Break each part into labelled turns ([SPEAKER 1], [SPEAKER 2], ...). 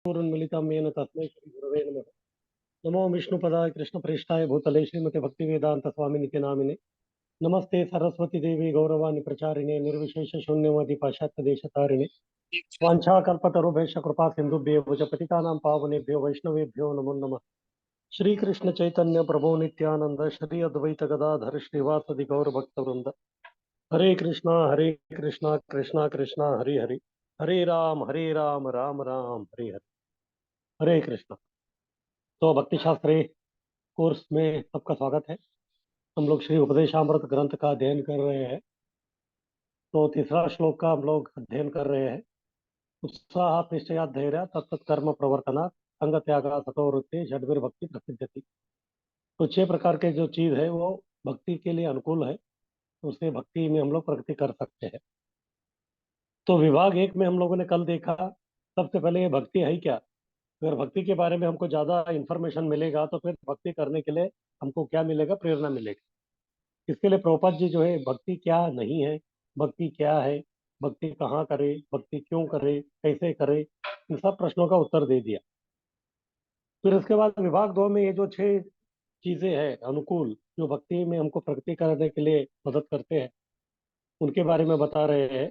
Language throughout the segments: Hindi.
[SPEAKER 1] पूर्णमिलितं येन तस्मै श्रीगुरवे नमः। नमो विष्णुपदाय कृष्णप्रेष्ठाय भूतले श्रीमते भक्तिवेदान्तस्वामिनिति नामिने। नमस्ते सरस्वती देवी गौरवाणि प्रचारिणे निर्विशेष शून्यवादी पाश्चात्य देशतारिणे। वाञ्छाकल्पतरुभ्यश्च कृपा सिन्धुभ्येव च पतितानां पावनेभ्यो वैष्णवेभ्यो नमो नमः। श्री कृष्ण चैतन्य प्रभु नित्यानंद श्री अद्वैत गदाधर श्रीवासदि गौर भक्तवृंद। हरे कृष्णा कृष्णा कृष्णा हरे हरे, हरे राम राम राम हरे हरे। हरे कृष्णा। तो भक्ति शास्त्री कोर्स में सबका स्वागत है। हम लोग श्री उपदेशामृत ग्रंथ का अध्ययन कर रहे हैं। तो तीसरा श्लोक का हम लोग अध्ययन कर रहे हैं। उत्साह निश्चयात धैर्य तत्त कर्म प्रवर्तना संग त्यागा सतोवृत्ति षड्वीर भक्ति प्रसिद्धति। तो 6 प्रकार के जो चीज है वो भक्ति के लिए अनुकूल है, तो उससे भक्ति में हम लोग प्रगति कर सकते हैं। तो विभाग 1 में हम लोगों ने कल देखा, सबसे पहले ये भक्ति है क्या। अगर भक्ति के बारे में हमको ज्यादा इंफॉर्मेशन मिलेगा तो फिर भक्ति करने के लिए हमको क्या मिलेगा, प्रेरणा मिलेगी। इसके लिए प्रभुपाद जी जो है भक्ति क्या नहीं है, भक्ति क्या है, भक्ति कहाँ करे, भक्ति क्यों करे, कैसे करे, इन सब प्रश्नों का उत्तर दे दिया। फिर उसके बाद विभाग 2 में ये जो 6 चीजें हैं अनुकूल, जो भक्ति में हमको प्रगति करने के लिए मदद करते हैं, उनके बारे में बता रहे हैं।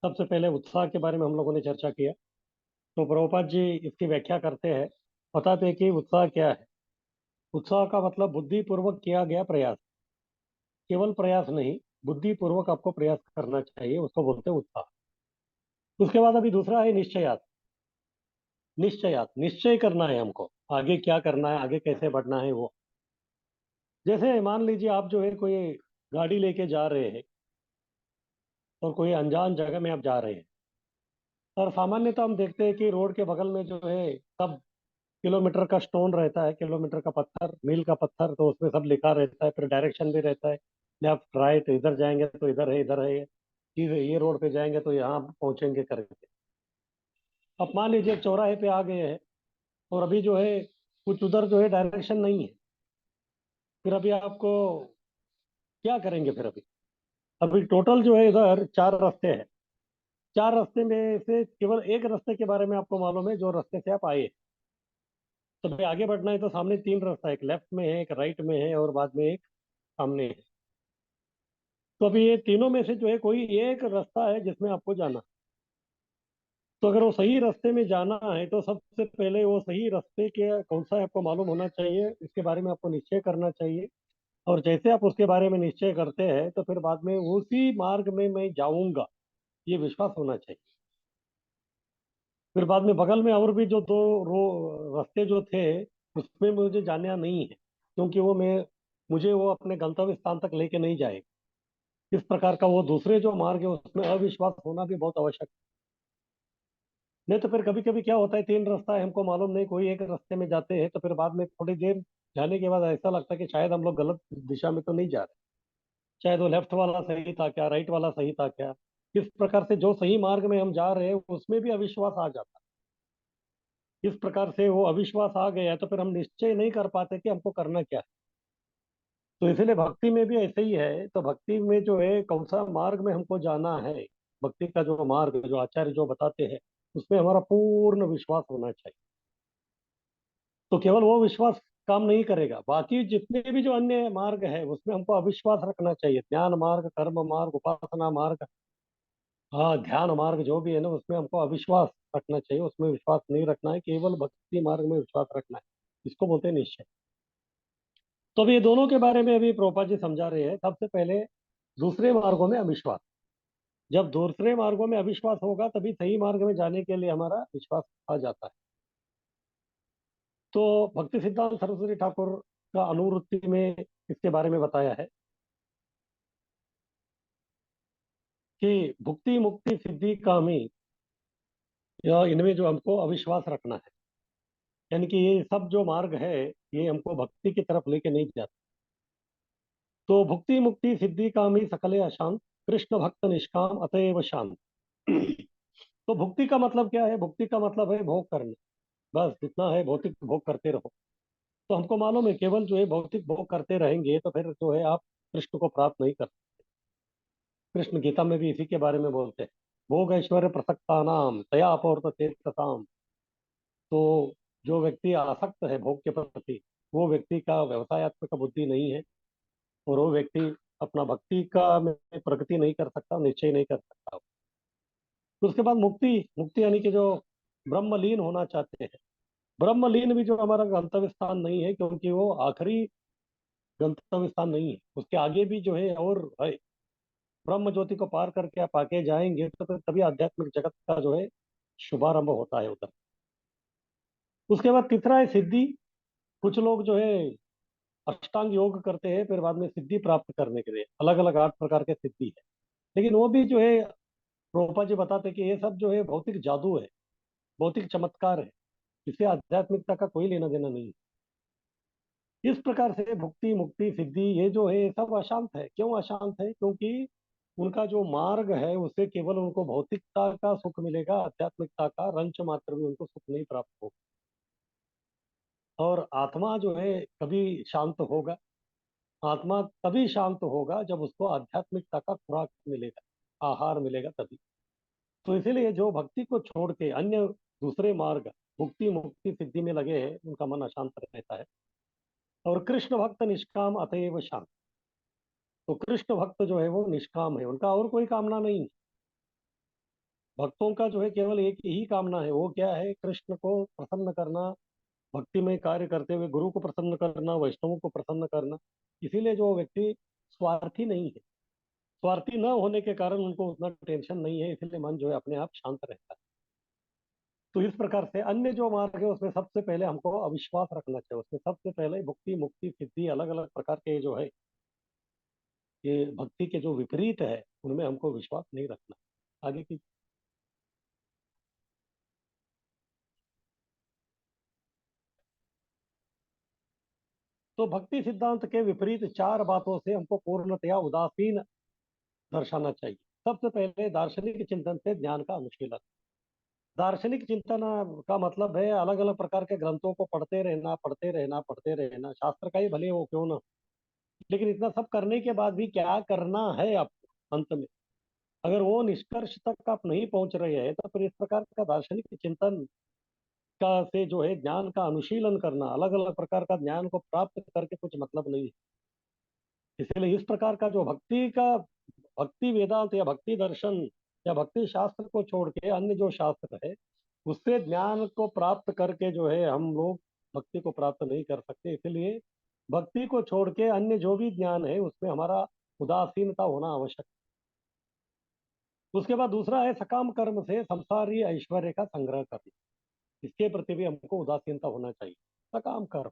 [SPEAKER 1] सबसे पहले उत्साह के बारे में हम लोगों ने चर्चा किया। तो प्रभुपाद जी इसकी व्याख्या करते हैं, बताते हैं कि उत्साह क्या है। उत्साह का मतलब बुद्धिपूर्वक किया गया प्रयास, केवल प्रयास नहीं, बुद्धिपूर्वक आपको प्रयास करना चाहिए, उसको बोलते हैं उत्साह। उसके बाद अभी दूसरा है निश्चयात। निश्चयात निश्चय करना है हमको, आगे क्या करना है, आगे कैसे बढ़ना है वो। जैसे मान लीजिए आप जो है कोई गाड़ी लेके जा रहे हैं और कोई अनजान जगह में आप जा रहे हैं, और सामान्यतः हम देखते हैं कि रोड के बगल में जो है सब किलोमीटर का स्टोन रहता है, किलोमीटर का पत्थर, मील का पत्थर, तो उसमें सब लिखा रहता है, फिर डायरेक्शन भी रहता है, लेफ्ट राइट, इधर जाएंगे तो इधर है, इधर है, ये रोड पे जाएंगे तो यहाँ पहुंचेंगे करके। अब मान लीजिए चौराहे पे आ गए हैं और अभी जो है कुछ उधर जो है डायरेक्शन नहीं है, फिर अभी आपको क्या करेंगे। फिर अभी अभी टोटल जो है इधर 4 रास्ते हैं। 4 रास्ते में से केवल एक रास्ते के बारे में आपको मालूम है, जो रास्ते से आप आए। तो अभी आगे बढ़ना है तो सामने 3 रास्ता है, एक लेफ्ट में है, एक राइट में है और बाद में एक सामने है। तो अभी ये तीनों में से जो है कोई एक रास्ता है जिसमें आपको जाना। तो अगर वो सही रास्ते में जाना है तो सबसे पहले वो सही रास्ते के कौन सा है आपको मालूम होना चाहिए, इसके बारे में आपको निश्चय करना चाहिए। और जैसे आप उसके बारे में निश्चय करते हैं तो फिर बाद में उसी मार्ग में मैं जाऊंगा, ये विश्वास होना चाहिए। फिर बाद में बगल में और भी जो दो रास्ते जो थे, उसमें मुझे जाना नहीं है, क्योंकि वो मैं मुझे वो अपने गंतव्य स्थान तक लेके नहीं जाएगा। इस प्रकार का वो दूसरे जो मार्ग है उसमें अविश्वास होना भी बहुत आवश्यक है। नहीं तो फिर कभी कभी क्या होता है, 3 रास्ता है, हमको मालूम नहीं, कोई एक रास्ते में जाते हैं तो फिर बाद में थोड़ी देर जाने के बाद ऐसा लगता है कि शायद हम लोग गलत दिशा में तो नहीं जा रहे, शायद वो लेफ्ट वाला सही था क्या, राइट वाला सही था क्या। इस प्रकार से जो सही मार्ग में हम जा रहे हैं उसमें भी अविश्वास आ जाता है। इस प्रकार से वो अविश्वास आ गया तो फिर हम निश्चय नहीं कर पाते कि हमको करना क्या है। तो इसलिए भक्ति में भी ऐसे ही है। तो भक्ति में जो है कौन सा मार्ग में हमको जाना है, भक्ति का जो मार्ग जो आचार्य जो बताते हैं, उसमें हमारा पूर्ण विश्वास होना चाहिए। तो केवल वो विश्वास काम नहीं करेगा, बाकी जितने भी जो अन्य मार्ग है उसमें हमको अविश्वास रखना चाहिए। ज्ञान मार्ग, कर्म मार्ग, उपासना मार्ग, हाँ ध्यान मार्ग जो भी है ना, उसमें हमको अविश्वास रखना चाहिए, उसमें विश्वास नहीं रखना है, केवल भक्ति मार्ग में विश्वास रखना है। इसको बोलते हैं निश्चय। तो अभी ये दोनों के बारे में अभी प्रभुपाद जी समझा रहे हैं। सबसे पहले दूसरे मार्गों में अविश्वास। जब दूसरे मार्गों में अविश्वास होगा तभी सही मार्ग में जाने के लिए हमारा विश्वास आ जाता है। तो भक्ति सिद्धांत सरस्वती ठाकुर का अनुवृत्ति में इसके बारे में बताया है कि भुक्ति मुक्ति सिद्धि कामी, या इनमें जो हमको अविश्वास रखना है, यानी कि ये सब जो मार्ग है ये हमको भक्ति की तरफ लेके नहीं जाता। तो भुक्ति मुक्ति सिद्धि कामी सकले अशांत, कृष्ण भक्त निष्काम अतएव शांत। तो भुक्ति का मतलब क्या है, भुक्ति का मतलब है भोग करना, बस इतना है, भौतिक भोग करते रहो। तो हमको मालूम है केवल जो है भौतिक भोग करते रहेंगे तो फिर जो है आप कृष्ण को प्राप्त नहीं कर। कृष्ण गीता में भी इसी के बारे में बोलते हैं, भोग ऐश्वर्य प्रसक्ता नाम तया अपवर्त चेतसाम। तो जो व्यक्ति आसक्त है भोग के प्रति, वो व्यक्ति का व्यवसायत्मक बुद्धि नहीं है, और वो व्यक्ति अपना भक्ति का में प्रगति नहीं कर सकता, निश्चय नहीं कर सकता। तो उसके बाद मुक्ति, मुक्ति यानी कि जो ब्रह्मलीन होना चाहते हैं। ब्रह्मलीन भी जो हमारा गंतव्य स्थान नहीं है, क्योंकि वो आखिरी गंतव्य स्थान नहीं है, उसके आगे भी जो है और है। ब्रह्म ज्योति को पार करके आप आगे जाएंगे तो फिर तभी आध्यात्मिक जगत का जो है शुभारंभ होता है उधर। उसके बाद तीसरा है सिद्धि। कुछ लोग जो है अष्टांग योग करते हैं, फिर बाद में सिद्धि प्राप्त करने के लिए अलग अलग 8 प्रकार के सिद्धि है। लेकिन वो भी जो है रूपा जी बताते कि ये सब जो है भौतिक जादू है, भौतिक चमत्कार है, इससे आध्यात्मिकता का कोई लेना देना नहीं है। इस प्रकार से भुक्ति मुक्ति सिद्धि ये जो है सब अशांत है। क्यों अशांत है? क्योंकि उनका जो मार्ग है उससे केवल उनको भौतिकता का सुख मिलेगा, आध्यात्मिकता का रंच मात्र भी उनको सुख नहीं प्राप्त होगा। और आत्मा जो है कभी शांत होगा, आत्मा तभी शांत होगा जब उसको आध्यात्मिकता का खुराक मिलेगा, आहार मिलेगा तभी। तो इसीलिए जो भक्ति को छोड़ के अन्य दूसरे मार्ग मुक्ति मुक्ति सिद्धि में लगे हैं, उनका मन अशांत रहता है। और कृष्ण भक्त निष्काम अतएव शांत। तो कृष्ण भक्त जो है वो निष्काम है, उनका और कोई कामना नहीं है। भक्तों का जो है केवल एक ही कामना है, वो क्या है? कृष्ण को प्रसन्न करना, भक्ति में कार्य करते हुए गुरु को प्रसन्न करना, वैष्णवों को प्रसन्न करना। इसीलिए जो व्यक्ति स्वार्थी नहीं है, स्वार्थी न होने के कारण उनको उतना टेंशन नहीं है, इसलिए मन जो है अपने आप शांत रहता है। तो इस प्रकार से अन्य जो मार्ग है उसमें सबसे पहले हमको अविश्वास रखना चाहिए। उसमें सबसे पहले भक्ति मुक्ति सिद्धि अलग अलग प्रकार के जो है, ये भक्ति के जो विपरीत है उनमें हमको विश्वास नहीं रखना। आगे की। तो भक्ति सिद्धांत के विपरीत 4 बातों से हमको पूर्णतया उदासीन दर्शाना चाहिए। सबसे पहले दार्शनिक चिंतन से ज्ञान का अनुशीलन। दार्शनिक चिंतन का मतलब है अलग अलग प्रकार के ग्रंथों को पढ़ते रहना, पढ़ते रहना, पढ़ते रहना, शास्त्र का ही भले हो क्यों ना। लेकिन इतना सब करने के बाद भी क्या करना है आपको अंत में? अगर वो निष्कर्ष तक आप नहीं पहुंच रहे हैं तो फिर इस प्रकार का दार्शनिक चिंतन का से जो है ज्ञान का अनुशीलन करना, अलग अलग प्रकार का ज्ञान को प्राप्त करके कुछ मतलब नहीं है। इसलिए इस प्रकार का जो भक्ति वेदांत या भक्ति दर्शन या भक्ति शास्त्र को छोड़ के अन्य जो शास्त्र है उससे ज्ञान को प्राप्त करके जो है हम लोग भक्ति को प्राप्त नहीं कर सकते। इसलिए भक्ति को छोड़ के अन्य जो भी ज्ञान है उसमें हमारा उदासीनता होना आवश्यक है। उसके बाद दूसरा है सकाम कर्म से संसारी ऐश्वर्य का संग्रह करना। इसके प्रति भी हमको उदासीनता होना चाहिए। सकाम कर्म,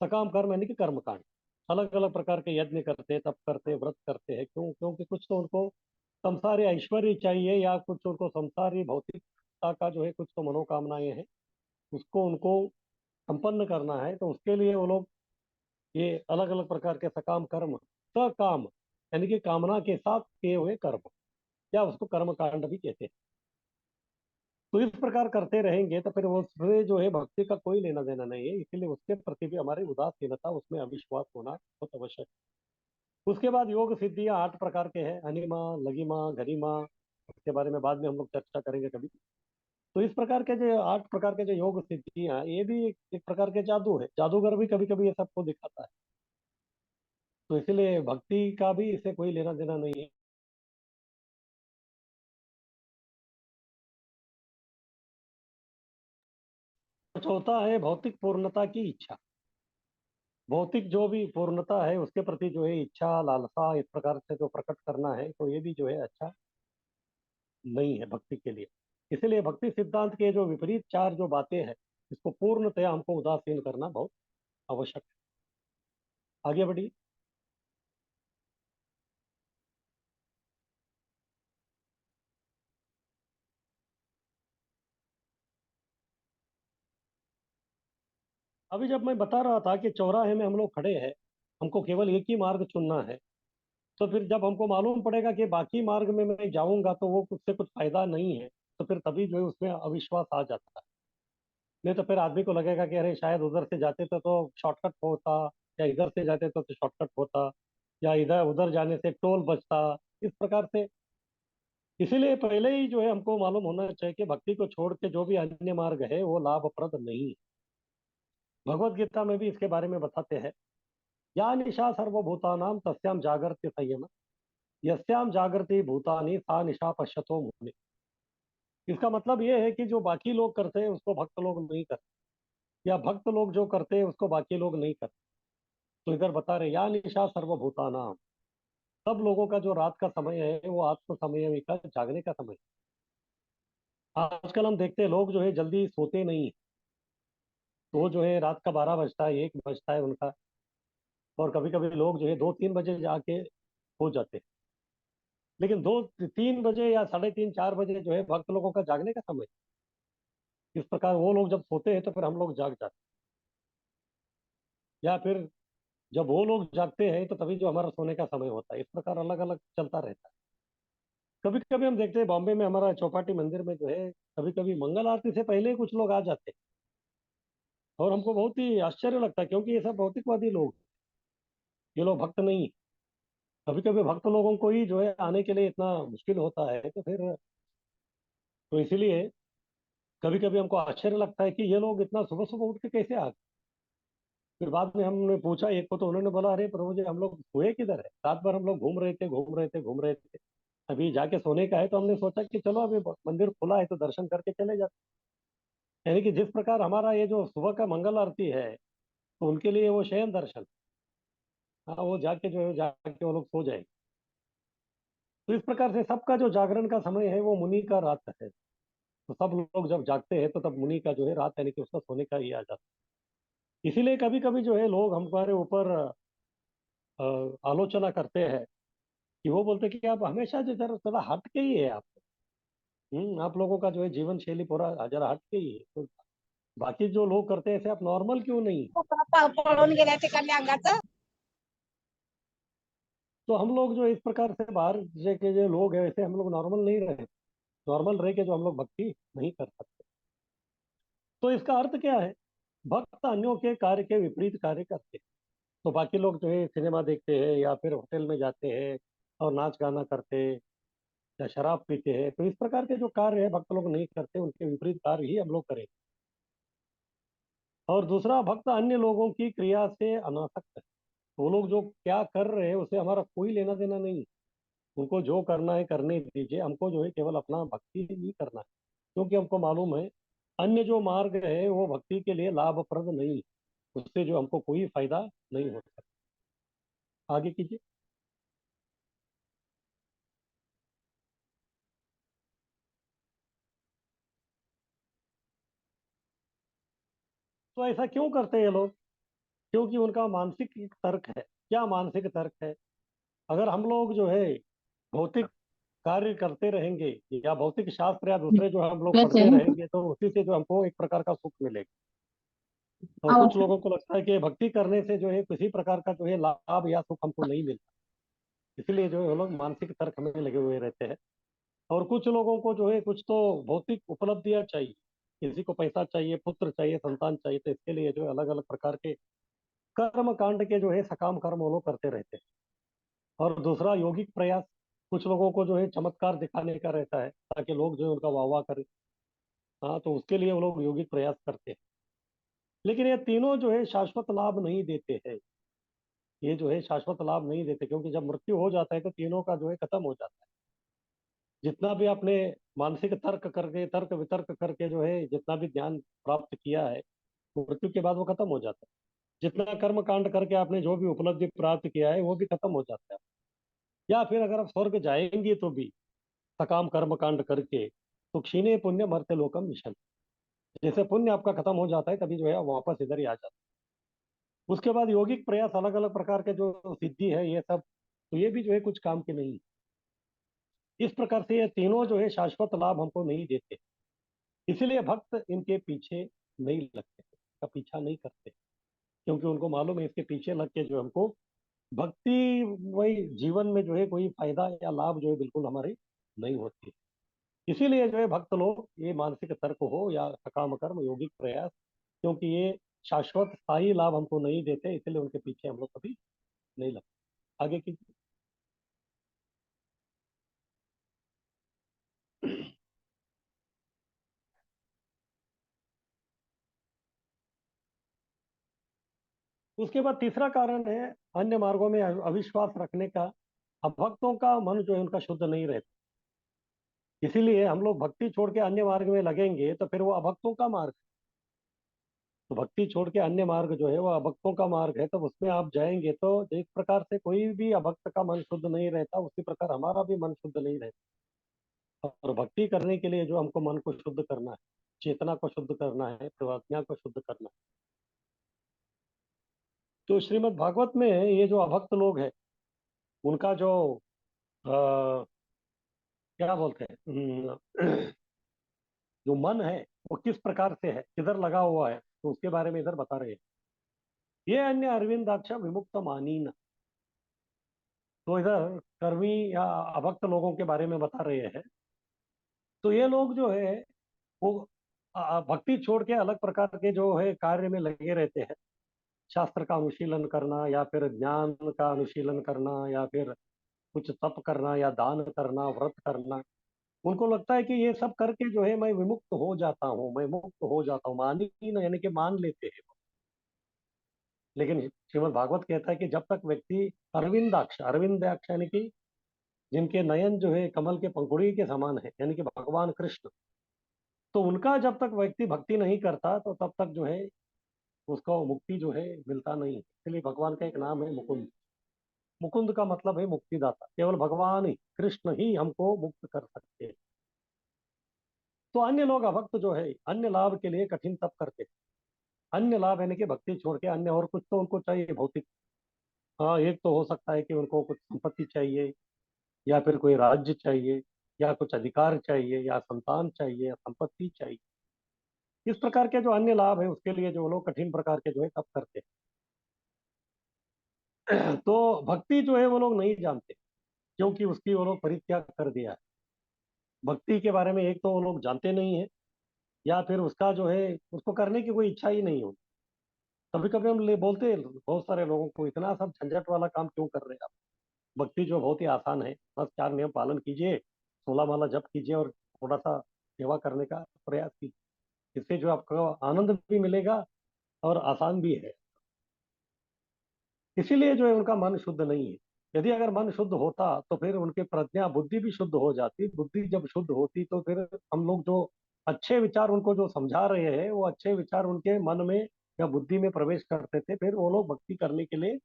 [SPEAKER 1] सकाम कर्म यानी कि कर्मकांड, अलग अलग प्रकार के यज्ञ करते, तप करते, व्रत करते हैं। क्यों? क्योंकि कुछ तो उनको संसारी ऐश्वर्य चाहिए, या कुछ उनको संसारी भौतिकता का जो है कुछ तो मनोकामनाएं हैं, उसको उनको संपन्न करना है। तो उसके लिए वो लोग ये अलग अलग प्रकार के सकाम कर्म, सकाम यानी कि कामना के साथ किए हुए कर्म, या उसको कर्म कांड भी कहते हैं। तो इस प्रकार करते रहेंगे तो फिर उससे जो है भक्ति का कोई लेना देना नहीं है। इसीलिए उसके प्रति भी हमारी उदासीनता, उसमें अविश्वास होना बहुत आवश्यक है। उसके बाद योग सिद्धियां 8 प्रकार के हैं, अनिमा, लगिमा, गरिमा। उसके बारे में बाद में हम लोग चर्चा करेंगे कभी। तो इस प्रकार के जो 8 प्रकार के जो योग सिद्धियां हैं, ये भी एक प्रकार के जादू है। जादूगर भी कभी कभी ये सबको दिखाता है। तो इसीलिए भक्ति का भी इससे कोई लेना देना नहीं है। चौथा है भौतिक पूर्णता की इच्छा। भौतिक जो भी पूर्णता है उसके प्रति जो है इच्छा, लालसा इस प्रकार से जो प्रकट करना है, तो ये भी जो है अच्छा नहीं है भक्ति के लिए। इसलिए भक्ति सिद्धांत के जो विपरीत 4 जो बातें हैं, इसको पूर्णतया हमको उदासीन करना बहुत आवश्यक है। आगे बढ़िए। अभी जब मैं बता रहा था कि चौराहे में हम लोग खड़े हैं, हमको केवल एक ही मार्ग चुनना है, तो फिर जब हमको मालूम पड़ेगा कि बाकी मार्ग में मैं जाऊंगा तो वो उससे कुछ फायदा नहीं है, तो फिर तभी जो है उसमें अविश्वास आ जाता है। नहीं तो फिर आदमी को लगेगा कि अरे शायद उधर से जाते तो शॉर्टकट होता, या इधर से जाते तो शॉर्टकट होता, या इधर उधर जाने से टोल बचता। इस प्रकार से इसीलिए पहले ही जो है हमको मालूम होना चाहिए कि भक्ति को छोड़ के जो भी अन्य मार्ग है वो लाभप्रद नहीं है। भगवत गीता में भी इसके बारे में बताते हैं, या निशा सर्वभूतानां तस्याम जागर्ति संयम, यस्याम जागृति भूतानि सा निशा पश्यतो मुनि। इसका मतलब ये है कि जो बाकी लोग करते हैं उसको भक्त लोग नहीं करते, या भक्त लोग जो करते हैं उसको बाकी लोग नहीं करते। तो इधर बता रहे, या निशा सर्वभूतानां, सब लोगों का जो रात का समय है वो आत्म समय का जागने का समय है। आजकल हम देखते हैं लोग जो है जल्दी सोते नहीं है, तो जो है रात का 12 बजता है, 1 बजता है उनका, और कभी कभी लोग जो है 2-3 बजे जाके सो जाते हैं। लेकिन 2-3 बजे या 3:30-4 बजे जो है भक्त लोगों का जागने का समय है। इस प्रकार वो लोग जब सोते हैं तो फिर हम लोग जाग जाते हैं, या फिर जब वो लोग जागते हैं तो तभी जो हमारा सोने का समय होता है। इस प्रकार अलग अलग चलता रहता है। कभी कभी हम देखते हैं बॉम्बे में हमारा चौपाटी मंदिर में जो है कभी कभी मंगल आरती से पहले ही कुछ लोग आ जाते हैं, और हमको बहुत ही आश्चर्य लगता है, क्योंकि ये सब भौतिकवादी लोग, ये लोग भक्त नहीं। कभी कभी भक्त लोगों को ही जो है आने के लिए इतना मुश्किल होता है, तो फिर तो इसीलिए कभी कभी हमको आश्चर्य लगता है कि ये लोग इतना सुबह सुबह उठ के कैसे आ गए। फिर बाद में हमने पूछा एक को, तो उन्होंने बोला, अरे प्रभु जी हम लोग सोए किधर है, रात भर हम लोग घूम रहे थे घूम रहे थे घूम रहे थे, अभी जाके सोने का है, तो हमने सोचा कि चलो अभी मंदिर खुला है तो दर्शन करके चले जाते। यानी कि जिस प्रकार हमारा ये जो सुबह का मंगल आरती है, तो उनके लिए वो शयन दर्शन। हाँ, वो जाके जो है जाके वो लोग सो जाए। तो इस प्रकार से सबका जो जागरण का समय है वो मुनि का रात है। तो सब लोग जब जागते हैं तो तब मुनि का जो है रात, यानी कि उसका सोने का ही आ जाता है। इसीलिए कभी कभी जो है लोग हमारे ऊपर अ, आलोचना करते हैं, कि वो बोलते हैं कि आप हमेशा जो जरा थोड़ा हट के ही है आप। आप लोगों का जो है जीवन शैली पूरा जरा हट के ही है, तो बाकी जो लोग करते हैं ऐसे आप नॉर्मल क्यों नहीं।
[SPEAKER 2] पळून गेल्या तिकडल्या अंगाचं.
[SPEAKER 1] तो हम लोग जो इस प्रकार से बाहर के जो लोग हैं वैसे हम लोग नॉर्मल नहीं रहे, नॉर्मल रह के जो हम लोग भक्ति नहीं कर सकते। तो इसका अर्थ क्या है, भक्त अन्यों के कार्य के विपरीत कार्य करते हैं। तो बाकी लोग जो है सिनेमा देखते हैं या फिर होटल में जाते हैं और नाच गाना करते हैं या शराब पीते हैं, तो इस प्रकार के जो कार्य है भक्त लोग नहीं करते, उनके विपरीत कार्य ही हम लोग करें। और दूसरा, भक्त अन्य लोगों की क्रिया से अनासक्त है। वो लोग जो क्या कर रहे हैं उसे हमारा कोई लेना देना नहीं। उनको जो करना है करने दीजिए, हमको जो है केवल अपना भक्ति ही करना है। क्योंकि हमको मालूम है अन्य जो मार्ग है वो भक्ति के लिए लाभप्रद नहीं है, उससे जो हमको कोई फायदा नहीं हो सकता। आगे कीजिए। तो ऐसा क्यों करते हैं ये लोग? क्योंकि उनका मानसिक एक तर्क है। क्या मानसिक तर्क है? अगर हम लोग जो है भौतिक कार्य करते रहेंगे या भौतिक शास्त्र या दूसरे जो हम लोग
[SPEAKER 2] येते
[SPEAKER 1] पढ़ते
[SPEAKER 2] ना.
[SPEAKER 1] रहेंगे, तो उसी से जो हमको एक प्रकार का सुख मिलेगा। और कुछ
[SPEAKER 2] आवाज.
[SPEAKER 1] लोगों को लगता है कि भक्ति करने से जो है किसी प्रकार का जो है लाभ या सुख हमको नहीं मिलता, इसलिए जो है वो लोग मानसिक तर्क में लगे हुए रहते हैं। और कुछ लोगों को जो है कुछ तो भौतिक उपलब्धियां चाहिए, किसी को पैसा चाहिए, पुत्र चाहिए, संतान चाहिए, तो इसके लिए जो है अलग अलग प्रकार के कर्म कांड के जो है सकाम कर्म वो लोग करते रहते हैं। और दूसरा, यौगिक प्रयास। कुछ लोगों को जो है चमत्कार दिखाने का रहता है ताकि लोग जो है उनका वाह वाह करें। हाँ, तो उसके लिए वो लोग यौगिक प्रयास करते हैं। लेकिन ये तीनों जो है शाश्वत लाभ नहीं देते हैं। ये जो है शाश्वत लाभ नहीं देते, क्योंकि जब मृत्यु हो जाता है तो तीनों का जो है खत्म हो जाता है। जितना भी आपने मानसिक तर्क करके, तर्क वितर्क करके जो है जितना भी ज्ञान प्राप्त किया है, मृत्यु के बाद वो खत्म हो जाता है। जितना कर्म कांड करके आपने जो भी उपलब्धि प्राप्त किया है वो भी खत्म हो जाता है। या फिर अगर आप स्वर्ग जाएंगे तो भी सकाम कर्म कांड करके, तो क्षीणे पुण्य मर्त्य लोकम मिशन। जैसे पुण्य आपका खत्म हो जाता है तभी जो है आप वापस इधर ही आ जाते हैं। उसके बाद यौगिक प्रयास, अलग अलग प्रकार के जो सिद्धि है ये सब, तो ये भी जो है कुछ काम के नहीं। इस प्रकार से ये तीनों जो है शाश्वत लाभ हमको नहीं देते, इसीलिए भक्त इनके पीछे नहीं लगते, का पीछा नहीं करते, क्योंकि उनको मालूम है इसके पीछे लग के जो हमको भक्ति, वही जीवन में जो है कोई फायदा या लाभ जो है बिल्कुल हमारी नहीं होती। इसीलिए जो है भक्त लोग ये मानसिक तर्क हो या सकाम कर्म यौगिक प्रयास, क्योंकि ये शाश्वत स्थायी लाभ हमको नहीं देते, इसलिए उनके पीछे हम लोग कभी नहीं लगते। आगे की। उसके बाद तीसरा कारण है अन्य मार्गों में अविश्वास रखने का। अभक्तों का मन जो है उनका शुद्ध नहीं रहता, इसीलिए हम लोग भक्ति छोड़ के अन्य मार्ग में लगेंगे तो फिर वो अभक्तों का मार्ग है। तो भक्ति छोड़ के अन्य मार्ग जो है वो अभक्तों का मार्ग है, तो उसमें आप जाएंगे तो जिस प्रकार से कोई भी अभक्त का मन शुद्ध नहीं रहता, उसी प्रकार हमारा भी मन शुद्ध नहीं रहता। और भक्ति करने के लिए जो हमको मन को शुद्ध करना है, चेतना को शुद्ध करना है, प्रज्ञा को शुद्ध करना है। तो श्रीमद् भागवत में ये जो अभक्त लोग हैं उनका जो क्या बोलते हैं जो मन है वो किस प्रकार से है, किधर लगा हुआ है, तो उसके बारे में इधर बता रहे हैं। ये अन्य अरविंदाक्ष विमुक्त मानीन। तो इधर कर्मी या अभक्त लोगों के बारे में बता रहे हैं। तो ये लोग जो है वो भक्ति छोड़ के अलग प्रकार के जो है कार्य में लगे रहते हैं। शास्त्र का अनुशीलन करना या फिर ज्ञान का अनुशीलन करना या फिर कुछ तप करना या दान करना, व्रत करना। उनको लगता है कि ये सब करके जो है मैं विमुक्त हो जाता हूँ, मैं मुक्त हो जाता हूँ, मानी न, यानी कि मान लेते हैं। लेकिन श्रीमद् भागवत कहता है कि जब तक व्यक्ति अरविंदाक्ष यानी कि जिनके नयन जो है कमल के पंखुड़ी के समान है, यानी कि भगवान कृष्ण, तो उनका जब तक व्यक्ति भक्ति नहीं करता तो तब तक जो है उसको मुक्ति जो है मिलता नहीं है। इसलिए भगवान का एक नाम है मुकुंद। मुकुंद का मतलब है मुक्तिदाता। केवल भगवान ही, कृष्ण ही हमको मुक्त कर सकते हैं। तो अन्य लोग अभक्त जो है अन्य लाभ के लिए कठिन तप करते हैं। अन्य लाभ यानी कि भक्ति छोड़ के अन्य और कुछ तो उनको चाहिए भौतिक। हाँ, एक तो हो सकता है कि उनको कुछ संपत्ति चाहिए, या फिर कोई राज्य चाहिए, या कुछ अधिकार चाहिए, या संतान चाहिए, या संपत्ति चाहिए। इस प्रकार के जो अन्य लाभ है उसके लिए जो लोग कठिन प्रकार के जो है तप करते हैं। तो भक्ति जो है वो लोग नहीं जानते, क्योंकि उसकी वो लोग परित्याग कर दिया है। भक्ति के बारे में एक तो वो लोग जानते नहीं है, या फिर उसका जो है उसको करने की कोई इच्छा ही नहीं होती। कभी कभी हम बोलते हैं बहुत सारे लोगों को, इतना सब झंझट वाला काम क्यों कर रहे हैं आप? भक्ति जो बहुत ही आसान है, बस 4 नियम पालन कीजिए, 16 माला जप कीजिए और थोड़ा सा सेवा करने का प्रयास कीजिए। इससे जो आपको आनंद भी मिलेगा और आसान भी है। इसीलिए जो है उनका मन शुद्ध नहीं है। यदि अगर मन शुद्ध होता तो फिर उनकी प्रज्ञा बुद्धि भी शुद्ध हो जाती। बुद्धि जब शुद्ध होती तो फिर हम लोग जो अच्छे विचार उनको जो समझा रहे हैं वो अच्छे विचार उनके मन में या बुद्धि में प्रवेश करते थे, फिर वो लोग भक्ति करने के लिए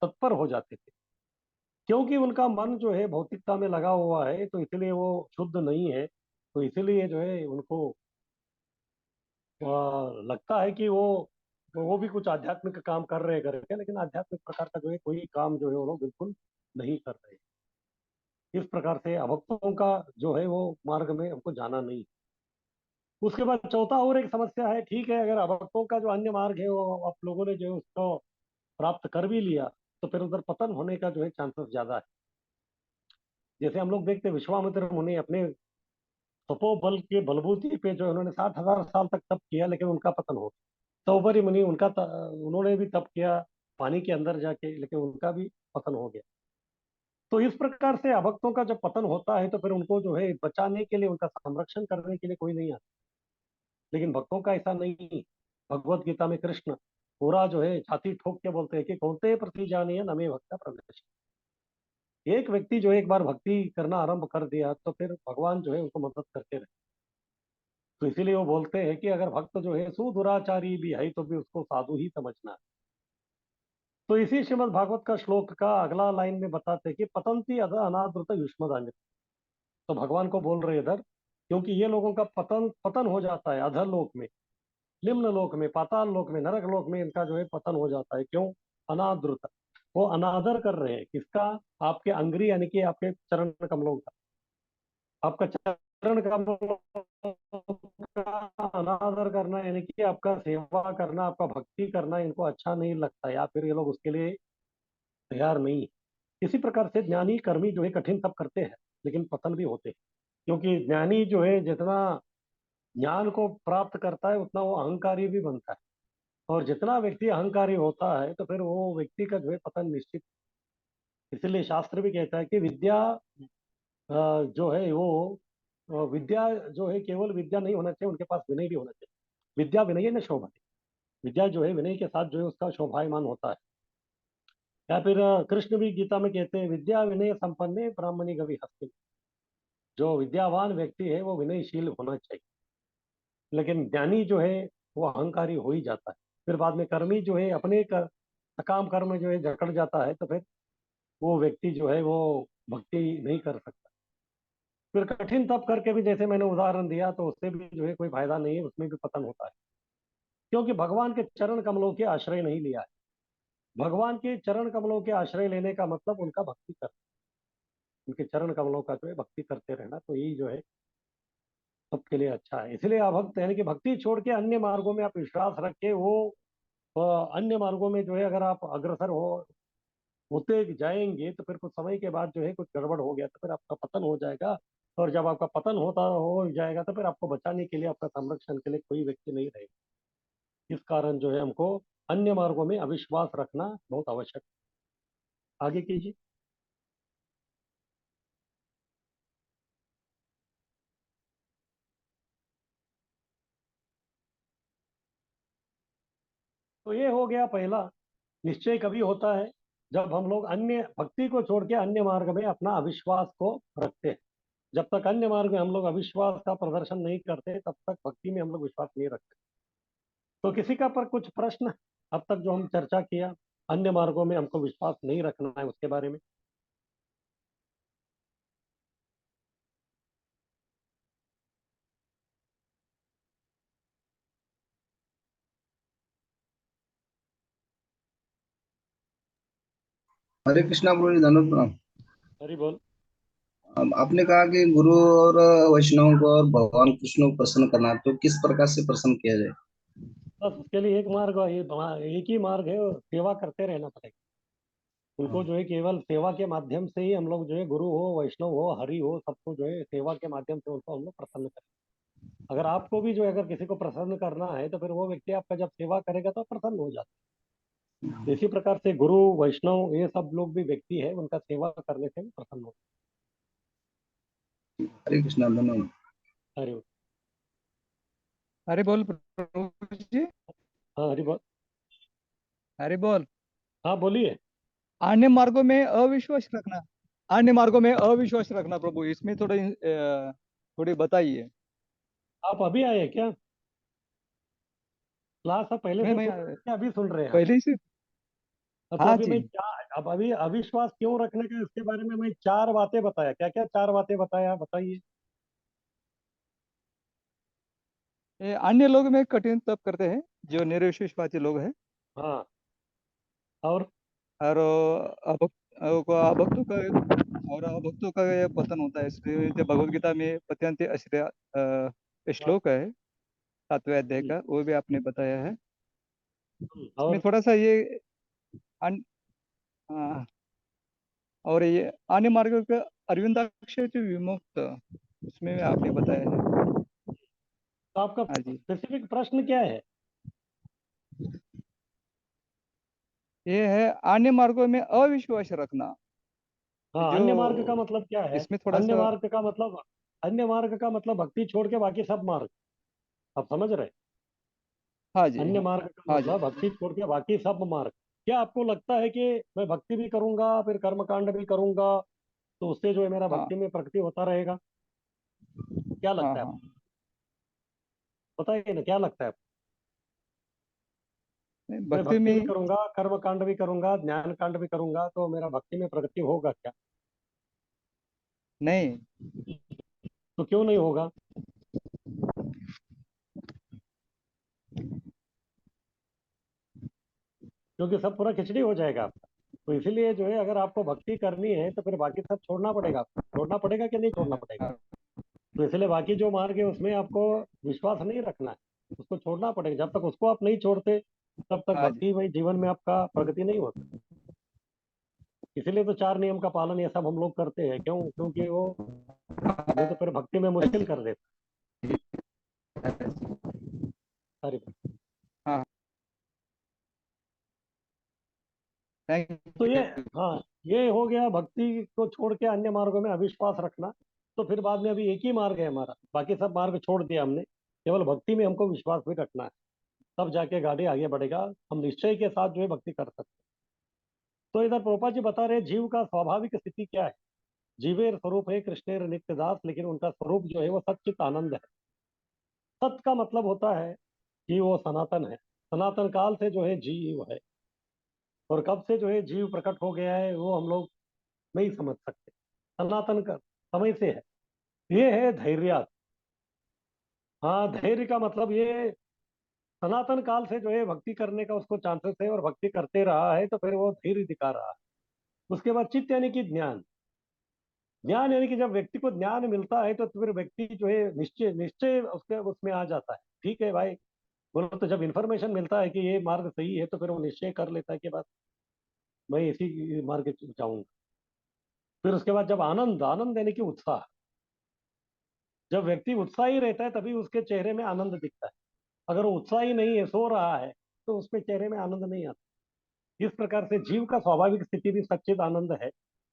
[SPEAKER 1] तत्पर हो जाते थे। क्योंकि उनका मन जो है भौतिकता में लगा हुआ है, तो इसलिए वो शुद्ध नहीं है। तो इसीलिए जो है उनको लगता है कि वो भी कुछ आध्यात्मिक काम कर रहे हैं करके, लेकिन आध्यात्मिक प्रकार का जो है कोई काम जो है वो लोग बिल्कुल नहीं कर रहे। इस प्रकार से अभक्तों का जो है वो मार्ग में हमको जाना नहीं। उसके बाद चौथा और एक समस्या है। ठीक है, अगर अभक्तों का जो अन्य मार्ग है वो आप लोगों ने जो है उसको प्राप्त कर भी लिया, तो फिर उधर पतन होने का जो है चांसेस ज्यादा है। जैसे हम लोग देखते हैं विश्वामित्र मुनि अपने तपोबल के बलबूती पे जो है उन्होंने 60,000 साल तक तप किया, लेकिन उनका पतन हो गया। तोबरी मुनि उन्होंने भी तप किया पानी के अंदर जाके, लेकिन उनका भी पतन हो गया। तो इस प्रकार से अभक्तों का जब पतन होता है तो फिर उनको जो है बचाने के लिए, उनका संरक्षण करने के लिए कोई नहीं आता। लेकिन भक्तों का ऐसा नहीं। भगवत गीता में कृष्ण पूरा जो है छाती ठोक के बोलते हैं कि कौनते प्रति जानिए नमे भक्ता प्रवेश। एक व्यक्ति जो एक बार भक्ति करना आरंभ कर दिया तो फिर भगवान जो है उनको मदद करते रहे। तो इसीलिए वो बोलते हैं कि अगर भक्त जो है सुदुराचारी भी है तो भी उसको साधु ही समझना है। तो इसी श्रीमद् भागवत का श्लोक का अगला लाइन में बताते हैं कि पतंती अध अनादृत युष्मदान्य। तो भगवान को बोल रहे इधर, क्योंकि ये लोगों का पतन पतन हो जाता है अधर लोक में, निम्न लोक में, पाताल लोक में, नरक लोक में इनका जो है पतन हो जाता है। क्यों? अनादृत। वो अनादर कर रहे हैं किसका? आपके अंग्री यानी कि आपके चरण कमलों का। आपका चरण कमलों का अनादर करना यानी कि आपका सेवा करना, आपका भक्ति करना इनको अच्छा नहीं लगता, या फिर ये लोग उसके लिए तैयार नहीं है। इसी प्रकार से ज्ञानी कर्मी जो है कठिन तप करते हैं, लेकिन पतन भी होते हैं। क्योंकि ज्ञानी जो है जितना ज्ञान को प्राप्त करता है उतना वो अहंकारी भी बनता है। और जितना व्यक्ति अहंकारी होता है तो फिर वो व्यक्ति का जो है पतन निश्चित। इसलिए शास्त्र भी कहता है कि विद्या जो है वो विद्या जो है केवल विद्या नहीं होना चाहिए, उनके पास विनय भी होना चाहिए। विद्या विनय न शोभते। विद्या जो है विनय के साथ जो है उसका शोभायमान होता है। या फिर कृष्ण भी गीता में कहते हैं, विद्या विनय संपन्ने ब्राह्मणी गवि हस्ति। जो विद्यावान व्यक्ति है वो विनयशील होना चाहिए। लेकिन ज्ञानी जो है वो अहंकारी हो ही जाता है। फिर बाद में कर्मी जो है अपने काम कर्म जो है जकड़ जाता है, तो फिर वो व्यक्ति जो है वो भक्ति नहीं कर सकता। फिर कठिन तप करके भी, जैसे मैंने उदाहरण दिया, तो उससे भी जो है कोई फायदा नहीं है, उसमें भी पतन होता है। क्योंकि भगवान के चरण कमलों के आश्रय नहीं लिया है। भगवान के चरण कमलों के आश्रय लेने का मतलब उनका भक्ति कर, उनके चरण कमलों का जो है भक्ति करते रहना, तो यही जो है सबके लिए अच्छा है। इसलिए अभक्त यानी कि भक्ति छोड़ के अन्य मार्गों में आप विश्वास रख के वो अन्य मार्गों में जो है अगर आप अग्रसर होते जाएंगे, तो फिर कुछ समय के बाद जो है कुछ गड़बड़ हो गया तो फिर आपका पतन हो जाएगा। और जब आपका पतन होता हो जाएगा तो फिर आपको बचाने के लिए, आपका संरक्षण के लिए कोई व्यक्ति नहीं रहेगा। इस कारण जो है हमको अन्य मार्गों में अविश्वास रखना बहुत आवश्यक है। आगे कीजिए। तो ये हो गया पहला। निश्चय कभी होता है जब हम लोग अन्य भक्ति को छोड़ के अन्य मार्ग में अपना अविश्वास को रखते हैं। जब तक अन्य मार्ग में हम लोग अविश्वास का प्रदर्शन नहीं करते, तब तक भक्ति में हम लोग विश्वास नहीं रखते। तो किसी का पर कुछ प्रश्न अब तक जो हम चर्चा किया, अन्य मार्गों में हमको विश्वास नहीं रखना है उसके बारे में?
[SPEAKER 3] हरे कृष्णा गुरु जी, धन्यवाद प्रणाम।
[SPEAKER 1] हरि बोल।
[SPEAKER 3] अब आपने कहा कि गुरु और वैष्णव को और भगवान कृष्ण को प्रसन्न करना है, तो किस प्रकार से प्रसन्न किया जाए?
[SPEAKER 1] बस उसके लिए एक मार्ग, एक ही मार्ग है, सेवा करते रहना पड़ेगा उनको।
[SPEAKER 3] हाँ,
[SPEAKER 1] जो है केवल सेवा के माध्यम से ही हम लोग जो है, गुरु हो वैष्णव हो हरि हो, सबको जो है सेवा के माध्यम से उनको हम लोग प्रसन्न करें। अगर आपको भी जो है अगर किसी को प्रसन्न करना है, तो फिर वो व्यक्ति आपका जब सेवा करेगा तो प्रसन्न हो जाता है। इसी प्रकार से गुरु वैष्णव ये सब लोग भी व्यक्ति है, उनका सेवा करने से भी प्रसन्न होता
[SPEAKER 3] हरे कृष्णा, धन्यवाद।
[SPEAKER 1] है। हरि बोल।
[SPEAKER 4] हरि बोल प्रभु जी।
[SPEAKER 1] हाँ हरि बोल।
[SPEAKER 4] हरि बोल।
[SPEAKER 1] हाँ बोलिए।
[SPEAKER 4] अन्य मार्गों में अविश्वास रखना, अन्य मार्गों में अविश्वास रखना प्रभु, इसमें थोड़ी बताइए।
[SPEAKER 1] आप अभी आए क्या? क्लास आप पहले
[SPEAKER 4] मैं
[SPEAKER 1] से
[SPEAKER 4] मैं
[SPEAKER 1] सुन रहे हैं क्या? अभी सुन रहे हैं आप?
[SPEAKER 4] पहले ही से।
[SPEAKER 1] तो
[SPEAKER 4] हाँ
[SPEAKER 1] अभी
[SPEAKER 4] जी।
[SPEAKER 1] मैं चार, अब अभी अविश्वास क्यों रखने का इसके बारे में मैं चार बातें बताया। क्या क्या चार बातें बताया, बताइए।
[SPEAKER 4] ये अन्य लोग में कठिन तप करते हैं, जो निरविश्वासी लोग हैं।
[SPEAKER 1] हाँ। और
[SPEAKER 4] और अभक्तों का, और अभक्तों का ये पतन होता है। इसलिए जो भगवत गीता में पत्यंत आश्रय
[SPEAKER 1] हाँ।
[SPEAKER 4] श्लोक है, 7वें अध्याय
[SPEAKER 1] हम्म,
[SPEAKER 4] का, वो भी आपने बताया है। इसमें
[SPEAKER 1] और
[SPEAKER 4] थोड़ा सा ये अन, आ, और ये अन्य मार्ग का अरविंदाक्ष विमुक्त, उसमें आपने बताया है।
[SPEAKER 1] तो आपका
[SPEAKER 4] हाँ जी।
[SPEAKER 1] स्पेसिफिक प्रश्न क्या है?
[SPEAKER 4] ये है अन्य मार्गों में अविश्वास रखना,
[SPEAKER 1] हाँ,
[SPEAKER 4] जो
[SPEAKER 1] अन्य मार्ग का मतलब क्या है?
[SPEAKER 4] इसमें थोड़ा
[SPEAKER 1] अन्य
[SPEAKER 4] सा।
[SPEAKER 1] मार्ग का मतलब, अन्य मार्ग का मतलब भक्ति छोड़ के बाकी सब मार्ग। आप समझ रहे हैं?
[SPEAKER 4] हाँ जी।
[SPEAKER 1] अन्य
[SPEAKER 4] हाँ,
[SPEAKER 1] मार्ग का
[SPEAKER 4] हाँ जी।
[SPEAKER 1] मतलब भक्ति छोड़ के बाकी सब मार्ग। क्या आपको लगता है कि मैं भक्ति भी करूंगा फिर कर्मकांड भी करूंगा, तो उससे जो है मेरा
[SPEAKER 4] हाँ
[SPEAKER 1] भक्ति में प्रगति होता रहेगा? क्या
[SPEAKER 4] हाँ
[SPEAKER 1] लगता है
[SPEAKER 4] हाँ।
[SPEAKER 1] आपको? बताइए ना, क्या लगता है आपको? मैं
[SPEAKER 4] भक्ति
[SPEAKER 1] भक्ति भी
[SPEAKER 4] में
[SPEAKER 1] करूंगा, कर्म कांड भी करूंगा, ज्ञान कांड भी करूंगा, तो मेरा भक्ति में प्रगति होगा क्या?
[SPEAKER 4] नहीं।
[SPEAKER 1] तो क्यों नहीं होगा? क्योंकि सब पूरा खिचड़ी हो जाएगा आपका। तो इसीलिए जो है अगर आपको भक्ति करनी है तो फिर बाकी सब छोड़ना पड़ेगा आपको। छोड़ना पड़ेगा कि नहीं छोड़ना पड़ेगा?
[SPEAKER 4] हाँ
[SPEAKER 1] तो इसलिए बाकी जो मार्ग है उसमें आपको विश्वास नहीं रखना है, उसको छोड़ना पड़ेगा। जब तक उसको आप नहीं छोड़ते तब तक
[SPEAKER 4] हाँ जी।
[SPEAKER 1] भक्ति में जीवन में आपका प्रगति नहीं होती। इसीलिए तो चार नियम का पालन ये सब हम लोग करते हैं। क्यों? क्योंकि वो नहीं तो फिर भक्ति में मुश्किल कर देता है। अरे,
[SPEAKER 4] हाँ। थैंक
[SPEAKER 1] तो ये,
[SPEAKER 4] यू।
[SPEAKER 1] हाँ, ये हो गया भक्ति को छोड़ के अन्य मार्गों में अविश्वास रखना। तो फिर बाद में अभी एक ही मार्ग है हमारा, बाकी सब मार्ग छोड़ दिया हमने, केवल भक्ति में हमको विश्वास भी रखना है। तब जाके गाड़ी आगे बढ़ेगा, हम निश्चय के साथ जो है भक्ति कर सकते हैं। तो इधर प्रभुपाद जी बता रहे जीव का स्वाभाविक स्थिति क्या है। जीवेर स्वरूप है कृष्णेर नित्य दास, लेकिन उनका स्वरूप जो है वो सच्चित आनंद है। सत का मतलब होता है कि वो सनातन है, सनातन काल से जो है जीव है, और कब से जो है जीव प्रकट हो गया है वो हम लोग नहीं समझ सकते। सनातन का समय से है। ये है धैर्य। हाँ, धैर्य का मतलब ये सनातन काल से जो है भक्ति करने का उसको चांसेस है, और भक्ति करते रहा है तो फिर वो धैर्य दिखा रहा है। उसके बाद चित्त यानी कि ज्ञान। ज्ञान यानी कि जब व्यक्ति को ज्ञान मिलता है तो फिर व्यक्ति जो है निश्चय निश्चय उसके उसमें आ जाता है। ठीक है भाई, बोलो तो जब इन्फॉर्मेशन मिलता है कि ये मार्ग सही है तो फिर वो निश्चय कर लेता है कि बस मैं इसी मार्ग पे जाऊंगा। फिर उसके बाद जब आनंद, आनंद यानी कि उत्साह, जब व्यक्ति उत्साही रहता है तभी उसके चेहरे में आनंद दिखता है। अगर वो उत्साही नहीं है, सो रहा है, तो उसके चेहरे में आनंद नहीं आता। इस प्रकार से जीव का स्वाभाविक स्थिति भी सच्चिद आनंद है,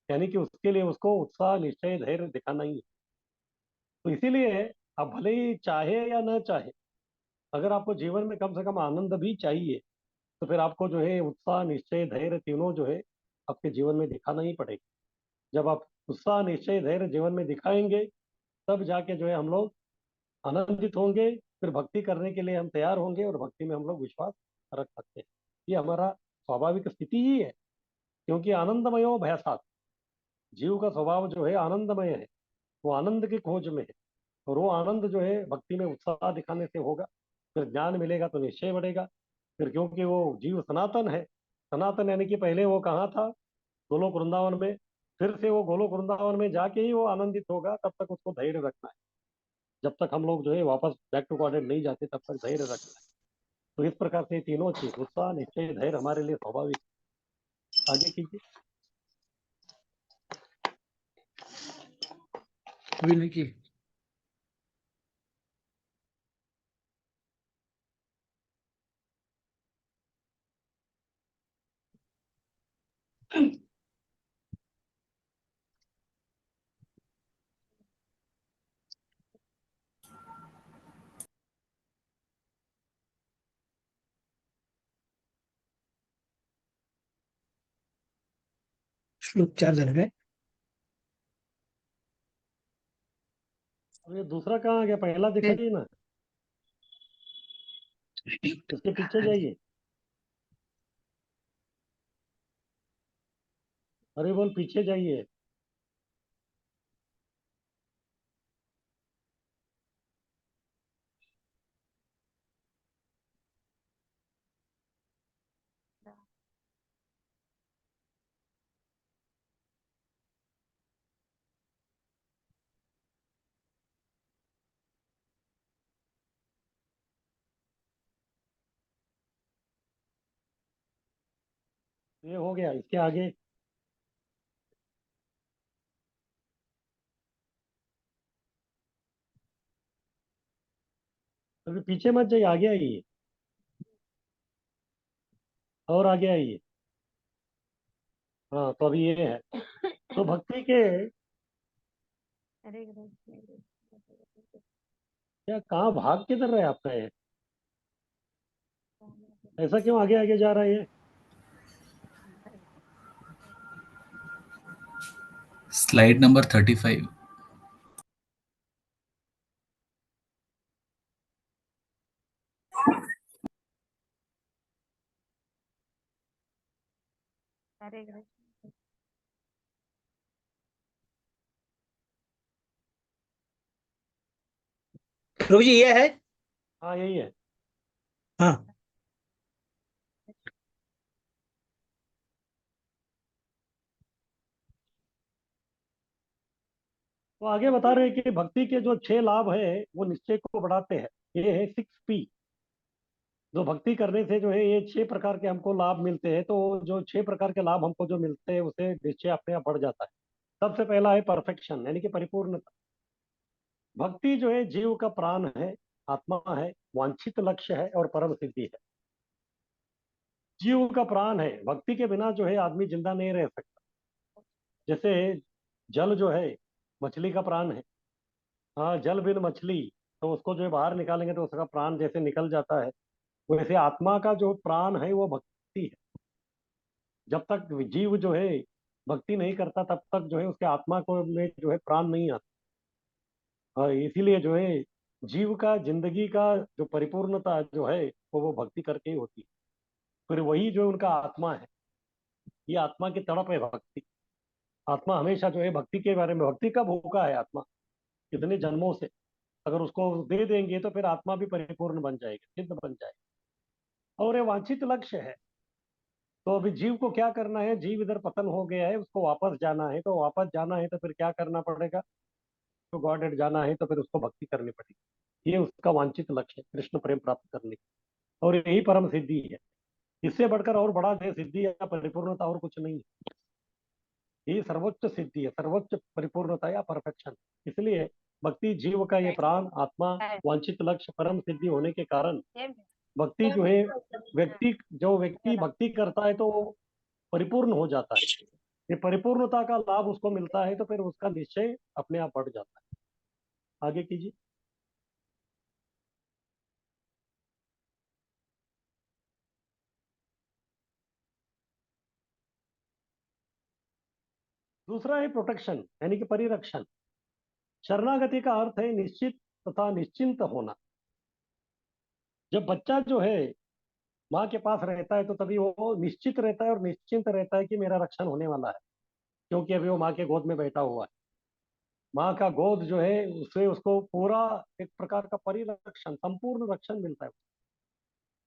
[SPEAKER 1] यानी कि उसके लिए उसको उत्साह निश्चय धैर्य दिखाना ही है। तो इसीलिए आप भले ही चाहे या न चाहे, अगर आपको जीवन में कम से कम आनंद भी चाहिए तो फिर आपको जो है उत्साह निश्चय धैर्य तीनों जो है आपके जीवन में दिखाना ही पड़ेगा। जब आप उत्साह निश्चय धैर्य जीवन में दिखाएंगे तब जाके जो है हम लोग आनंदित होंगे, फिर भक्ति करने के लिए हम तैयार होंगे और भक्ति में हम लोग विश्वास रख सकते हैं। ये हमारा स्वाभाविक स्थिति ही है, क्योंकि आनंदमयो भयसात, जीव का स्वभाव जो है आनंदमय है, वो आनंद की खोज में है। और वो आनंद जो है भक्ति में उत्साह दिखाने से होगा, फिर ज्ञान मिलेगा तो निश्चय बढ़ेगा। फिर क्योंकि वो जीव सनातन है, सनातन यानी कि पहले वो कहाँ था, गोलोक वृंदावन में, फिर से वो गोलोक वृंदावन में जाके ही वो आनंदित होगा। तब तक उसको धैर्य रखना है। जब तक हम लोग जो है वापस बैक टू गॉडेड नहीं जाते तब तक धैर्य रखना है। तो इस प्रकार से तीनों चीज उत्साह निश्चय धैर्य हमारे लिए स्वाभाविक। आगे कीजिए।
[SPEAKER 5] अभी नहीं की। श्लोक 4 जन गए।
[SPEAKER 1] अब ये दूसरा कहाँ गया, पहला दिखाइए ना, इसके पीछे जाइए। अरे बोल, पीछे जाइए। ये हो गया, इसके आगे अभी पीछे मत जाइए, आगे आइए, और आगे आइए। हाँ, तो अभी ये है। तो भक्ति के क्या, कहाँ भाग किधर रहे आपका ये, ऐसा क्यों आगे आगे जा रहा है ये।
[SPEAKER 6] Slide number 35.
[SPEAKER 2] हरे कृष्ण।
[SPEAKER 5] प्रभु जी ये है।
[SPEAKER 1] हाँ, यही है।
[SPEAKER 5] हाँ,
[SPEAKER 1] तो आगे बता रहे हैं कि भक्ति के जो 6 लाभ है वो निश्चय को बढ़ाते हैं। ये है 6P। जो भक्ति करने से जो है ये 6 प्रकार के हमको लाभ मिलते हैं। तो जो 6 प्रकार के लाभ हमको जो मिलते हैं उसे निश्चय अपने आप बढ़ जाता है। सबसे पहला है परफेक्शन, यानी कि परिपूर्णता। भक्ति जो है जीव का प्राण है, आत्मा है, वांछित लक्ष्य है और परम सिद्धि है। जीव का प्राण है, भक्ति के बिना जो है आदमी जिंदा नहीं रह सकता। जैसे जल जो है मछली का प्राण है। हाँ, जल बिन मछली, तो उसको जो है बाहर निकालेंगे तो उसका प्राण जैसे निकल जाता है, वैसे आत्मा का जो प्राण है वो भक्ति है। जब तक जीव जो है भक्ति नहीं करता तब तक जो है उसके आत्मा को में जो है प्राण नहीं आता। इसीलिए जो है जीव का जिंदगी का जो परिपूर्णता जो है वो भक्ति करके ही होती है। फिर वही जो उनका आत्मा है, ये आत्मा की तड़प है भक्ति। आत्मा हमेशा जो है भक्ति के बारे में, भक्ति का भूखा है आत्मा कितने जन्मों से। अगर उसको दे देंगे तो फिर आत्मा भी परिपूर्ण बन जाएगी, सिद्ध बन जाएगी। और ये वांछित लक्ष्य है। तो अभी जीव को क्या करना है? जीव इधर पतन हो गया है, उसको वापस जाना है। तो वापस जाना है तो फिर क्या करना पड़ेगा? तो गॉड जाना है तो फिर उसको भक्ति करनी पड़ेगी। ये उसका वांछित लक्ष्य है, कृष्ण प्रेम प्राप्त करने की। और यही परम सिद्धि है। इससे बढ़कर और बड़ा जो सिद्धि या परिपूर्णता और कुछ नहीं है। ये सर्वोच्च सिद्धि है, सर्वोच्च परिपूर्णता या परफेक्शन। इसलिए भक्ति जीव का ये प्राण आत्मा वांछित लक्ष्य परम सिद्धि होने के कारण भक्ति जो है व्यक्ति भक्ति करता है तो वो परिपूर्ण हो जाता है। ये परिपूर्णता का लाभ उसको मिलता है तो फिर उसका निश्चय अपने आप बढ़ जाता है। आगे कीजिए। दूसरा है प्रोटेक्शन यानी कि परिरक्षण। शरणागति का अर्थ है निश्चित तथा निश्चिंत होना। जब बच्चा जो है माँ के पास रहता है तो तभी वो निश्चित रहता है और निश्चिंत रहता है कि मेरा रक्षण होने वाला है, क्योंकि अभी वो माँ के गोद में बैठा हुआ है। माँ का गोद जो है उससे उसको पूरा एक प्रकार का परिरक्षण, संपूर्ण रक्षण मिलता है।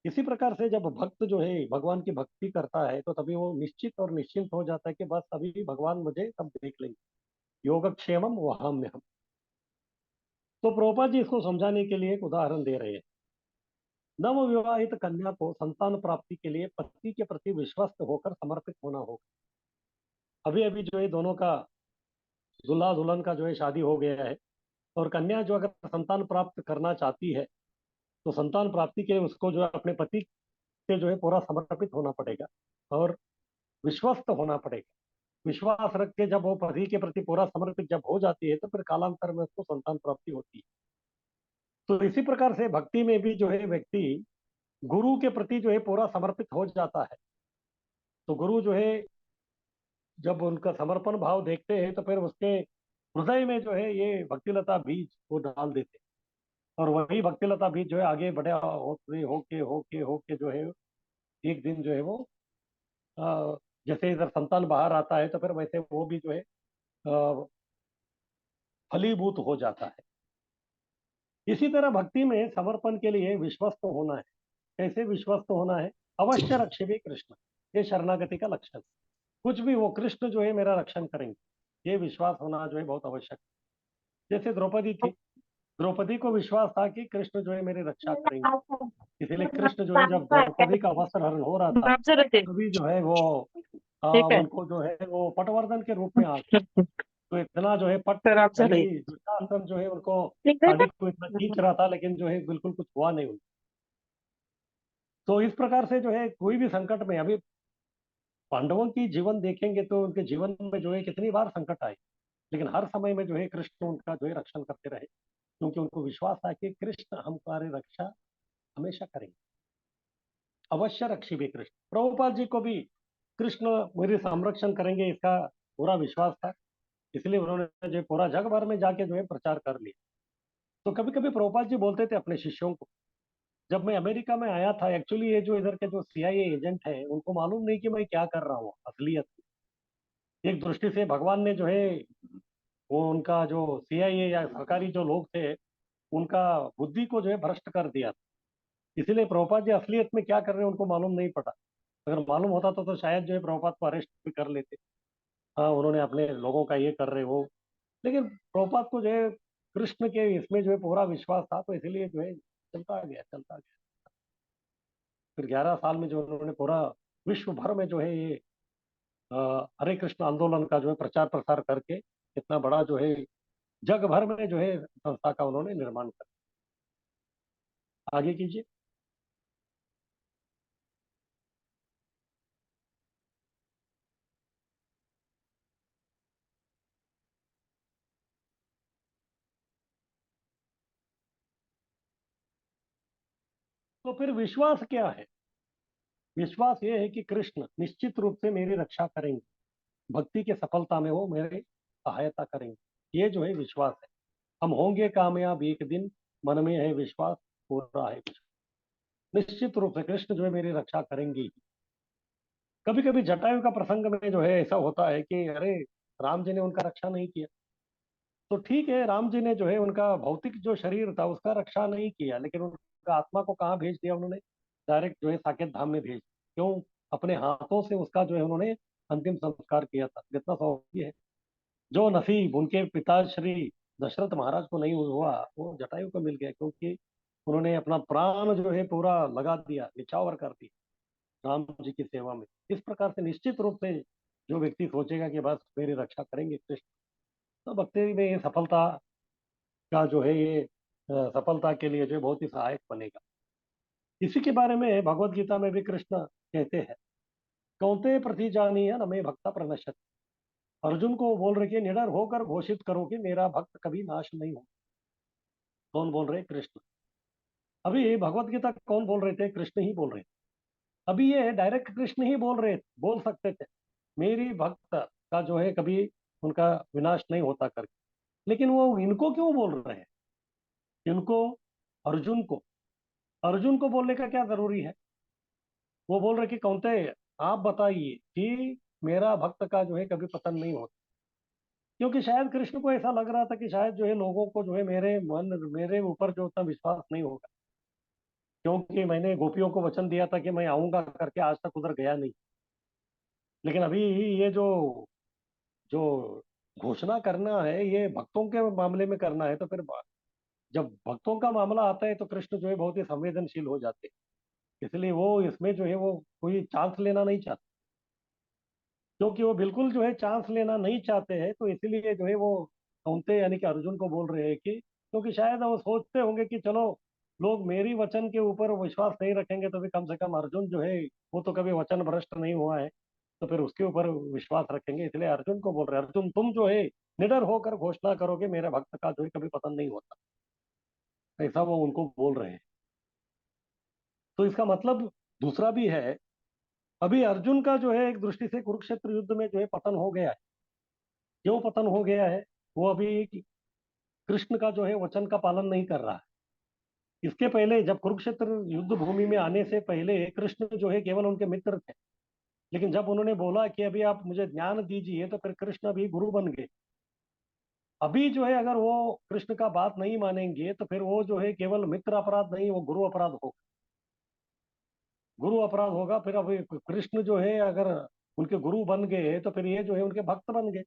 [SPEAKER 1] इसी प्रकार से जब भक्त जो है भगवान की भक्ति करता है तो तभी वो निश्चित और निश्चिंत हो जाता है कि बस अभी भगवान मुझे सब देख लेंगे, योगक्षेमम वहां में हम। तो प्रभुपाद जी इसको समझाने के लिए एक उदाहरण दे रहे हैं। नव विवाहित कन्या को संतान प्राप्ति के लिए पति के प्रति विश्वस्त होकर समर्पित होना होगा। अभी अभी जो है दोनों का दूल्हा दुल्हन का जो है शादी हो गया है, और कन्या जो अगर संतान प्राप्त करना चाहती है तो संतान प्राप्ति के लिए उसको जो है अपने पति से जो है पूरा समर्पित होना पड़ेगा और विश्वस्त होना पड़ेगा। विश्वास रख के जब वो पति के प्रति पूरा समर्पित जब हो जाती है तो फिर कालांतर में उसको संतान प्राप्ति होती है। तो इसी प्रकार से भक्ति में भी जो है व्यक्ति गुरु के प्रति जो है पूरा समर्पित हो जाता है। तो गुरु जो है जब उनका समर्पण भाव देखते हैं तो फिर उसके हृदय में जो है ये भक्तिलता बीज वो डाल देते हैं। और वही भक्तिलता बीज जो है आगे बढ़ा होके होके होके जो है एक दिन जो है वो जैसे इधर संतान बाहर आता है तो फिर वैसे वो भी जो है फलीभूत हो जाता है। इसी तरह भक्ति में समर्पण के लिए विश्वस्त होना है। कैसे विश्वस्त होना है? अवश्य रक्षे भी कृष्ण, ये शरणागति का लक्षण। कुछ भी वो कृष्ण जो है मेरा रक्षण करेंगे, ये विश्वास होना जो है बहुत आवश्यक है। जैसे द्रौपदी थी, द्रौपदी को विश्वास था कि कृष्ण जो है मेरी रक्षा करेंगे। इसीलिए कृष्ण जो है जब द्रौपदी का वस्त्र हरण हो रहा था तभी जो है वो
[SPEAKER 2] ठीक है
[SPEAKER 1] उनको जो है वो पटवर्धन के रूप में आ गए। तो इतना जो है पट
[SPEAKER 2] सर आप
[SPEAKER 1] यानी
[SPEAKER 2] चलिए।
[SPEAKER 1] कि दुशासन जो है उनको
[SPEAKER 2] ठीक है
[SPEAKER 1] साड़ी को इतना खींच रहा था, लेकिन जो है बिल्कुल कुछ हुआ नहीं उनको। तो इस प्रकार से जो है कोई भी संकट में, अभी पांडवों की जीवन देखेंगे तो उनके जीवन में जो है कितनी बार संकट आए, लेकिन हर समय में जो है कृष्ण उनका जो है रक्षण करते रहे, क्योंकि उनको विश्वास था कि कृष्ण हमारी रक्षा हमेशा करेंगे। अवश्य रक्षी भी कृष्ण। प्रभुपाद जी को भी कृष्ण मेरे संरक्षण करेंगे इसका पूरा विश्वास था। इसलिए उन्होंने जो पूरा जग भर में जाके जो है प्रचार कर लिया। तो कभी कभी प्रभुपाद जी बोलते थे अपने शिष्यों को, जब मैं अमेरिका में आया था, एक्चुअली ये जो इधर के जो सीआईए एजेंट है उनको मालूम नहीं कि मैं क्या कर रहा हूँ असलियत में। एक दृष्टि से भगवान ने जो है वो उनका जो सीआईए या सरकारी जो लोग थे उनका बुद्धि को जो है भ्रष्ट कर दिया। इसीलिए प्रभुपाद जी असलियत में क्या कर रहे हैं उनको मालूम नहीं पड़ा। अगर मालूम होता तो शायद जो है प्रभुपाद को अरेस्ट भी कर लेते। हाँ, उन्होंने अपने लोगों का ये कर रहे हो, लेकिन प्रभुपाद को जो है कृष्ण के इसमें जो है पूरा विश्वास था, तो इसीलिए जो है चलता गया चलता गया। फिर 11 साल में जो उन्होंने पूरा विश्व भर में जो है ये हरे कृष्ण आंदोलन का जो है प्रचार प्रसार करके इतना बड़ा जो है जग भर में जो है संस्था का उन्होंने निर्माण कर। आगे कीजिए। तो फिर विश्वास क्या है? विश्वास ये है कि कृष्ण निश्चित रूप से मेरी रक्षा करेंगे, भक्ति की सफलता में वो मेरी सहायता करेंगे। ये जो है विश्वास है। हम होंगे कामयाब एक दिन, मन में है विश्वास, हो रहा है विश्वास। निश्चित रूप से कृष्ण जो है मेरी रक्षा करेंगे ही। कभी कभी जटायु का प्रसंग में जो है ऐसा होता है कि अरे, राम जी ने उनका रक्षा नहीं किया। तो ठीक है, राम जी ने जो है उनका भौतिक जो शरीर था उसका रक्षा नहीं किया, लेकिन उनका आत्मा को कहाँ भेज दिया उन्होंने? डायरेक्ट जो है साकेत धाम में भेज दिया। क्यों? अपने हाथों से उसका जो है उन्होंने अंतिम संस्कार किया था। कितना सौभाग्य है! जो नसीब उनके पिता श्री दशरथ महाराज को नहीं हुआ, वो जटायु को मिल गया, क्योंकि उन्होंने अपना प्राण जो है पूरा लगा दिया, निछावर कर दिया राम जी की सेवा में। इस प्रकार से निश्चित रूप से जो व्यक्ति सोचेगा कि बस मेरी रक्षा करेंगे कृष्ण, तो भक्ति में ये सफलता का जो है ये सफलता के लिए जो है बहुत ही सहायक बनेगा। इसी के बारे में भगवत गीता में भी कृष्ण कहते हैं, कौनते प्रतिजानीय न मैं भक्ता प्रणश्यति। अर्जुन को बोल रहे कि निडर होकर घोषित करो कि मेरा भक्त कभी नाश नहीं हो। कौन बोल रहे? कृष्ण। अभी भगवत गीता कौन बोल रहे थे? कृष्ण ही बोल रहे थे। अभी ये डायरेक्ट कृष्ण ही बोल सकते थे मेरी भक्त का जो है कभी उनका विनाश नहीं होता करके, लेकिन वो इनको क्यों बोल रहे हैं? इनको, अर्जुन को बोलने का क्या जरूरी है? वो बोल रहे कि कौनते, आप बताइए कि मेरा भक्त का जो है कभी पतन नहीं होता। क्योंकि शायद कृष्ण को ऐसा लग रहा था कि शायद जो है लोगों को जो है मेरे ऊपर जो उतना विश्वास नहीं होगा, क्योंकि मैंने गोपियों को वचन दिया था कि मैं आऊंगा करके, आज तक उधर गया नहीं। लेकिन अभी ये जो जो घोषणा करना है ये भक्तों के मामले में करना है, तो फिर जब भक्तों का मामला आता है तो कृष्ण जो है बहुत ही संवेदनशील हो जाते हैं। इसलिए वो इसमें जो है वो कोई चांस लेना नहीं चाहते। क्योंकि वो बिल्कुल जो है चांस लेना नहीं चाहते हैं, तो इसलिए जो है वो उनसे यानी कि अर्जुन को बोल रहे हैं कि, क्योंकि शायद वो सोचते होंगे कि चलो लोग मेरी वचन के ऊपर विश्वास नहीं रखेंगे तो भी कम से कम अर्जुन जो है वो तो कभी वचन भ्रष्ट नहीं हुआ है, तो फिर उसके ऊपर विश्वास रखेंगे। इसलिए अर्जुन को बोल रहे हैं, अर्जुन तुम जो है निडर होकर घोषणा करोगे मेरे भक्त का जो है कभी पतन नहीं होता। ऐसा वो उनको बोल रहे हैं। तो इसका मतलब दूसरा भी है। अभी अर्जुन का जो है एक दृष्टि से कुरुक्षेत्र युद्ध में जो है पतन हो गया है। क्यों पतन हो गया है? वो अभी कृष्ण का जो है वचन का पालन नहीं कर रहा है। इसके पहले जब कुरुक्षेत्र युद्ध भूमि में आने से पहले कृष्ण जो है केवल उनके मित्र थे, लेकिन जब उन्होंने बोला कि अभी आप मुझे ज्ञान दीजिए, तो फिर कृष्ण अभी गुरु बन गए। अभी जो है अगर वो कृष्ण का बात नहीं मानेंगे तो फिर वो जो है केवल मित्र अपराध नहीं, वो गुरु अपराध होगा। गुरु अपराध होगा। फिर अभी कृष्ण जो है अगर उनके गुरु बन गए तो फिर ये जो है उनके भक्त बन गए।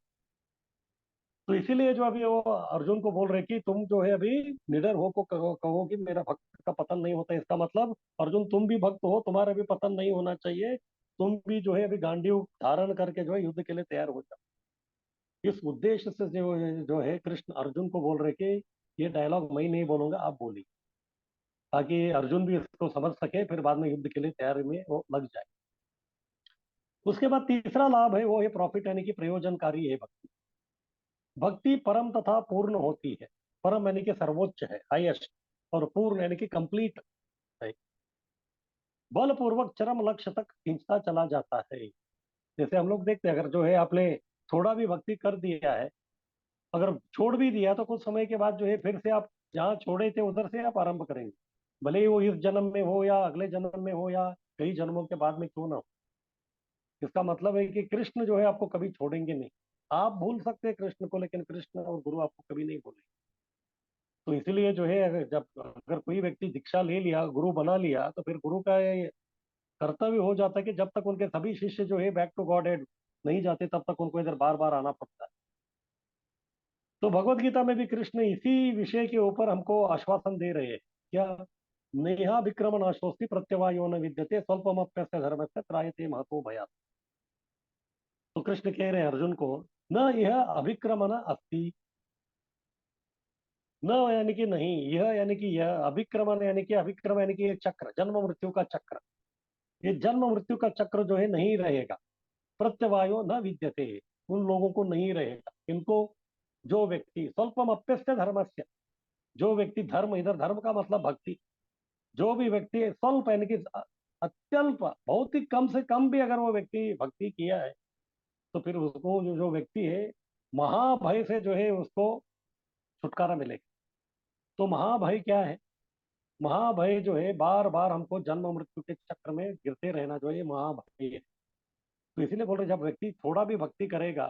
[SPEAKER 1] तो इसीलिए जो अभी वो अर्जुन को बोल रहे कि तुम जो है अभी निडर हो को कहो कि मेरा भक्त का पतन नहीं होता। इसका मतलब अर्जुन तुम भी भक्त हो, तुम्हारा भी पतन नहीं होना चाहिए। तुम भी जो है अभी गांडीव धारण करके जो है युद्ध के लिए तैयार हो जाओ। इस उद्देश्य से जो है कृष्ण अर्जुन को बोल रहे कि ये डायलॉग मैं नहीं बोलूंगा, आप बोलिए, ताकि अर्जुन भी इसको समझ सके, फिर बाद में युद्ध के लिए तैयारी में वो लग जाए। उसके बाद तीसरा लाभ है वो है प्रॉफिट, यानी कि प्रयोजनकारी है भक्ति। भक्ति परम तथा पूर्ण होती है। परम यानी कि सर्वोच्च है, हाईएस्ट, और पूर्ण यानी कि कंप्लीट है। बलपूर्वक चरम लक्ष्य तक खींचता चला जाता है। जैसे हम लोग देखते हैं, अगर जो है आपने थोड़ा भी भक्ति कर दिया है, अगर छोड़ भी दिया तो कुछ समय के बाद जो है फिर से आप जहाँ छोड़े थे उधर से आप आरंभ करेंगे। भले ही वो इस जन्म में हो या अगले जन्म में हो या कई जन्मों के बाद में क्यों ना हो। इसका मतलब है कि कृष्ण जो है आपको कभी छोड़ेंगे नहीं। आप भूल सकते हैं कृष्ण को, लेकिन कृष्ण और गुरु आपको कभी नहीं भूलेंगे। तो इसलिए जो है अगर कोई व्यक्ति दीक्षा ले लिया, गुरु बना लिया, तो फिर गुरु का ये कर्तव्य हो जाता है कि जब तक उनके सभी शिष्य जो है बैक टू गॉड हेड नहीं जाते, तब तक उनको इधर बार बार आना पड़ता है। तो भगवत गीता में भी कृष्ण इसी विषय के ऊपर हमको आश्वासन दे रहे हैं। क्या? नेहा विक्रम नाशोस्ति प्रत्यवायो न विद्यते स्वल्पमप्यस्य धर्मस्य त्रायते महतो भयात्। तो कृष्ण कह रहे हैं अर्जुन को, न यह अभिक्रमण अस्ति, न यानी कि नहीं, यह यानी कि यह, अभिक्रमण यानी कि अभिक्रम यानी कि एक चक्र, जन्म मृत्यु का चक्र, ये जन्म मृत्यु का चक्र जो है नहीं रहेगा। प्रत्यवायो न विद्यते, उन लोगों को नहीं रहेगा। इनको, जो व्यक्ति स्वल्पम अप्यस्य धर्मस्य, जो व्यक्ति धर्म, इधर धर्म का मतलब भक्ति, जो भी व्यक्ति स्वल्प यानी कि अत्यल्प, बहुत ही कम से कम भी अगर वो व्यक्ति भक्ति किया है, तो फिर उसको जो व्यक्ति है, महाभय से जो है उसको छुटकारा मिलेगा। तो महाभय क्या है? महाभय जो है, बार बार हमको जन्म मृत्यु के चक्र में गिरते रहना जो है, ये महाभय है। तो इसीलिए बोल रहे, जब व्यक्ति थोड़ा भी भक्ति करेगा,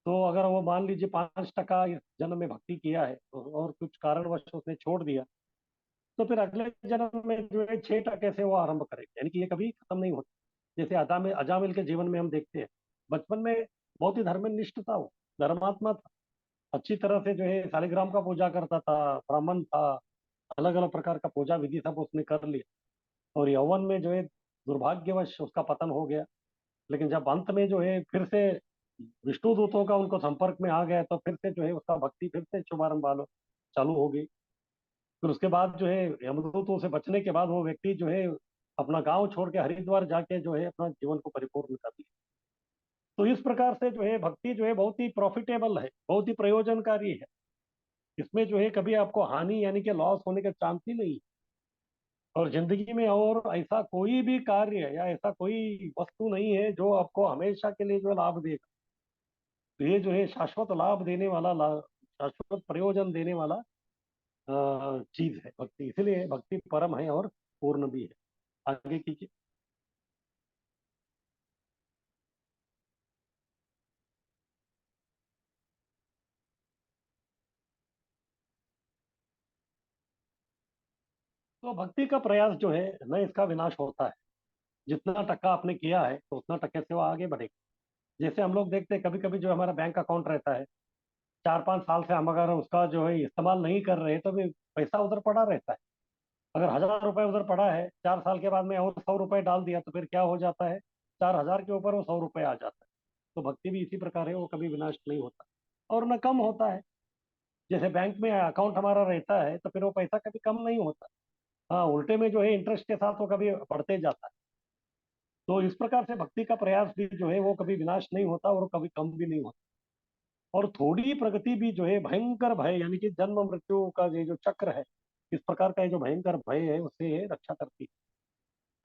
[SPEAKER 1] तो अगर वो मान लीजिए 5% इस जन्म में भक्ति किया है और कुछ कारणवश उसने छोड़ दिया, तो फिर अगले जन्म में जो है 6% से वो आरंभ करेगा, यानी कि ये कभी खत्म नहीं होता। जैसे अजामिल के जीवन में हम देखते हैं, बचपन में बहुत ही धर्मनिष्ठ था, वो धर्मात्मा था, अच्छी तरह से जो है शालिग्राम का पूजा करता था, ब्राह्मण था, अलग अलग प्रकार का पूजा विधि सब उसने कर लिया। और यौवन में जो है दुर्भाग्यवश उसका पतन हो गया। लेकिन जब अंत में जो है फिर से विष्णु दूतों का उनको संपर्क में आ गया, तो फिर से जो है उसका भक्ति फिर से शुभारंभ वालो चालू हो गई। फिर उसके बाद जो है यमदूतों से बचने के बाद वो व्यक्ति जो है अपना गांव छोड़ के हरिद्वार जाके जो है अपना जीवन को परिपूर्ण कर दिया। तो इस प्रकार से जो है भक्ति जो है बहुत ही प्रॉफिटेबल है, बहुत ही प्रयोजनकारी है। इसमें जो है कभी आपको हानि यानी कि लॉस होने का चांस ही नहीं। और जिंदगी में और ऐसा कोई भी कार्य या ऐसा कोई वस्तु नहीं है जो आपको हमेशा के लिए जो है लाभ देगा। तो ये जो है शाश्वत लाभ देने वाला, शाश्वत प्रयोजन देने वाला चीज है भक्ति। इसलिए भक्ति परम है और पूर्ण भी है। आगे कीजिए। तो भक्ति का प्रयास जो है न, इसका विनाश होता है। जितना टक्का आपने किया है तो उतना टक्के से वो आगे बढ़ेगा। जैसे हम लोग देखते हैं, कभी कभी जो हमारा बैंक अकाउंट रहता है, 4-5 साल से हम अगर उसका जो है इस्तेमाल नहीं कर रहे, तो भी पैसा उधर पड़ा रहता है। अगर 1,000 रुपए उधर पड़ा है, 4 साल के बाद में और 100 रुपए डाल दिया, तो फिर क्या हो जाता है? 4,000 के ऊपर वो 100 रुपए आ जाता है। तो भक्ति भी इसी प्रकार है, वो कभी विनाश नहीं होता और न कम होता है। जैसे बैंक में अकाउंट हमारा रहता है, तो फिर वो पैसा कभी कम नहीं होता। हाँ, उल्टे में जो है इंटरेस्ट के साथ वो कभी बढ़ते जाता है। तो इस प्रकार से भक्ति का प्रयास भी जो है वो कभी विनाश नहीं होता और कभी कम भी नहीं होता। और थोड़ी प्रगति भी जो है भयंकर भय यानी कि जन्म मृत्यु का ये जो चक्र है, इस प्रकार का ये जो भयंकर भय है, उससे ये रक्षा करती है।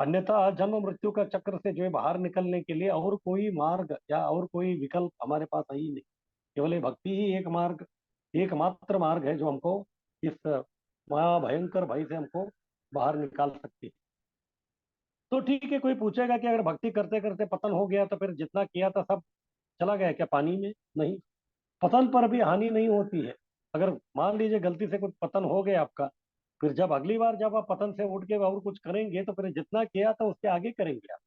[SPEAKER 1] अन्यथा जन्म मृत्यु का चक्र से जो है बाहर निकलने के लिए और कोई मार्ग या और कोई विकल्प हमारे पास है ही नहीं। केवल ये भक्ति ही एक मार्ग, एकमात्र मार्ग है जो हमको इस महाभयंकर भय से हमको बाहर निकाल सकती है। तो ठीक है, कोई पूछेगा कि अगर भक्ति करते करते पतन हो गया, तो फिर जितना किया था सब चला गया क्या पानी में? नहीं, पतन पर भी हानि नहीं होती है। अगर मान लीजिए गलती से कुछ पतन हो गया आपका, फिर जब अगली बार जब आप पतन से उठ के और कुछ करेंगे, तो फिर जितना किया था उसके आगे करेंगे आप।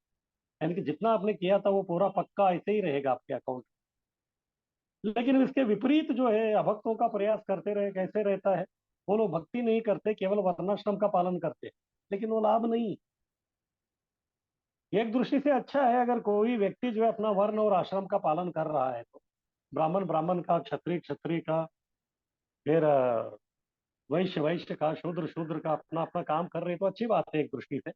[SPEAKER 1] यानी कि जितना आपने किया था वो पूरा पक्का ऐसे ही रहेगा आपके अकाउंट। लेकिन इसके विपरीत जो है अभक्तों का प्रयास करते रहे, कैसे रहता है? वो लोग भक्ति नहीं करते, केवल वर्णाश्रम का पालन करते, लेकिन वो लाभ नहीं। एक दृष्टि से अच्छा है अगर कोई व्यक्ति जो है अपना वर्ण और आश्रम का पालन कर रहा है, तो ब्राह्मण ब्राह्मण का, क्षत्रिय क्षत्रिय का, फिर वैश्य वैश्य का, शूद्र शूद्र का अपना अपना काम कर रहे, तो अच्छी बात है एक दृष्टि से।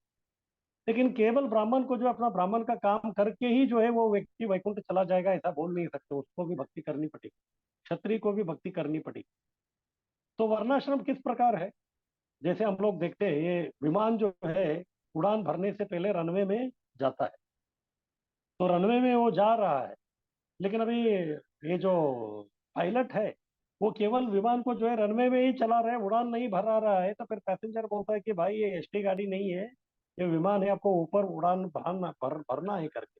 [SPEAKER 1] लेकिन केवल ब्राह्मण को जो अपना ब्राह्मण का काम करके ही जो है वो व्यक्ति वैकुंठ चला जाएगा, ऐसा बोल नहीं सकते। उसको भी भक्ति करनी पड़ेगी, क्षत्रिय को भी भक्ति करनी पड़ेगी। तो वर्णाश्रम किस प्रकार है? जैसे हम लोग देखते हैं, ये विमान जो है उड़ान भरने से पहले रनवे में जाता है। तो रनवे में वो जा रहा है, लेकिन अभी ये जो पायलट है वो केवल विमान को जो है रनवे में ही चला रहा है, उड़ान नहीं भरा रहा है। तो फिर पैसेंजर बोलता है कि भाई ये एसटी गाड़ी नहीं है, ये विमान है, आपको ऊपर उड़ान भरना है करके।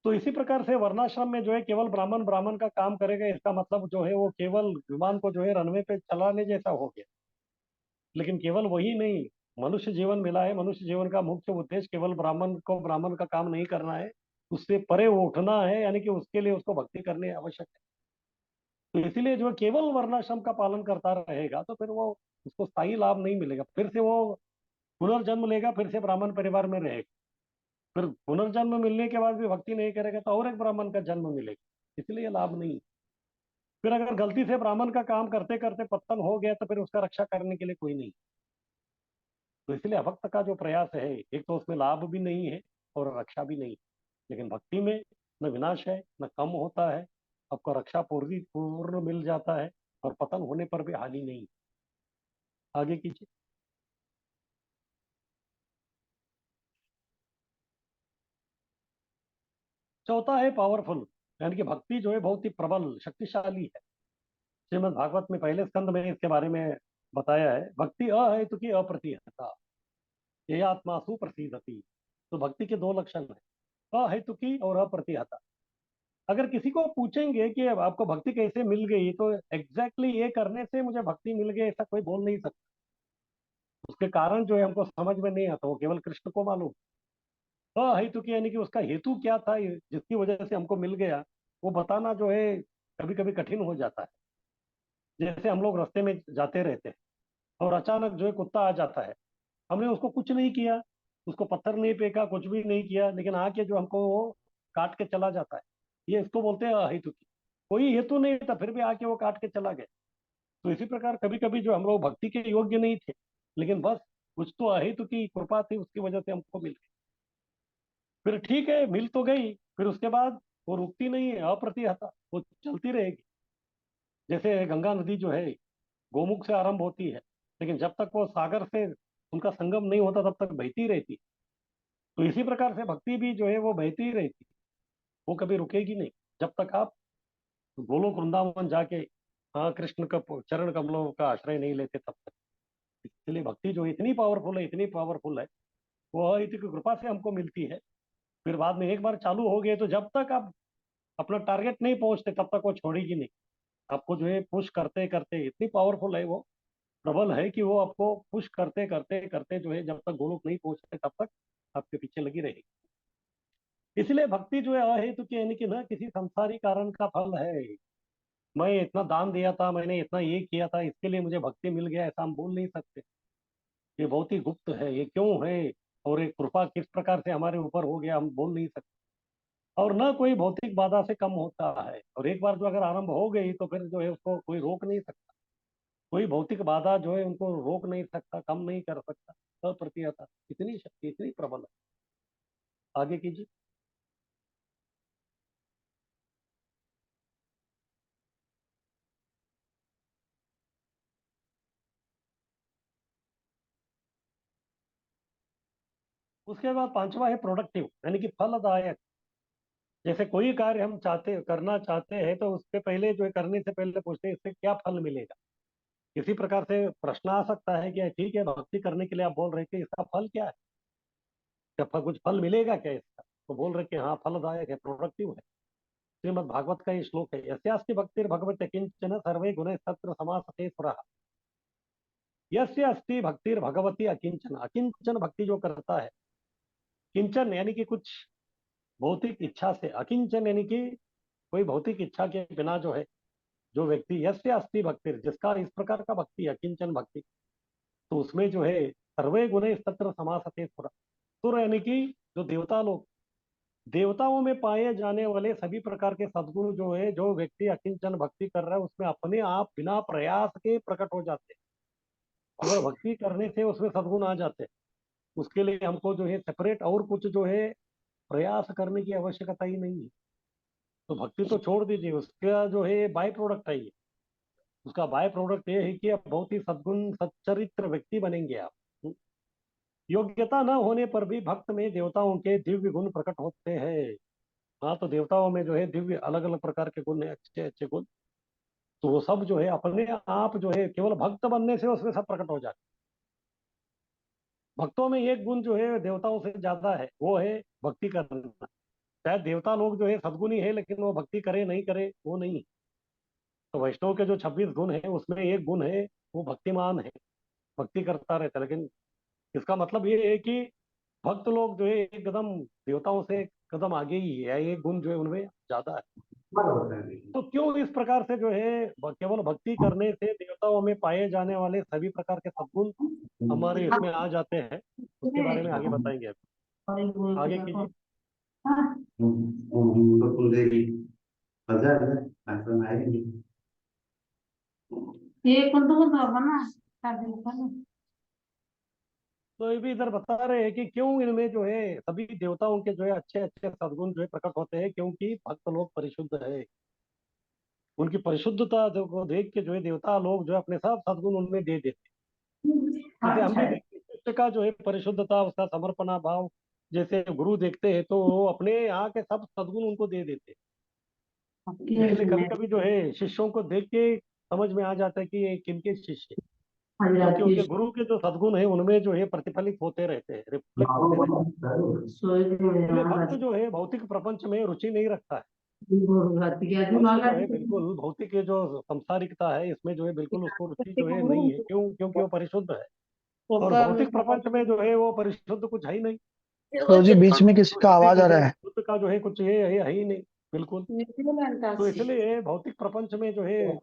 [SPEAKER 1] तो इसी प्रकार से वर्णाश्रम में जो है केवल ब्राह्मण ब्राह्मण का काम करेगा, इसका मतलब जो है वो केवल विमान को जो है रनवे पे चलाने जैसा हो गया। लेकिन केवल वही नहीं, मनुष्य जीवन मिला है, मनुष्य जीवन का मुख्य उद्देश्य केवल ब्राह्मण को ब्राह्मण का काम नहीं करना है, उससे परे उठना है, यानी कि उसके लिए उसको भक्ति करनी आवश्यक है। तो इसीलिए जो केवल वर्णाश्रम का पालन करता रहेगा, तो फिर वो उसको स्थायी लाभ नहीं मिलेगा। फिर से वो पुनर्जन्म लेगा, फिर से ब्राह्मण परिवार में रहेगा। फिर पुनर्जन्म मिलने के बाद भी भक्ति नहीं करेगा, तो और एक ब्राह्मण का जन्म मिलेगा। इसलिए लाभ नहीं। फिर अगर गलती से ब्राह्मण का काम करते करते पतन हो गया, तो फिर उसका रक्षा करने के लिए कोई नहीं। तो इसलिए अभक्त का जो प्रयास है, एक तो उसमें लाभ भी नहीं है और रक्षा भी नहीं। लेकिन भक्ति में न विनाश है न कम होता है, आपको रक्षा पूरी पूर्ण मिल जाता है और पतन होने पर भी हानि नहीं। आगे कीजिए। चौथा है पावरफुल, यानी कि भक्ति जो है बहुत ही प्रबल शक्तिशाली है। श्रीमद् भागवत में पहले स्कंद में इसके बारे में बताया है, भक्ति अहेतु की अप्रतिहता, ये आत्मासु प्रसीदति। तो भक्ति के दो लक्षण है, अहेतु की और अप्रतिहता। अगर किसी को पूछेंगे कि अब आपको भक्ति कैसे मिल गई, तो एग्जैक्टली ये करने से मुझे भक्ति मिल गई ऐसा कोई बोल नहीं सकता। उसके कारण जो है हमको समझ में नहीं आता, वो केवल कृष्ण को मालूम। अहेतु की यानी कि उसका हेतु क्या था जिसकी वजह से हमको मिल गया, वो बताना जो है कभी कभी कठिन हो जाता है। जैसे हम लोग रास्ते में जाते रहते हैं और अचानक जो है कुत्ता आ जाता है, हमने उसको कुछ नहीं किया, उसको पत्थर नहीं फेंका, कुछ भी नहीं किया, लेकिन आके जो हमको वो काट के चला जाता है, ये इसको बोलते हैं अहेतु की। कोई हेतु नहीं था फिर भी आके वो काट के चला गया। तो इसी प्रकार कभी कभी जो हम लोग भक्ति के योग्य नहीं थे, लेकिन बस कुछ तो अहेतु की कृपा थी, उसकी वजह से हमको मिल गई। फिर ठीक है, मिल तो गई, फिर उसके बाद वो रुकती नहीं है, अप्रतिहता, वो चलती रहेगी। जैसे गंगा नदी जो है गोमुख से आरंभ होती है, लेकिन जब तक वो सागर से उनका संगम नहीं होता तब तक बहती रहती है। तो इसी प्रकार से भक्ति भी जो है वो बहती रहती है, वो कभी रुकेगी नहीं जब तक आप गोलोक वृंदावन जाके कृष्ण का चरण कमलों का आश्रय नहीं लेते तब तक। इसलिए भक्ति जो इतनी पावरफुल है, इतनी पावरफुल है, वो इतनी कृपा से हमको मिलती है। फिर बाद में एक बार चालू हो गए तो जब तक आप अपना टारगेट नहीं पहुंचते तब तक वो छोड़ेगी नहीं। आपको जो है पुश करते करते, इतनी पावरफुल है वो, प्रबल है कि वो आपको पुश करते करते करते जो है जब तक गोलोक नहीं पहुंचते तब तक आपके पीछे लगी रहेगी। इसलिए भक्ति जो है अहेतु की, यानी कि ना किसी संसारी कारण का फल है। मैं इतना दान दिया था, मैंने इतना ये किया था, इसके लिए मुझे भक्ति मिल गया, ऐसा हम बोल नहीं सकते। ये बहुत ही गुप्त है, ये क्यों है और एक कृपा किस प्रकार से हमारे ऊपर हो गया, हम बोल नहीं सकते। और ना कोई भौतिक बाधा से कम होता है, और एक बार जो अगर आरंभ हो गई तो फिर जो है उसको कोई रोक नहीं सकता। कोई भौतिक बाधा जो है उनको रोक नहीं सकता, कम नहीं कर सकता। अप्रतिहता, इतनी शक्ति, इतनी प्रबल है। आगे कीजिए। उसके बाद पांचवा है प्रोडक्टिव, यानी कि फलदायक। जैसे कोई कार्य हम करना चाहते हैं तो उसके पहले जो है करने से पहले पूछते हैं इससे क्या फल मिलेगा। इसी प्रकार से प्रश्न आ सकता है कि ठीक है, भक्ति करने के लिए आप बोल रहे थे, इसका फल क्या है, क्या कुछ फल मिलेगा क्या इसका? तो बोल रहे कि हाँ फलदायक है, प्रोडक्टिव है। श्रीमद् भागवत का ये श्लोक है, यस्यास्ति भक्तिर् भगवते किंचन सर्वे गुणे तत्र समासते सुरः। यस्य अस्ति भक्तिर् भगवती अकिंचन, अकिंचन भक्ति जो करता है, किंचन यानी कि कुछ भौतिक इच्छा से, अकिंचन यानी कि कोई भौतिक इच्छा के बिना जो है, जो व्यक्ति यस्य अस्ति भक्तिर्, जिसका इस प्रकार का भक्ति है, अकिंचन भक्ति, तो उसमें जो है सर्वे गुणे तत्र समासते सुरः। सुर यानी कि जो देवता लोग, देवताओं में पाए जाने वाले सभी प्रकार के सद्गुण जो है, जो व्यक्ति अकिंचन भक्ति कर रहा है उसमें अपने आप बिना प्रयास के प्रकट हो जाते हैं। केवल भक्ति करने से उसमें सद्गुण आ जाते हैं। उसके लिए हमको जो है सेपरेट और कुछ जो है प्रयास करने की आवश्यकता ही नहीं है। तो भक्ति तो छोड़ दीजिए, उसका जो है बाय प्रोडक्ट है ये। उसका बाय प्रोडक्ट ये है कि आप बहुत ही सद्गुण सच्चरित्र व्यक्ति बनेंगे आप। योग्यता न होने पर भी भक्त में देवताओं के दिव्य गुण प्रकट होते हैं। हाँ, तो देवताओं में जो है दिव्य अलग अलग प्रकार के गुण है, अच्छे अच्छे गुण। तो वो सब जो है अपने आप जो है केवल भक्त बनने से उसमें सब प्रकट हो जाते हैं। भक्तों में एक गुण जो है देवताओं से ज्यादा है, वो है भक्ति करना। शायद देवता लोग जो है सद्गुणी है, लेकिन वो भक्ति करे नहीं करे वो नहीं। तो वैष्णव के जो 26 गुण है उसमें एक गुण है, वो भक्तिमान है, भक्ति करता रहता है। लेकिन इसका मतलब ये है कि भक्त लोग जो है एक कदम देवताओं से एक कदम आगे ही है, ये गुण जो है उनमें ज्यादा है। तो क्यों इस प्रकार से जो है केवल भक्ति करने से देवताओं में पाए जाने वाले सभी प्रकार के सद्गुण हमारे इसमें आ जाते हैं, उसके बारे में आगे बताएंगे अभी। आगे कीजिए।
[SPEAKER 2] ये कौन तो होगा ना शादी का ना।
[SPEAKER 1] तो ये भी इधर बता रहे हैं कि क्यों इनमें जो है सभी देवताओं के जो है अच्छे अच्छे सद्गुण जो है प्रकट होते हैं, क्योंकि भक्त लोग परिशुद्ध है। उनकी परिशुद्धता को देख के जो है देवता लोग जो है अपने सब सद्गुण उनमें दे देते हैं। जैसे हम भी देखते हैं, शिष्य का जो है परिशुद्धता, उसका समर्पणा भाव, जैसे गुरु देखते हैं तो वो अपने यहाँ के सब सद्गुण उनको दे देते हैं। इसलिए कभी कभी जो है शिष्यों को देख के समझ में आ जाता है कि ये किनके शिष्य हैं, क्योंकि उनके गुरु के जो सद्गुण है उनमें जो है प्रतिफलित होते रहते हैं, रिफ्लेक्ट होते रहते हैं। इसलिए भक्त जो है भौतिक प्रपंच में रुचि नहीं रखता है। भक्त जो है बिल्कुल भौतिक ये जो संसारिकता है इसमें जो है बिल्कुल उसको रुचि जो है नहीं है। क्यों? क्योंकि वो परिशुद्ध है, और भौतिक प्रपंच में जो है वो परिशुद्ध कुछ है ही नहीं।
[SPEAKER 5] प्रभु जी बीच में किसी का आवाज आ रहा है।
[SPEAKER 1] शुद्ध का जो है कुछ है ही नहीं बिल्कुल। तो इसलिए भौतिक प्रपंच में जो है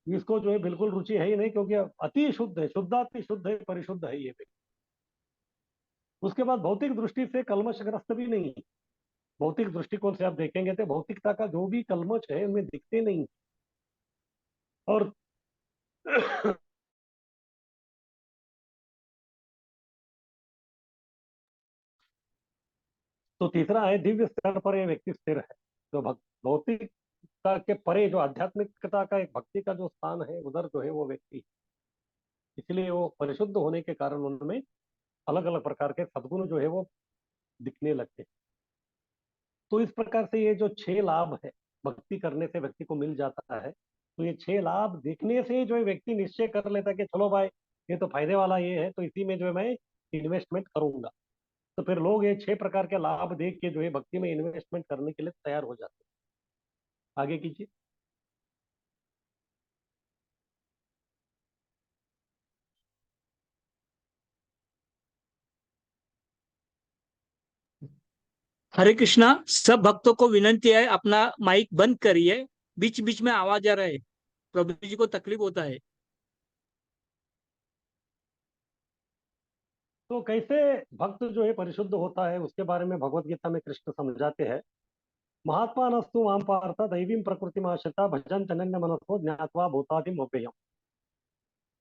[SPEAKER 1] इसको जो है बिल्कुल रुचि है ही नहीं, क्योंकि अति शुद्ध है, शुद्धाति शुद्ध है, परिशुद्ध है ये व्यक्ति। उसके बाद भौतिक दृष्टि से कलमशग्रस्त भी नहीं है। भौतिक दृष्टिकोण से आप देखेंगे तो भौतिकता का जो भी कलमश है उनमें दिखते नहीं। और तो तीसरा है दिव्य स्तर पर ये व्यक्ति स्थिर है। जो भौतिकता के परे जो आध्यात्मिकता का एक भक्ति का जो स्थान है उधर जो है वो व्यक्ति, इसलिए वो परिशुद्ध होने के कारण उनमें अलग अलग प्रकार के सद्गुण जो है वो दिखने लगते हैं। तो इस प्रकार से ये जो 6 लाभ है भक्ति करने से व्यक्ति को मिल जाता है। तो ये 6 लाभ देखने से जो है व्यक्ति निश्चय कर लेता है कि चलो भाई ये तो फायदे वाला ये है, तो इसी में जो है मैं इन्वेस्टमेंट करूंगा। तो फिर लोग ये 6 प्रकार के लाभ देख के जो है भक्ति में इन्वेस्टमेंट करने के लिए तैयार हो जाते हैं। आगे कीजिए।
[SPEAKER 5] हरे कृष्णा। सब भक्तों को विनंती है अपना माइक बंद करिए, बीच बीच में आवाज आ रहा है, प्रभु जी को तकलीफ होता है।
[SPEAKER 1] तो कैसे भक्त जो है परिशुद्ध होता है उसके बारे में भगवत गीता में कृष्ण समझाते हैं। महात्मा नस्तु माम पार्थ दैवीं प्रकृति आश्रिता भजन तनन्य मनसो ज्ञात्वा भूतादिम अव्ययम।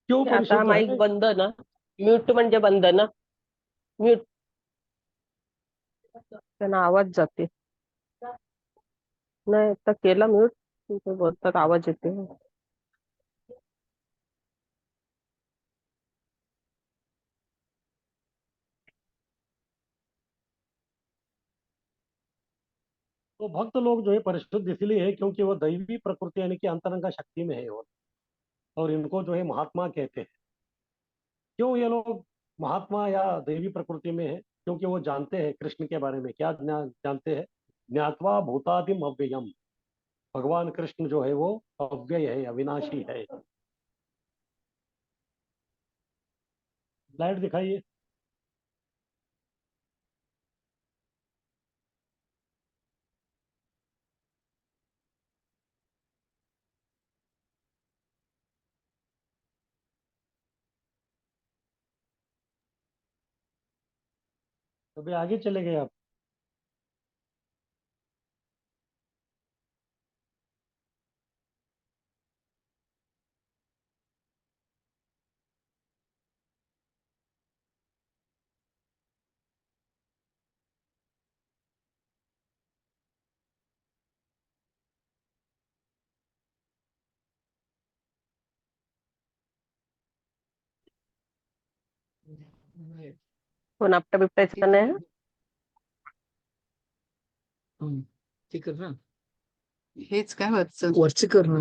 [SPEAKER 1] क्यों
[SPEAKER 7] आता
[SPEAKER 1] परिशुद्ध
[SPEAKER 7] माईक
[SPEAKER 1] है?
[SPEAKER 7] बंद ना, म्यूट म्हणजे बंद ना, म्यूट त्यांना आवाज जाते. नाही आता केला म्यूट, तुमचं बोलतात आवाज येते.
[SPEAKER 1] तो भक्त लोग जो है परिशुद्ध इसलिए है क्योंकि वो दैवी प्रकृति यानी कि अंतरंगा शक्ति में है वो, और इनको जो है महात्मा कहते हैं। क्यों ये लोग महात्मा या दैवी प्रकृति में है? क्योंकि वो जानते हैं कृष्ण के बारे में। क्या जानते हैं? ज्ञात्वा भूतादिम अव्ययम। भगवान कृष्ण जो है वो अव्यय है, अविनाशी है। स्लाइड दिखाइए। अभी आगे चले गए आप।
[SPEAKER 7] कोण आपटा बिपटायचं नाही.
[SPEAKER 5] ते कर ना,
[SPEAKER 2] हेच काय वरचं
[SPEAKER 5] वरचे कर ना.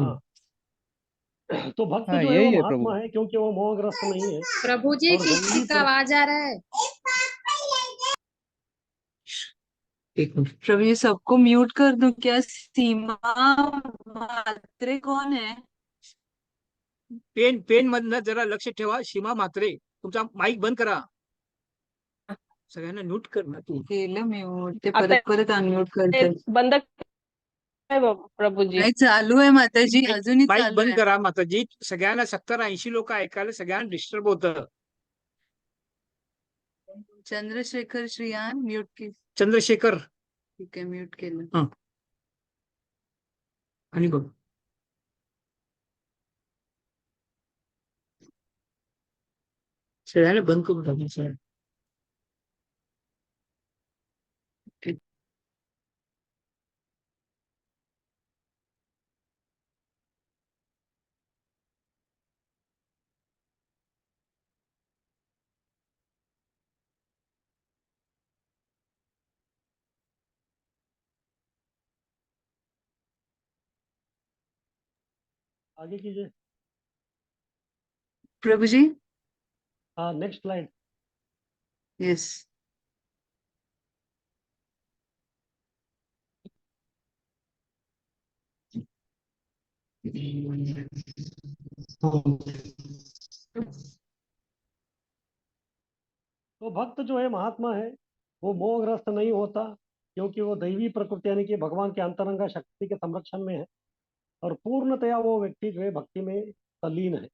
[SPEAKER 1] हाँ, तो भक्त
[SPEAKER 4] हाँ
[SPEAKER 1] जो है वो
[SPEAKER 4] यही है
[SPEAKER 1] महात्मा
[SPEAKER 4] प्रभु।
[SPEAKER 1] है क्योंकि वो मोहग्रस्त नहीं है।
[SPEAKER 2] प्रभु जी
[SPEAKER 1] और
[SPEAKER 2] किस
[SPEAKER 1] दैवी
[SPEAKER 2] चीज का आवाज आ रहा है?
[SPEAKER 5] एक मिनट.
[SPEAKER 2] प्रभु जी सबको म्यूट कर दूं क्या? सीमा म्हात्रे कौन है?
[SPEAKER 5] पेन पेन मधनं जरा लक्ष ठेवा. सीमा म्हात्रे, तुमचा माईक बंद करा. सगळ्यांना म्यूट कर ना तू.
[SPEAKER 2] केलं म्यूट, ते
[SPEAKER 7] आता
[SPEAKER 2] परत परत अनम्यूट
[SPEAKER 7] ते
[SPEAKER 2] करतात.
[SPEAKER 7] बंद काय प्रभू जी?
[SPEAKER 2] नाही चालू आहे माताजी, अजूनही
[SPEAKER 5] माईक
[SPEAKER 2] चालू
[SPEAKER 5] बंद
[SPEAKER 2] आहे.
[SPEAKER 5] करा माताजी. सगळ्यांना 70-80 लोक ऐकायला सगळ्यांना डिस्टर्ब होतं.
[SPEAKER 2] चंद्रशेखर श्रियान म्यूट की.
[SPEAKER 5] चंद्रशेखर
[SPEAKER 2] ठीक आहे, म्यूट केलं.
[SPEAKER 5] आणि बघ सगळ्यांना बंद करून टाकायचं.
[SPEAKER 1] आगे कीजिए।
[SPEAKER 2] प्रभु जी।
[SPEAKER 1] हाँ, नेक्स्ट स्लाइड।
[SPEAKER 2] यस।
[SPEAKER 1] तो भक्त जो है महात्मा है, वो मोहग्रस्त नहीं होता, क्योंकि वो दैवी प्रकृति यानी कि भगवान के अंतरंगा शक्ति के संरक्षण में है, और पूर्णतया वो व्यक्ति जो है भक्ति में तल्लीन है।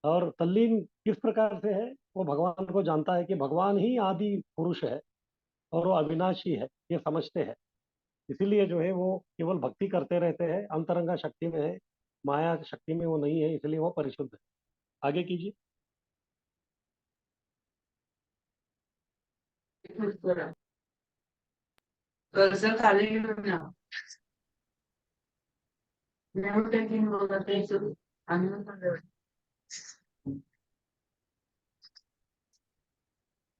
[SPEAKER 1] और तल्लीन किस प्रकार से है? वो भगवान को जानता है कि भगवान ही आदि पुरुष है और वो अविनाशी है, ये समझते हैं। इसीलिए जो है वो केवल भक्ति करते रहते हैं, अंतरंगा शक्ति में है, माया शक्ति में वो नहीं है, इसलिए वो परिशुद्ध है। आगे कीजिए।
[SPEAKER 2] कर्सर खाली ना नेमोटेकिन बोलते हैं तो अन्य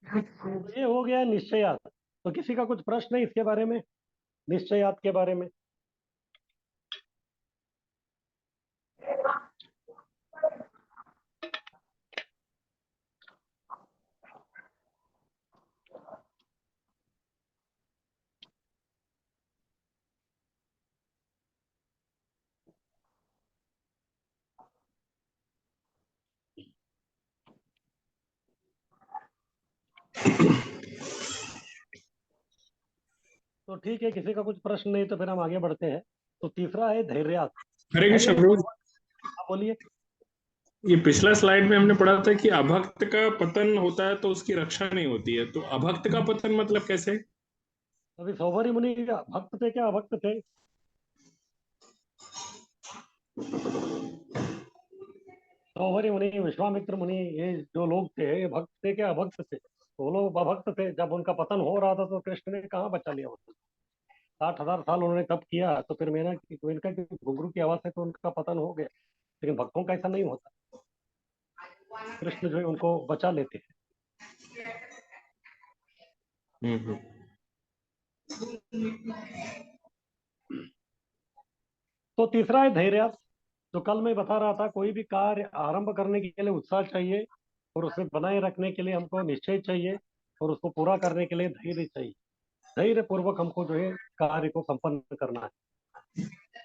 [SPEAKER 1] तो ये हो गया निश्चयात। तो किसी का कुछ प्रश्न है इसके बारे में, निश्चयात के बारे में? तो ठीक है, किसी का कुछ प्रश्न नहीं तो फिर हम आगे बढ़ते हैं। तो तीसरा है धैर्यात।
[SPEAKER 8] हरे कृष्ण
[SPEAKER 1] धैर्य
[SPEAKER 8] प्रभु।
[SPEAKER 1] हाँ, बोलिए।
[SPEAKER 8] ये पिछला स्लाइड में हमने पढ़ा था कि अभक्त का पतन होता है तो उसकी रक्षा नहीं होती है, तो अभक्त का पतन मतलब कैसे?
[SPEAKER 1] अभी सौभरी मुनि भक्त थे क्या अभक्त थे? सौभरी मुनि, विश्वामित्र मुनि, ये जो लोग थे, ये भक्त थे क्या अभक्त थे? तो वो लोग अभक्त थे। जब उनका पतन हो रहा था तो कृष्ण ने कहाँ बचा लिया उनको? 60,000 साल उन्होंने तप किया, तो फिर मेरा तो इनका घुंघरू की आवाज से तो उनका पतन हो गया। लेकिन भक्तों का ऐसा नहीं होता, कृष्ण जो है उनको बचा लेते हैं।
[SPEAKER 8] हम्म।
[SPEAKER 1] तो तीसरा है धैर्य। तो कल मैं बता रहा था, कोई भी कार्य आरंभ करने के लिए उत्साह चाहिए, और उसे बनाए रखने के लिए हमको निश्चय चाहिए, और उसको पूरा करने के लिए धैर्य चाहिए। धैर्य पूर्वक हमको जो है कार्य को संपन्न करना है।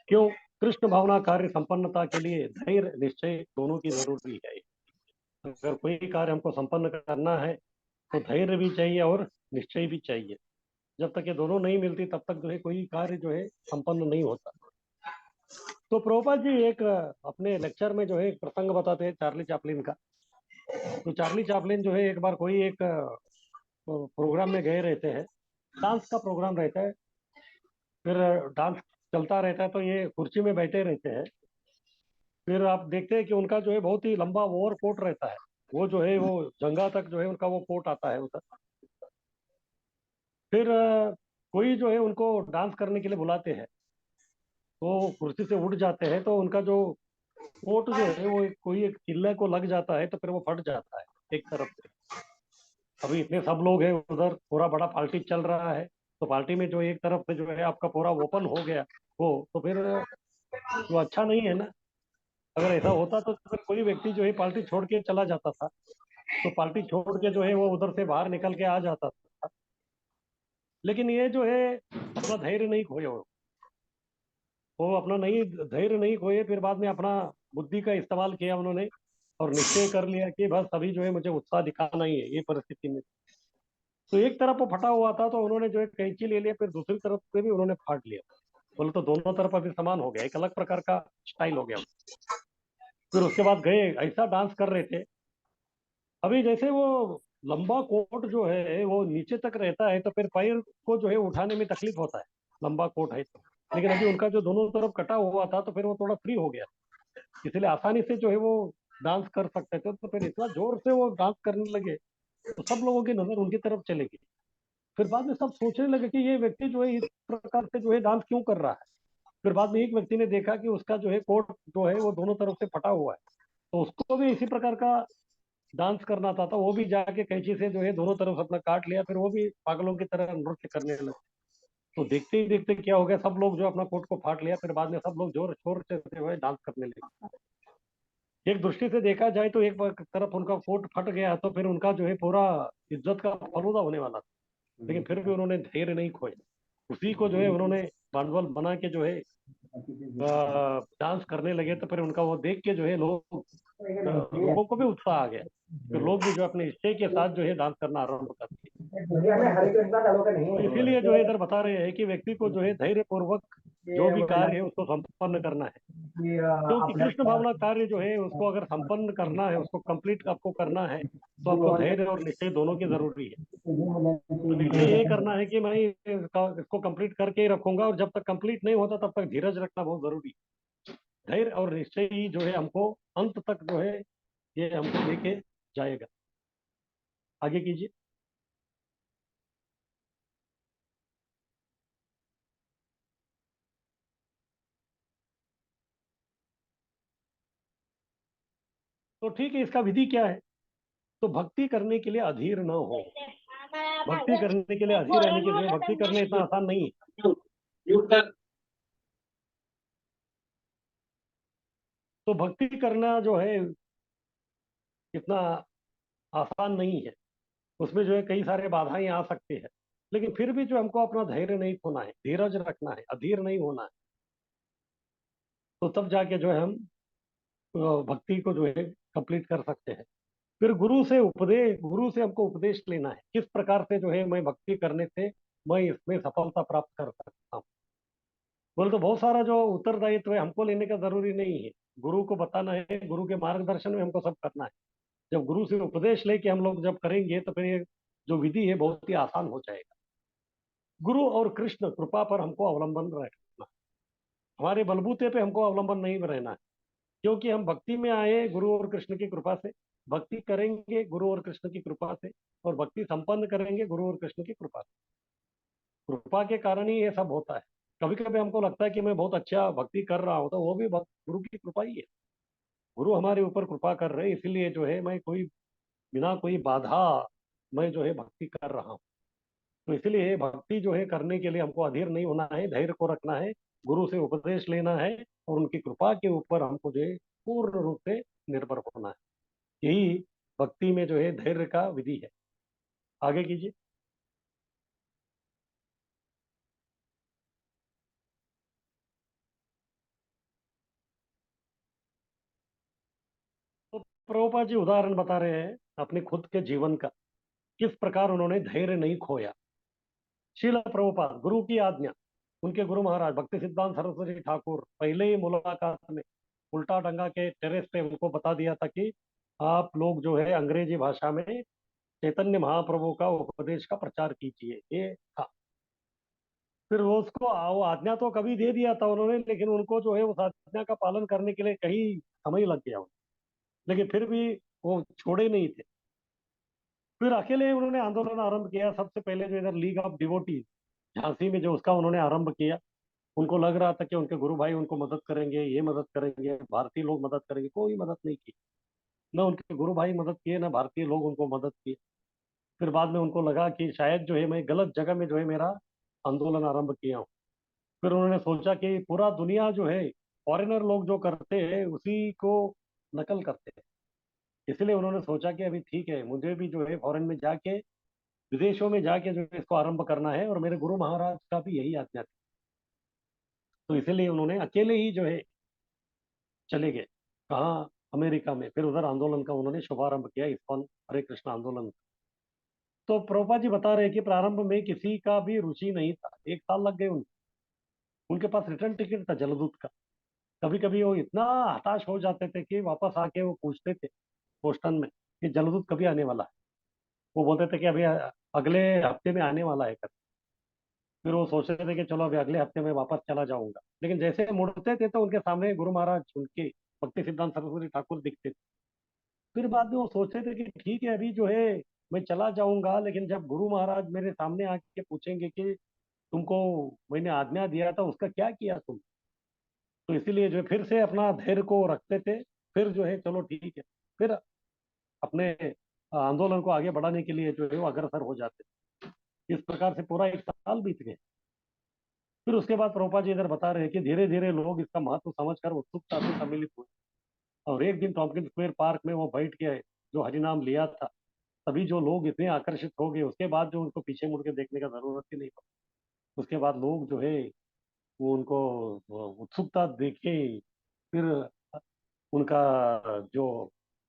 [SPEAKER 1] क्यों? कृष्ण भावना कार्य संपन्नता के लिए धैर्य निश्चय दोनों की जरूरी है। अगर कोई कार्य हमको संपन्न करना है तो धैर्य भी चाहिए और निश्चय भी चाहिए। जब तक ये दोनों नहीं मिलती तब तक जो है कोई कार्य जो है संपन्न नहीं होता। तो प्रभुपाद जी एक अपने लेक्चर में जो है एक प्रसंग बताते हैं चार्ली चैपलिन का। तो चार्ली चैपलिन जो है एक बार कोई एक प्रोग्राम में गए रहते हैं, डांस का प्रोग्राम रहता है। फिर डांस चलता रहता है तो ये कुर्सी में बैठे रहते हैं। फिर आप देखते हैं कि उनका जो है बहुत ही लंबा ओवर कोट रहता है। वो जो है वो जंगा तक जो है उनका वो कोट आता है उधर। फिर कोई जो है उनको डांस करने के लिए बुलाते हैं, तो कुर्सी से उठ जाते हैं, तो उनका जो कोट जो है वो कोई एक किले को लग जाता है, तो फिर वो फट जाता है एक तरफ से। अभी इतने सब लोग हैं उधर, पूरा बड़ा पार्टी चल रहा है, तो पार्टी में जो एक तरफ से जो है आपका पूरा ओपन हो गया वो, तो फिर वो अच्छा नहीं है ना। अगर ऐसा होता तो फिर कोई व्यक्ति जो है पार्टी छोड़ के चला जाता था, तो पार्टी छोड़ के जो है वो उधर से बाहर निकल के आ जाता था। लेकिन ये जो है अपना धैर्य नहीं खोए, वो अपना नहीं धैर्य नहीं खोए, फिर बाद में अपना बुद्धि का इस्तेमाल किया उन्होंने, और निश्चय कर लिया कि बस अभी जो है मुझे उत्साह दिखाना ही है ये परिस्थिति में। तो एक तरफ वो फटा हुआ था, तो उन्होंने जो है कैंची ले लिया, फिर दूसरी तरफ से भी उन्होंने फाड़ लिया। बोले तो दोनों तरफ अभी समान हो गया, एक अलग प्रकार का स्टाइल हो गया। फिर उसके बाद गए, ऐसा डांस कर रहे थे। अभी जैसे वो लंबा कोट जो है वो नीचे तक रहता है, तो फिर पैर को जो है उठाने में तकलीफ होता है, लंबा कोट है तो। लेकिन अभी उनका जो दोनों तरफ कटा हुआ था, तो फिर वो थोड़ा फ्री हो गया, इसलिए आसानी से जो है वो डांस कर सकते थे। तो फिर इतना जोर से वो डांस करने लगे, तो सब लोगों की नजर उनकी तरफ चली गई। फिर बाद में सब सोचने लगे कि ये व्यक्ति जो है इस प्रकार से जो है डांस क्यों कर रहा है। फिर बाद में एक व्यक्ति ने देखा कि उसका जो है कोट जो है वो दोनों तरफ से फटा हुआ है, तो उसको भी इसी प्रकार का डांस करना था, तो वो भी जाके कैंची से जो है दोनों तरफ अपना काट लिया, फिर वो भी पागलों की तरह नृत्य करने लगे। तो देखते ही देखते क्या हो गया, सब लोग जो अपना कोट को फाड़ लिया, फिर बाद में सब लोग जोर शोर से जो है डांस करने लगे। एक दृष्टि से देखा जाए तो एक तरफ उनका कोट फट गया तो फिर उनका जो है पूरा इज्जत का फलूदा होने वाला था, लेकिन फिर भी उन्होंने धैर्य नहीं खोया। उसी को जो है उन्होंने बांडवल बना के जो है डांस करने लगे। तो फिर उनका वो देख के जो है लोगों को भी उत्साह आ गया, फिर लोग भी जो अपने इच्छे के साथ जो है डांस करना आरंभ कर दिए। तो इसीलिए जो है इधर बता रहे हैं कि व्यक्ति को जो है धैर्य पूर्वक जो भी कार्य है उसको संपन्न करना है, क्योंकि कृष्ण भावना कार्य जो है उसको अगर संपन्न करना है, उसको कंप्लीट आपको करना है, तो आपको धैर्य और निश्चय दोनों की जरूरी है। तो निश्चय ये करना है कि मैं इसको कंप्लीट करके ही रखूंगा, और जब तक कंप्लीट नहीं होता तब तक धीरज रखना बहुत जरूरी है। धैर्य और निश्चय ही जो है हमको अंत तक जो है ये हमको लेके जाएगा। आगे कीजिए। तो ठीक है, इसका विधि क्या है? तो भक्ति करने के लिए अधीर न हो। भक्ति करने के लिए अधीर रहने के लिए, भक्ति करना इतना आसान नहीं है। तो भक्ति करना जो है इतना आसान नहीं है, उसमें जो है कई सारे बाधाएं आ सकती है, लेकिन फिर भी जो हमको अपना धैर्य नहीं खोना है, धीरज रखना है, अधीर नहीं होना है, तो तब जाके जो है हम भक्ति को जो है कंप्लीट कर सकते हैं। फिर गुरु से हमको उपदेश लेना है, किस प्रकार से जो है मैं भक्ति करने से मैं इसमें सफलता प्राप्त कर सकता हूँ। बोले तो बहुत सारा जो उत्तरदायित्व है हमको लेने का जरूरी नहीं है, गुरु को बताना है, गुरु के मार्गदर्शन में हमको सब करना है। जब गुरु से उपदेश लेके हम लोग जब करेंगे तो फिर ये जो विधि है बहुत ही आसान हो जाएगा। गुरु और कृष्ण कृपा पर हमको अवलंबन रखना, हमारे बलबूते पे हमको अवलंबन नहीं रहना है, क्योंकि हम भक्ति में आए गुरु और कृष्ण की कृपा से, भक्ति करेंगे गुरु और कृष्ण की कृपा से, और भक्ति संपन्न करेंगे गुरु और कृष्ण की कृपा से। कृपा के कारण ही ये सब होता है। कभी कभी हमको लगता है कि मैं बहुत अच्छा भक्ति कर रहा हूँ, तो वो भी गुरु की कृपा ही है। गुरु हमारे ऊपर कृपा कर रहे हैं, इसीलिए जो है मैं कोई बिना कोई बाधा मैं जो है भक्ति कर रहा हूँ। तो इसलिए भक्ति जो है करने के लिए हमको अधीर नहीं होना है, धैर्य को रखना है, गुरु से उपदेश लेना है, और उनकी कृपा के ऊपर हमको जो है पूर्ण रूप से निर्भर होना है। यही भक्ति में जो है धैर्य का विधि है। आगे कीजिए। तो प्रभुपाद जी उदाहरण बता रहे हैं अपने खुद के जीवन का, किस प्रकार उन्होंने धैर्य नहीं खोया। शील प्रभुपाद गुरु की आज्ञा, उनके गुरु महाराज भक्ति सिद्धांत सरस्वती ठाकुर पहले ही मुलाकात में उल्टा टंगा के टेरेस पे उनको बता दिया था कि आप लोग जो है अंग्रेजी भाषा में चैतन्य महाप्रभु का उपदेश का प्रचार कीजिए, ये था। फिर वो उसको वो आज्ञा तो कभी दे दिया था उन्होंने, लेकिन उनको जो है उस आज्ञा का पालन करने के लिए कहीं समय लग गया उनको, लेकिन फिर भी वो छोड़े नहीं थे। फिर अकेले उन्होंने आंदोलन आरंभ किया। सबसे पहले जो इधर लीग ऑफ डिवोटीज झांसी में जो उसका उन्होंने आरंभ किया, उनको लग रहा था कि उनके गुरु भाई उनको मदद करेंगे, ये मदद करेंगे, भारतीय लोग मदद करेंगे, कोई मदद नहीं की। न उनके गुरु भाई मदद किए, न भारतीय लोग उनको मदद किए। फिर बाद में उनको लगा कि शायद जो है मैं गलत जगह में जो है मेरा आंदोलन आरंभ किया हूँ। फिर उन्होंने सोचा कि पूरा दुनिया जो है फॉरेनर लोग जो करते हैं उसी को नकल करते हैं, इसलिए उन्होंने सोचा कि अभी ठीक है, मुझे भी जो है फॉरेन में जाके विदेशों में जाके जो है इसको आरंभ करना है, और मेरे गुरु महाराज का भी यही आज्ञा थी। तो इसीलिए उन्होंने अकेले ही जो है चले गए, कहाँ, अमेरिका में। फिर उधर आंदोलन का उन्होंने शुभारंभ किया, इस्कॉन हरे कृष्ण आंदोलन। तो प्रभुपाद जी बता रहे हैं कि प्रारंभ में किसी का भी रुचि नहीं था, 1 साल लग गए उनके पास रिटर्न टिकट था जलदूत का। कभी कभी वो इतना हताश हो जाते थे कि वापस आके वो पूछते थे पोस्टन में कि जलदूत कभी आने वाला है। वो बोलते थे कि अभी अगले हफ्ते में आने वाला है कर। फिर वो सोचते थे कि चलो अभी अगले हफ्ते में वापस चला जाऊंगा, लेकिन जैसे मुड़ते थे तो उनके सामने गुरु महाराज उनके भक्ति सिद्धांत सरस्वती ठाकुर दिखते थे। फिर बाद में वो सोचते थे कि ठीक है अभी जो है मैं चला जाऊंगा, लेकिन जब गुरु महाराज मेरे सामने आके पूछेंगे कि तुमको मैंने आज्ञा दिया था उसका क्या किया तुम, तो इसीलिए जो है फिर से अपना धैर्य को रखते थे। फिर जो है चलो ठीक है, फिर अपने आंदोलन को आगे बढ़ाने के लिए जो है वो अग्रसर हो जाते। इस प्रकार से पूरा 1 साल बीत गए। फिर उसके बाद प्रभुपाद जी इधर बता रहे हैं कि धीरे धीरे लोग इसका महत्व समझकर उत्सुकता से सम्मिलित हुए, और एक दिन टॉम्किन स्क्वायर पार्क में वो बैठ के जो हरिनाम लिया था, तभी जो लोग इतने आकर्षित हो गए, उसके बाद जो उनको पीछे मुड़ के देखने का जरूरत ही नहीं पड़ी। उसके बाद लोग जो है वो उनको उत्सुकता देखे, फिर उनका जो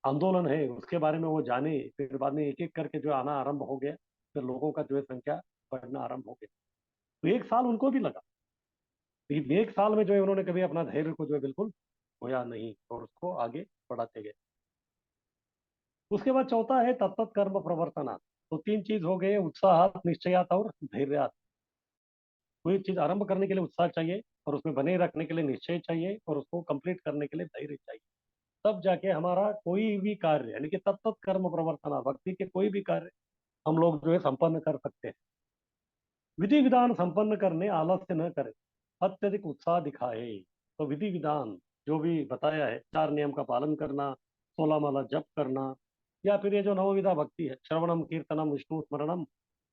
[SPEAKER 1] आंदोलन है उसके बारे में वो जाने, फिर बाद में एक एक करके जो आना आरंभ हो गया, फिर लोगों का जो है संख्या बढ़ना आरंभ हो गया। तो एक साल उनको भी लगा, लेकिन एक साल में जो है उन्होंने कभी अपना धैर्य को जो है बिल्कुल खोया नहीं और उसको आगे बढ़ाते गए। उसके बाद चौथा है तत्त कर्म प्रवर्तना। तो तीन चीज हो गए, उत्साहात, निश्चयात और धैर्यात। कोई चीज आरंभ करने के लिए उत्साह चाहिए, और उसमें बने रखने के लिए निश्चय चाहिए, और उसको कंप्लीट करने के लिए धैर्य चाहिए। तब जाके हमारा कोई भी कार्य, यानी कि तत्त कर्म प्रवर्तना, भक्ति के कोई भी कार्य हम लोग जो है संपन्न कर सकते हैं। विधि विधान संपन्न करने आलस्य न करे, अत्यधिक उत्साह दिखाए। तो विधि विधान जो भी बताया है, 4 नियम का पालन करना, 16 माला जप करना, या फिर ये जो नवविधा भक्ति है, श्रवणम कीर्तनम विष्णु स्मरणम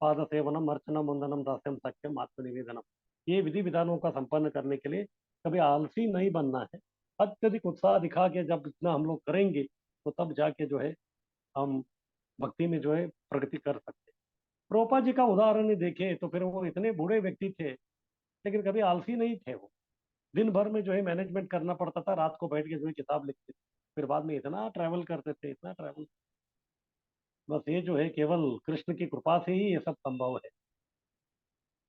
[SPEAKER 1] पाद सेवनम अर्चनम वंदनम दास्यम सख्यम आत्मनिवेदनम, ये विधि विधानों का संपन्न करने के लिए कभी आलसी नहीं बनना है। अत्यधिक उत्साह दिखा के जब इतना हम लोग करेंगे, तो तब जाके जो है हम भक्ति में जो है प्रगति कर सकते हैं। प्रोपा जी का उदाहरण ही देखें तो फिर वो इतने बूढ़े व्यक्ति थे, लेकिन कभी आलसी नहीं थे। वो दिन भर में जो है मैनेजमेंट करना पड़ता था, रात को बैठ के जो है किताब लिखते थे, फिर बाद में इतना ट्रैवल करते थे, इतना ट्रैवल। बस ये जो है केवल कृष्ण की कृपा से ही ये सब संभव है।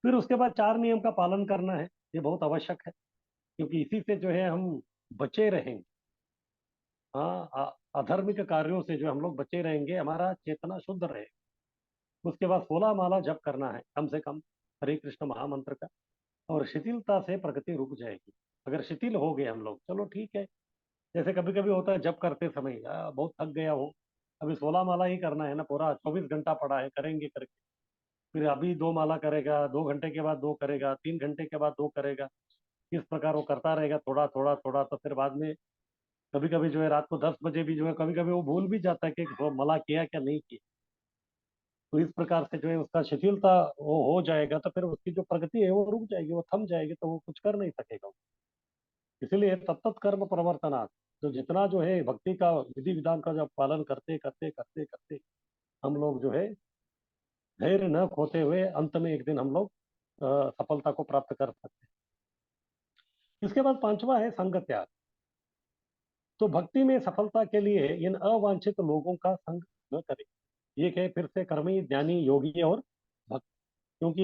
[SPEAKER 1] फिर उसके बाद 4 नियम का पालन करना है, ये बहुत आवश्यक है, क्योंकि इसी से जो है हम बचे रहेंगे। हाँ, अधर्मिक कार्यों से जो हम लोग बचे रहेंगे, हमारा चेतना शुद्ध रहेगा। उसके बाद 16 माला जप करना है कम से कम, हरे कृष्ण महामंत्र का, और शिथिलता से प्रगति रुक जाएगी। अगर शिथिल हो गए हम लोग, चलो ठीक है, जैसे कभी कभी होता है जब करते समय बहुत थक गया हो, अभी 16 माला ही करना है ना, पूरा 24 घंटा पड़ा है, करेंगे करके, फिर अभी 2 माला करेगा, 2 घंटे के बाद 2 करेगा, 3 घंटे के बाद 2 करेगा, इस प्रकार वो करता रहेगा थोड़ा थोड़ा थोड़ा। तो फिर बाद में कभी कभी जो है रात को 10 बजे भी जो है कभी कभी वो भूल भी जाता है कि वो मला किया क्या नहीं किया। तो इस प्रकार से जो है उसका शिथिलता वो हो जाएगा, तो फिर उसकी जो प्रगति है वो रुक जाएगी, वो थम जाएगी, तो वो कुछ कर नहीं सकेगा। इसीलिए तत्त कर्म प्रवर्तनात्, तो जितना जो है भक्ति का विधि विधान का जब पालन करते करते करते करते हम लोग जो है धैर्य न खोते हुए अंत में एक दिन हम लोग सफलता को प्राप्त कर सकते हैं। इसके बाद पांचवा है संग त्याग। तो भक्ति में सफलता के लिए इन अवांछित लोगों का संग न करें। ये कहे फिर से कर्मी, ज्ञानी, योगी और भक्त, क्योंकि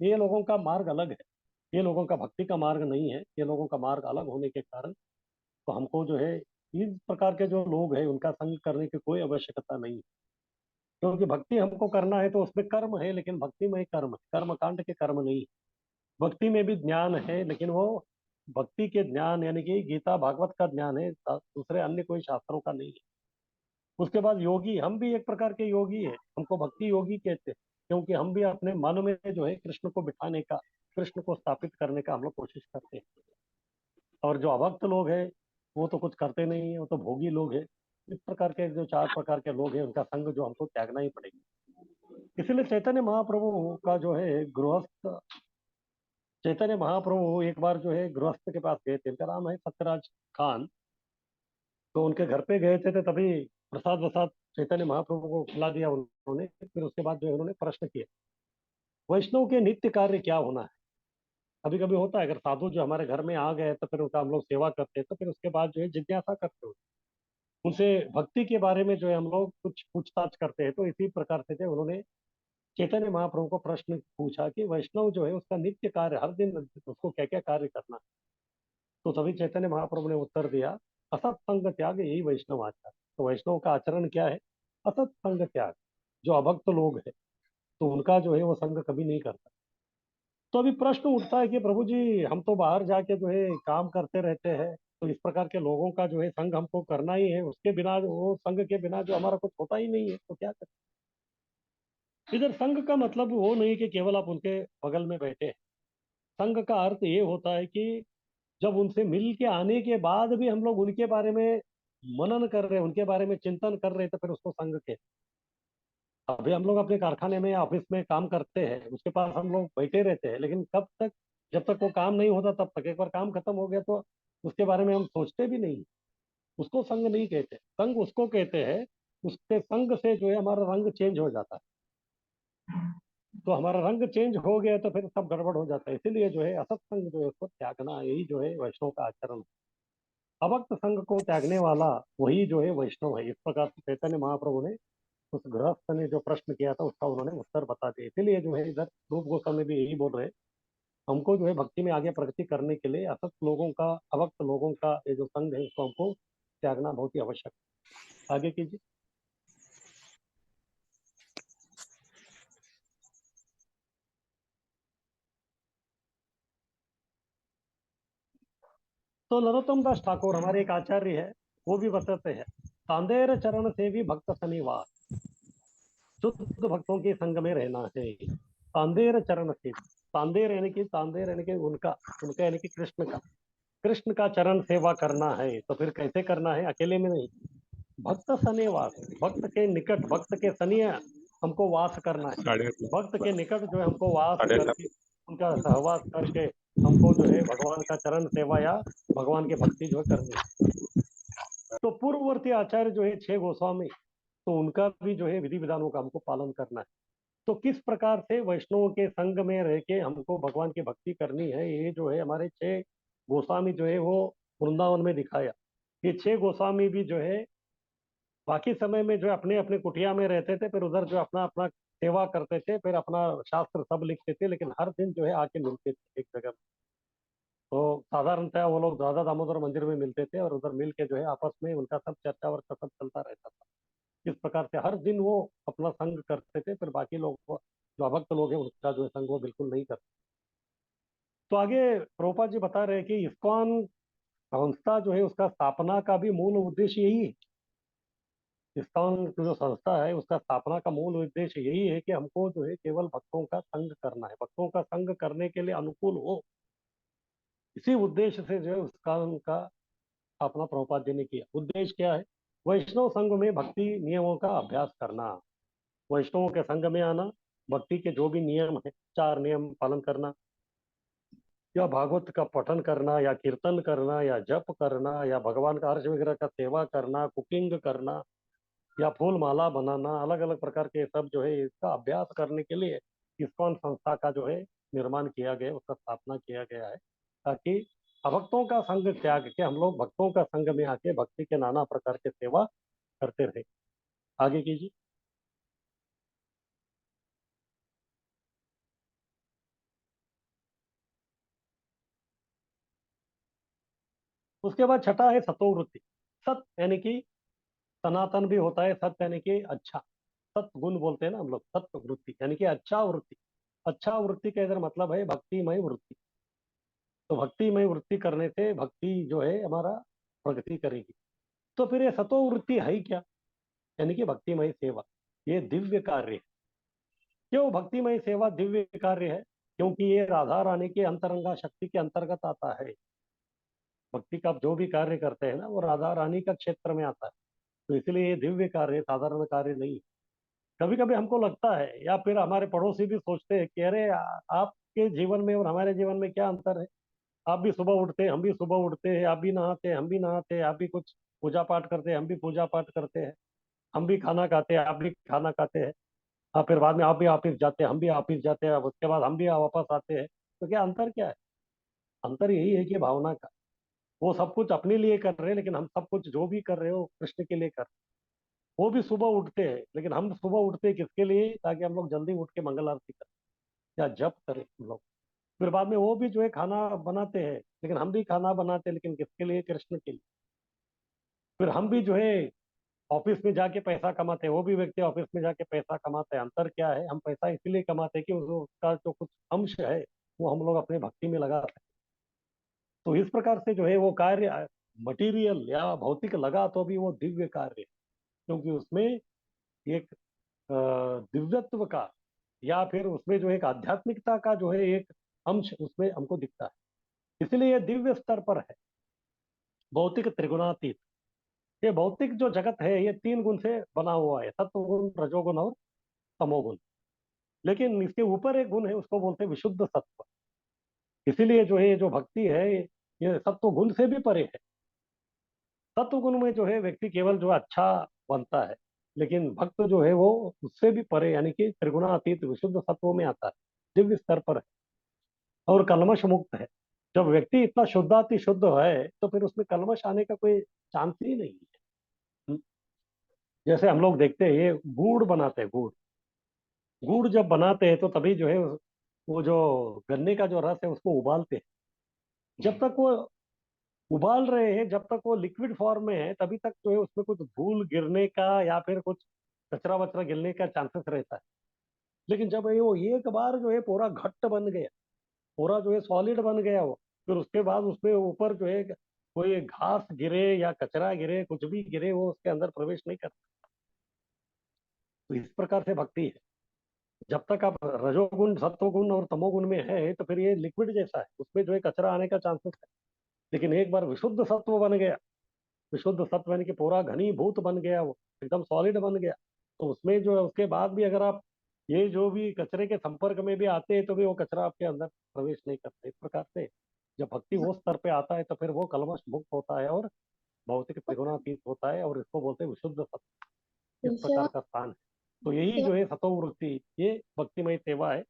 [SPEAKER 1] ये लोगों का मार्ग अलग है, ये लोगों का भक्ति का मार्ग नहीं है। ये लोगों का मार्ग अलग होने के कारण तो हमको जो है इस प्रकार के जो लोग हैं उनका संग करने की कोई आवश्यकता नहीं है। क्योंकि भक्ति हमको करना है तो उसमें कर्म है, लेकिन भक्ति में कर्म है, कर्म कांड के कर्म नहीं है। भक्ति में भी ज्ञान है, लेकिन वो भक्ति के ज्ञान यानी कि गीता भागवत का ज्ञान है, दूसरे अन्य कोई शास्त्रों का नहीं है। उसके बाद योगी, हम भी एक प्रकार के योगी है, हमको भक्ति योगी कहते हैं, क्योंकि हम भी अपने मन में जो है कृष्ण को बिठाने का, कृष्ण को स्थापित करने का हम लोग कोशिश करते हैं। और जो अभक्त लोग हैं वो तो कुछ करते नहीं है, वो तो भोगी लोग हैं। इस प्रकार के जो 4 प्रकार के लोग हैं उनका संग जो हमको त्यागना ही पड़ेगा। इसलिए चैतन्य महाप्रभु का जो है गृहस्थ, चैतन्य महाप्रभु एक बार जो है गृहस्थ के पास गए थे, इनका नाम है सत्यराज खान। तो उनके घर पे गए थे, तो तभी प्रसाद वसाद चैतन्य महाप्रभु को खिला दिया उन्होंने। फिर उसके बाद जो है उन्होंने प्रश्न किया, वैष्णव के नित्य कार्य क्या होना है। कभी कभी होता है अगर साधु जो हमारे घर में आ गए तो फिर उनका हम लोग सेवा करते हैं, तो फिर उसके बाद जो है जिज्ञासा करते हो, उनसे भक्ति के बारे में जो है हम लोग कुछ पूछताछ करते हैं। तो इसी प्रकार से जो उन्होंने चैतन्य महाप्रभु को प्रश्न पूछा कि वैष्णव जो है उसका नित्य कार्य, हर दिन उसको क्या क्या कार्य करना। तो तभी चैतन्य महाप्रभु ने उत्तर दिया, असत संग त्याग यही वैष्णव आचार। तो वैष्णव का आचरण क्या है? असत संग त्याग। जो अभक्त लोग हैं तो उनका जो है वो संग कभी नहीं करता। तो अभी प्रश्न उठता है कि प्रभु जी हम तो बाहर जाके जो है काम करते रहते हैं, तो इस प्रकार के लोगों का जो है संग हमको करना ही है, उसके बिना वो संग के बिना जो हमारा कुछ होता ही नहीं है, तो क्या करें। इधर संग का मतलब वो नहीं कि केवल आप उनके बगल में बैठे हैं। संग का अर्थ ये होता है कि जब उनसे मिल के आने के बाद भी हम लोग उनके बारे में मनन कर रहे हैं, उनके बारे में चिंतन कर रहे हैं, तो फिर उसको संग के। अभी हम लोग अपने कारखाने में या ऑफिस में काम करते हैं, उसके पास हम लोग बैठे रहते हैं, लेकिन कब तक जब तक वो काम नहीं होता तब तक, एक बार काम खत्म हो गया तो उसके बारे में हम सोचते भी नहीं। उसको संग नहीं कहते, संग उसको कहते हैं उसके संग से जो है हमारा रंग चेंज हो जाता है। तो हमारा रंग चेंज हो गया तो फिर सब गड़बड़ हो जाता है। इसीलिए जो है असत्संग जो है उसको त्यागना, यही जो है वैष्णव का आचरण है। अभक्त संग को त्यागने वाला वही जो है वैष्णव है। इस प्रकार से चैतन्य महाप्रभु ने उस गृहस्थ ने जो प्रश्न किया था उसका उन्होंने उत्तर बता दिया। इसीलिए जो है इधर रूप गोस्वामी भी यही बोल रहे हैं, हमको जो है भक्ति में आगे प्रगति करने के लिए असत लोगों का, अभक्त लोगों का ये जो संग है उसको हमको त्यागना बहुत ही आवश्यक है। आगे कीजिए। तो नरोत्तम दास ठाकुर हमारे एक आचार्य है, वो भी बताते हैं, तांदेर चरण से भी भक्त शनिवार, शुद्ध भक्तों के संग में रहना है। तांदेर चरण से, तांदेर यानी कि उनका, उनका यानी कि कृष्ण का, कृष्ण का चरण सेवा करना है। तो फिर कैसे करना है? अकेले में नहीं, भक्त सनेवास, भक्त के निकट, भक्त के सनिय हमको वास करना है।
[SPEAKER 8] साढ़े आठ
[SPEAKER 1] भक्त के निकट जो है हमको वास
[SPEAKER 8] साढ़े आठ
[SPEAKER 1] करके, उनका सहवास करके हमको जो है भगवान का चरण सेवा या भगवान की भक्ति जो है करनी है। तो पूर्ववर्ती आचार्य जो है 6 गोस्वामी, तो उनका भी जो है विधि विधानों का हमको पालन करना है। तो किस प्रकार से वैष्णवों के संग में रह के हमको भगवान की भक्ति करनी है, ये जो है हमारे 6 गोस्वामी जो है वो वृंदावन में दिखाया। ये 6 गोस्वामी भी जो है बाकी समय में जो है अपने अपने कुटिया में रहते थे, फिर उधर जो अपना अपना सेवा करते थे, फिर अपना शास्त्र सब लिखते थे, लेकिन हर दिन जो है आके मिलते थे एक जगह। तो साधारणतः वो लोग दादा दामोदर मंदिर में मिलते थे और उधर मिल के जो है आपस में उनका सब चर्चा वर्चा सब चलता रहता था। इस प्रकार से हर दिन वो अपना संग करते थे, फिर बाकी लोग जो अभक्त लोग हैं उनका जो है संग वो बिल्कुल नहीं करते। तो आगे प्रभुपाद जी बता रहे हैं कि इस्कॉन संस्था जो है उसका स्थापना का भी मूल उद्देश्य यही है। इस्कॉन जो संस्था है उसका स्थापना का मूल उद्देश्य यही है कि हमको जो है केवल भक्तों का संग करना है, भक्तों का संग करने के लिए अनुकूल हो। इसी उद्देश्य से जो है इस्कॉन का स्थापना प्रभुपाद जी ने किया। उद्देश्य क्या है? वैष्णव संघ में भक्ति नियमों का अभ्यास करना, वैष्णवों के संघ में आना, भक्ति के जो भी नियम है 4 नियम पालन करना, या भागवत का पठन करना, या कीर्तन करना, या जप करना, या भगवान का अर्च वगैरह का सेवा करना, कुकिंग करना, या फूल माला बनाना, अलग अलग प्रकार के सब जो है इसका अभ्यास करने के लिए इस्कॉन संस्था का जो है निर्माण किया गया, उसका स्थापना किया गया है, ताकि अभक्तों का संग त्याग के हम लोग भक्तों का संग में आके भक्ति के नाना प्रकार के सेवा करते रहे। आगे कीजिए। उसके बाद छठा है सतोवृत्ति। सत यानी कि सनातन भी होता है, सत यानी कि अच्छा, सतगुण बोलते हैं ना हम लोग, सत्य वृत्ति यानी कि अच्छा वृत्ति। अच्छा वृत्ति का इधर मतलब है भक्तिमय वृत्ति। तो भक्तिमय वृत्ति करने से भक्ति जो है हमारा प्रगति करेगी। तो फिर ये सतो वृत्ति है ही क्या? यानी कि भक्तिमय सेवा, ये दिव्य कार्य है। क्यों भक्तिमय सेवा दिव्य कार्य है? क्योंकि ये राधा रानी के अंतरंगा शक्ति के अंतर्गत आता है। भक्ति का जो भी कार्य करते हैं ना वो राधा रानी का क्षेत्र में आता है। तो इसलिए ये दिव्य कार्य, साधारण कार्य नहीं है। कभी कभी हमको लगता है, या फिर हमारे पड़ोसी भी सोचते हैं कि अरे आपके जीवन में और हमारे जीवन में क्या अंतर है? आप भी सुबह उठते हैं, हम भी सुबह उठते हैं, आप भी नहाते हैं, हम भी नहाते हैं, आप भी कुछ पूजा पाठ करते हैं, हम भी पूजा पाठ करते हैं, हम भी खाना खाते हैं, आप भी खाना खाते हैं। हाँ, फिर बाद में आप भी ऑफिस जाते हैं, हम भी ऑफिस जाते हैं, अब उसके बाद हम भी वापस आते हैं। तो क्या अंतर क्या है? अंतर यही है कि भावना का, वो सब कुछ अपने लिए कर रहे हैं, लेकिन हम सब कुछ जो भी कर रहे हो कृष्ण के लिए कर रहे हैं। वो भी सुबह उठते हैं, लेकिन हम सुबह उठते हैं किसके लिए? ताकि हम लोग जल्दी उठ के मंगल आरती करें या जप करें हम लोग। फिर बाद में वो भी जो है खाना बनाते हैं, लेकिन हम भी खाना बनाते हैं, लेकिन किसके लिए? कृष्ण के लिए। फिर हम भी जो है ऑफिस में जाके पैसा कमाते हैं, वो भी व्यक्ति ऑफिस में जाके पैसा कमाते हैं। अंतर क्या है? हम पैसा इसलिए कमाते हैं कि उसका जो कुछ अंश है वो हम लोग अपने भक्ति में लगा सकते हैं। तो इस प्रकार से जो है वो कार्य मटेरियल या भौतिक लगा तो भी वो दिव्य कार्य है, क्योंकि उसमें एक दिव्यत्व का या फिर उसमें जो एक आध्यात्मिकता का जो है एक अंश उसमें हमको दिखता है। इसलिए ये दिव्य स्तर पर है, भौतिक त्रिगुणातीत। ये भौतिक जो जगत है ये 3 गुण से बना हुआ है, सत्वगुण, रजोगुण और तमोगुण। लेकिन इसके ऊपर एक गुण है, उसको बोलते हैं विशुद्ध सत्व। इसीलिए जो है ये जो भक्ति है ये सत्व गुण से भी परे है। सत्व गुण में जो है व्यक्ति केवल जो अच्छा बनता है, लेकिन भक्त जो है वो उससे भी परे यानी कि त्रिगुणातीत विशुद्ध सत्व में आता है, दिव्य स्तर पर है और कलमश मुक्त है। जब व्यक्ति इतना शुद्धाति शुद्ध है तो फिर उसमें कलमश आने का कोई चांस ही नहीं है। जैसे हम लोग देखते हैं ये गुड़ बनाते हैं, गुड़ गुड़ जब बनाते हैं तो तभी जो है वो जो गन्ने का जो रस है उसको उबालते हैं। जब तक वो उबाल रहे हैं, जब तक वो लिक्विड फॉर्म में है, तभी तक जो है उसमें कुछ धूल गिरने का या फिर कुछ कचरा वचरा गिरने का चांसेस रहता है। लेकिन जब ये वो एक बार जो है पूरा घट्ट बन गया, पूरा जो है सॉलिड बन गया वो, फिर उसके बाद उसके ऊपर जो है कोई घास गिरे या कचरा गिरे, कुछ भी गिरे, वो उसके अंदर प्रवेश नहीं करता। तो इस प्रकार से भक्ति है। जब तक आप रजोगुण सत्वगुण और तमोगुण में है तो फिर ये लिक्विड जैसा है, उसमें जो है कचरा आने का चांसेस है। लेकिन एक बार विशुद्ध सत्व बन गया, विशुद्ध सत्व यानी कि पूरा घनीभूत बन गया, वो एकदम सॉलिड बन गया, तो उसमें जो है उसके बाद भी अगर आप ये जो भी कचरे के संपर्क में भी आते हैं तो भी वो कचरा आपके अंदर प्रवेश नहीं करते। इस प्रकार से जब भक्ति वो स्तर पे आता है तो फिर वो कलमश मुक्त होता है और भौतिक त्रिगुणातीत होता है, और इसको बोलते हैं विशुद्ध सत्व। इस प्रकार का स्थान है। तो यही जो है सतोवृत्ति, ये भक्तिमय सेवा है,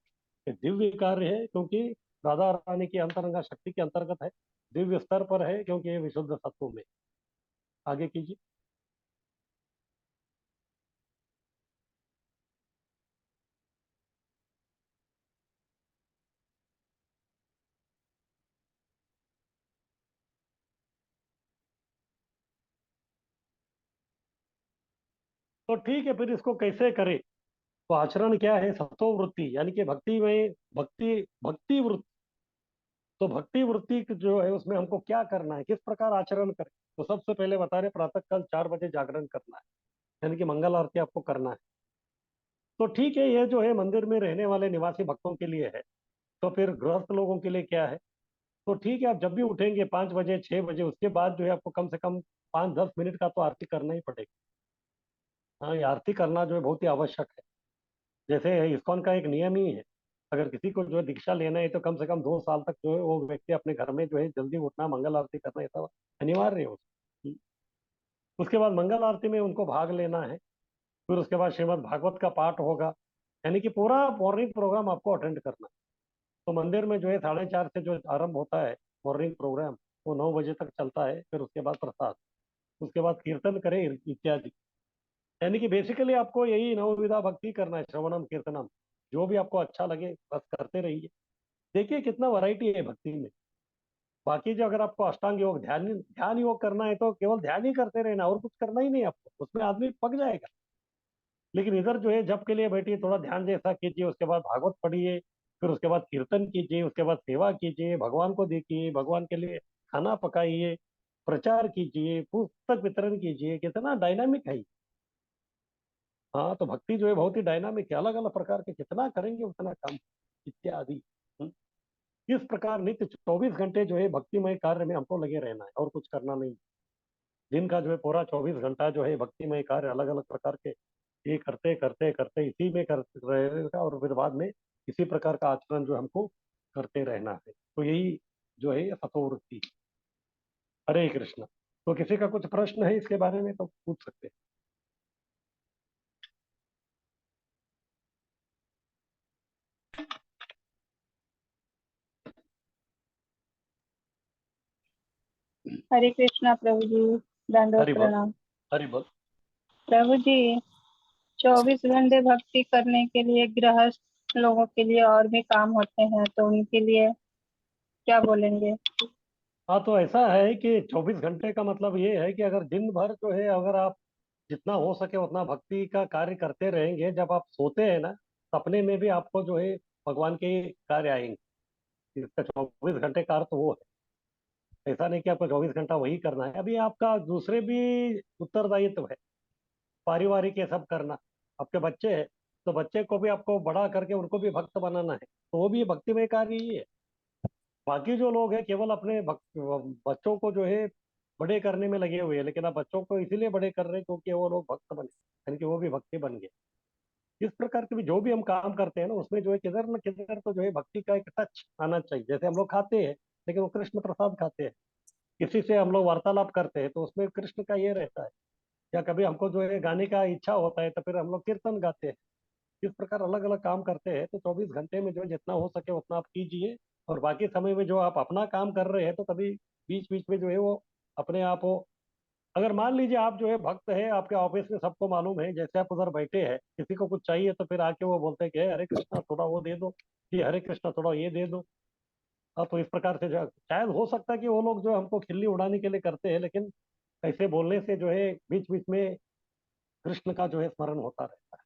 [SPEAKER 1] ये दिव्य कार्य है क्योंकि राधा रानी की अंतरंगा शक्ति के अंतर्गत है, दिव्य स्तर पर है क्योंकि ये विशुद्ध सत्व में। आगे कीजिए। तो ठीक है, फिर इसको कैसे करें? तो आचरण क्या है? सतोवृत्ति यानी कि भक्ति में भक्ति भक्ति वृत्ति। तो भक्ति वृत्ति जो है उसमें हमको क्या करना है, किस प्रकार आचरण करें? तो सबसे पहले बता रहे प्रातः काल 4 बजे जागरण करना है, यानी कि मंगल आरती आपको करना है। तो ठीक है, ये जो है मंदिर में रहने वाले निवासी भक्तों के लिए है। तो फिर गृहस्थ लोगों के लिए क्या है? तो ठीक है, आप जब भी उठेंगे 5 बजे 6 बजे, उसके बाद जो है आपको कम से कम 5-10 मिनट का तो आरती करना ही पड़ेगा। हाँ, ये आरती करना जो है बहुत ही आवश्यक है। जैसे इस्कॉन का एक नियम ही है, अगर किसी को जो है दीक्षा लेना है तो कम से कम 2 साल तक जो है वो व्यक्ति अपने घर में जो है जल्दी उठना, मंगल आरती करना, ये सब अनिवार्य है उसको। उसके बाद मंगल आरती में उनको भाग लेना है। फिर उसके बाद श्रीमद् भागवत का पाठ होगा, यानी कि पूरा मॉर्निंग प्रोग्राम आपको अटेंड करना है। तो मंदिर में जो है 4:30 से जो आरंभ होता है मॉर्निंग प्रोग्राम, वो 9 बजे तक चलता है। फिर उसके बाद प्रसाद, उसके बाद कीर्तन करें इत्यादि। यानी कि बेसिकली आपको यही नवविधा भक्ति करना है, श्रवणम कीर्तनम, जो भी आपको अच्छा लगे बस करते रहिए। देखिए कितना वैरायटी है भक्ति में। बाकी जो अगर आपको अष्टांग योग ध्यान ध्यान योग करना है तो केवल ध्यान ही करते रहना, और कुछ करना ही नहीं आपको, उसमें आदमी पक जाएगा। लेकिन इधर जो है जप के लिए बैठिए, थोड़ा ध्यान जैसा कीजिए, उसके बाद भागवत पढ़िए, फिर उसके बाद कीर्तन कीजिए, उसके बाद सेवा कीजिए, भगवान को देखिए, भगवान के लिए खाना पकाइए, प्रचार कीजिए, पुस्तक वितरण कीजिए। कितना डायनामिक है ये। हाँ, तो भक्ति जो है बहुत ही डायनामिक है, अलग अलग प्रकार के, कितना करेंगे उतना कम, इत्यादि। इस प्रकार नित्य 24 घंटे जो है भक्तिमय कार्य में हमको लगे रहना है, और कुछ करना नहीं। दिन का जो है पूरा 24 घंटा जो है भक्तिमय कार्य अलग अलग प्रकार के ये करते करते करते इसी में कर रहेगा, और फिर बाद में इसी प्रकार का आचरण जो हमको करते रहना है। तो यही जो है सतोवृत्ति। हरे कृष्ण। तो किसी का कुछ प्रश्न है इसके बारे में तो पूछ सकते हैं।
[SPEAKER 9] हरे कृष्णा प्रभु जी, दंडवत
[SPEAKER 1] हरि बोल,
[SPEAKER 9] प्रणाम।
[SPEAKER 1] हरि बोल।
[SPEAKER 9] प्रभु जी, 24 घंटे भक्ति करने के लिए गृहस्थ लोगों के लिए और भी काम होते हैं, तो उनके लिए क्या बोलेंगे?
[SPEAKER 1] हाँ, तो ऐसा है कि 24 घंटे का मतलब ये है कि अगर दिन भर जो है अगर आप जितना हो सके उतना भक्ति का कार्य करते रहेंगे, जब आप सोते हैं ना, सपने में भी आपको जो है भगवान के कार्य आएंगे। इसका 24 घंटे का अर्थ वो है। ऐसा नहीं कि आपको 24 घंटा वही करना है, अभी आपका दूसरे भी उत्तरदायित्व है, पारिवारिक ये सब करना। आपके बच्चे हैं तो बच्चे को भी आपको बड़ा करके उनको भी भक्त बनाना है, तो वो भी भक्तिमय कार्य ही है। बाकी जो लोग हैं केवल अपने बच्चों को जो है बड़े करने में लगे हुए हैं, लेकिन आप बच्चों को इसीलिए बड़े कर रहे हैं क्योंकि वो लोग भक्त बने, यानी कि वो भी भक्ति बन गए। इस प्रकार के भी जो भी हम काम करते हैं ना, उसमें जो है किधर न किधर तो जो है भक्ति का एक टच आना चाहिए। जैसे हम लोग खाते हैं, लेकिन वो कृष्ण प्रसाद खाते हैं। किसी से हम लोग वार्तालाप करते हैं तो उसमें कृष्ण का ये रहता है। या कभी हमको जो है गाने का इच्छा होता है तो फिर हम लोग कीर्तन गाते हैं। इस प्रकार अलग अलग काम करते हैं। तो 24 घंटे में जो है जितना हो सके उतना आप कीजिए, और बाकी समय में जो आप अपना काम कर रहे हैं तो कभी बीच बीच में जो है वो अपने आप हो। अगर मान लीजिए आप जो है भक्त है, आपके ऑफिस में सबको मालूम है, जैसे आप उधर बैठे हैं, किसी को कुछ चाहिए तो फिर आके वो बोलते हैं कि हरे कृष्णा थोड़ा वो दे दो, कि हरे कृष्णा थोड़ा ये दे दो। हाँ, तो इस प्रकार से जो शायद हो सकता है कि वो लोग जो हमको खिल्ली उड़ाने के लिए करते हैं, लेकिन ऐसे बोलने से जो है बीच बीच में कृष्ण का जो है स्मरण होता रहता है।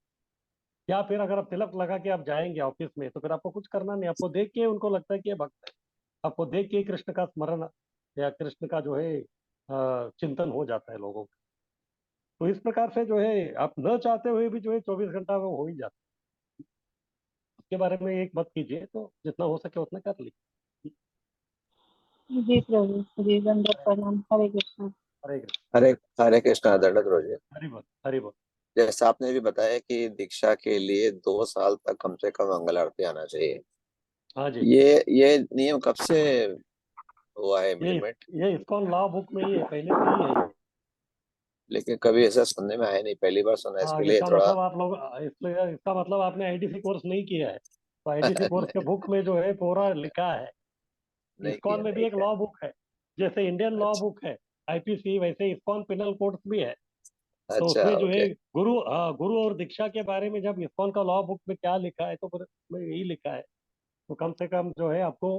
[SPEAKER 1] या फिर अगर आप तिलक लगा के आप जाएंगे ऑफिस में तो फिर आपको कुछ करना नहीं, आपको देख के उनको लगता है कि ये भक्त है। आपको देख के ही कृष्ण का स्मरण या कृष्ण का जो है चिंतन हो जाता है लोगों का। तो इस प्रकार से जो है आप न चाहते हुए भी जो है 24 घंटा वो हो ही जाता है। उसके बारे में एक मत कीजिए, तो जितना हो सके उतना कर लीजिए।
[SPEAKER 9] जी प्रभु जी, दंडवत प्रणाम। हरे कृष्ण।
[SPEAKER 1] हरे कृष्ण।
[SPEAKER 10] हरे हरे कृष्णा। दंडक रोज।
[SPEAKER 1] हरि बोल, हरि बोल।
[SPEAKER 10] जैसा आपने भी बताया कि दीक्षा के लिए 2 साल तक कम से कम मंगल आरती आना चाहिए।
[SPEAKER 1] हाँ जी।
[SPEAKER 10] ये नियम कब से हुआ है
[SPEAKER 1] ये
[SPEAKER 10] इम्प्लीमेंट?
[SPEAKER 1] ये इस्कॉन लॉ बुक में ही है, पहले से ही है ये।
[SPEAKER 10] लेकिन कभी ऐसा सुनने में आया नहीं, पहली बार सुना,
[SPEAKER 1] हाँ,
[SPEAKER 10] इसके लिए
[SPEAKER 1] इसका
[SPEAKER 10] थोड़ा।
[SPEAKER 1] मतलब आप लोग, इसलिए इसका मतलब आपने आईडीसी कोर्स नहीं किया है। तो आईडीसी कोर्स के
[SPEAKER 10] नहीं,
[SPEAKER 1] बुक में जो है पूरा लिखा है।
[SPEAKER 10] नहीं
[SPEAKER 1] इस्कॉन
[SPEAKER 10] किया,
[SPEAKER 1] में भी
[SPEAKER 10] नहीं
[SPEAKER 1] एक
[SPEAKER 10] किया।
[SPEAKER 1] लॉ बुक है, जैसे इंडियन लॉ
[SPEAKER 10] अच्छा,
[SPEAKER 1] बुक है आईपीसी, वैसे इस्कॉन पिनल कोड्स भी है। तो
[SPEAKER 10] अच्छा,
[SPEAKER 1] उसमें जो है
[SPEAKER 10] ओके।
[SPEAKER 1] गुरु और दीक्षा के बारे में जब इस्कॉन का लॉ बुक में क्या लिखा है तो फिर उसमें यही लिखा है। तो कम से कम जो है आपको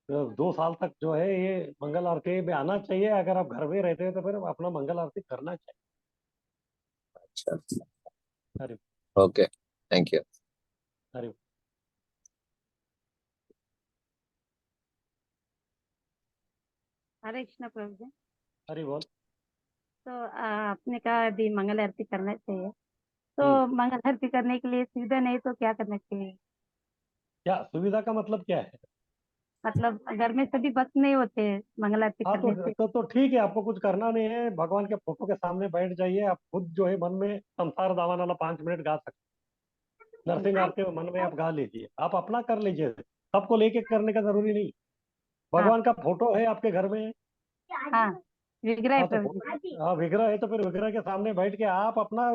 [SPEAKER 1] 2 साल तक जो है ये मंगल आरती में आना चाहिए। अगर आप घर में रहते हैं तो फिर अपना मंगल आरती करना चाहिए।
[SPEAKER 10] अच्छा,
[SPEAKER 1] Hari
[SPEAKER 10] okay, thank you.
[SPEAKER 1] Hari
[SPEAKER 11] Hare Krishna प्रभु जी।
[SPEAKER 1] हरि बोल।
[SPEAKER 11] तो आपने कहा अभी मंगल आरती करना चाहिए,
[SPEAKER 1] हम्म।
[SPEAKER 11] तो मंगल आरती करने के लिए सुविधा नहीं तो क्या करना चाहिए?
[SPEAKER 1] क्या सुविधा का मतलब क्या है?
[SPEAKER 11] मतलब घर में सभी भक्त नहीं होते मंगल आरती
[SPEAKER 1] हाँ,
[SPEAKER 11] करने से।
[SPEAKER 1] तो ठीक है, आपको कुछ करना नहीं है। भगवान के फोटो के सामने बैठ जाइए, आप खुद जो है मन में संसार दावा वाला 5 मिनट गा सकते हैं। नरसिंह आरती में मन में आप गा लीजिए, आप अपना कर लीजिए। सबको लेके करने का जरूरी नहीं।
[SPEAKER 11] हाँ
[SPEAKER 1] भगवान का फोटो है आपके घर में।
[SPEAKER 11] हाँ, विग्रह है
[SPEAKER 1] हाँ, तो
[SPEAKER 11] प्रभु जी।
[SPEAKER 1] हाँ, विग्रह है तो फिर विग्रह के सामने बैठ के आप अपना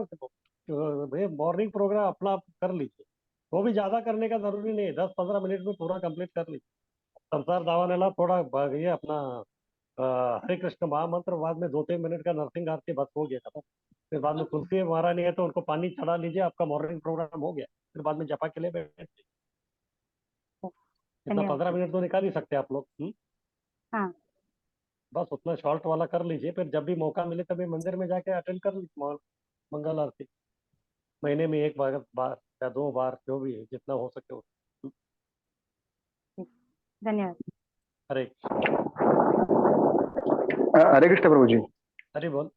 [SPEAKER 1] मॉर्निंग प्रोग्राम अपना कर लीजिए। वो भी ज्यादा करने का जरूरी नहीं है, 10-15 मिनट में पूरा कंप्लीट कर लीजिए। संसार दावा वाला थोड़ा ये अपना हरे कृष्ण महामंत्र, बाद में 2-3 मिनट का नरसिंह आरती, बस हो गया खत्म। फिर बाद में तुलसी महारानी है तो उनको पानी चढ़ा लीजिए, आपका मॉर्निंग प्रोग्राम हो गया। फिर बाद में जपा के लिए बैठ जाइए। इतना
[SPEAKER 11] धन्यवाद।
[SPEAKER 1] 15 मिनट तो निकाल ही सकते हैं आप लोग।
[SPEAKER 11] हाँ
[SPEAKER 1] बस उतना शॉर्ट वाला कर लीजिए, फिर जब भी मौका मिले तभी मंदिर में जाके अटेंड कर लीजिए मंगल आरती। महीने में एक बार या 2 बार, जो भी है, जितना हो सके उतना।
[SPEAKER 11] धन्यवाद।
[SPEAKER 1] हरे
[SPEAKER 4] हरे कृष्ण प्रभु जी।
[SPEAKER 1] हरि बोल।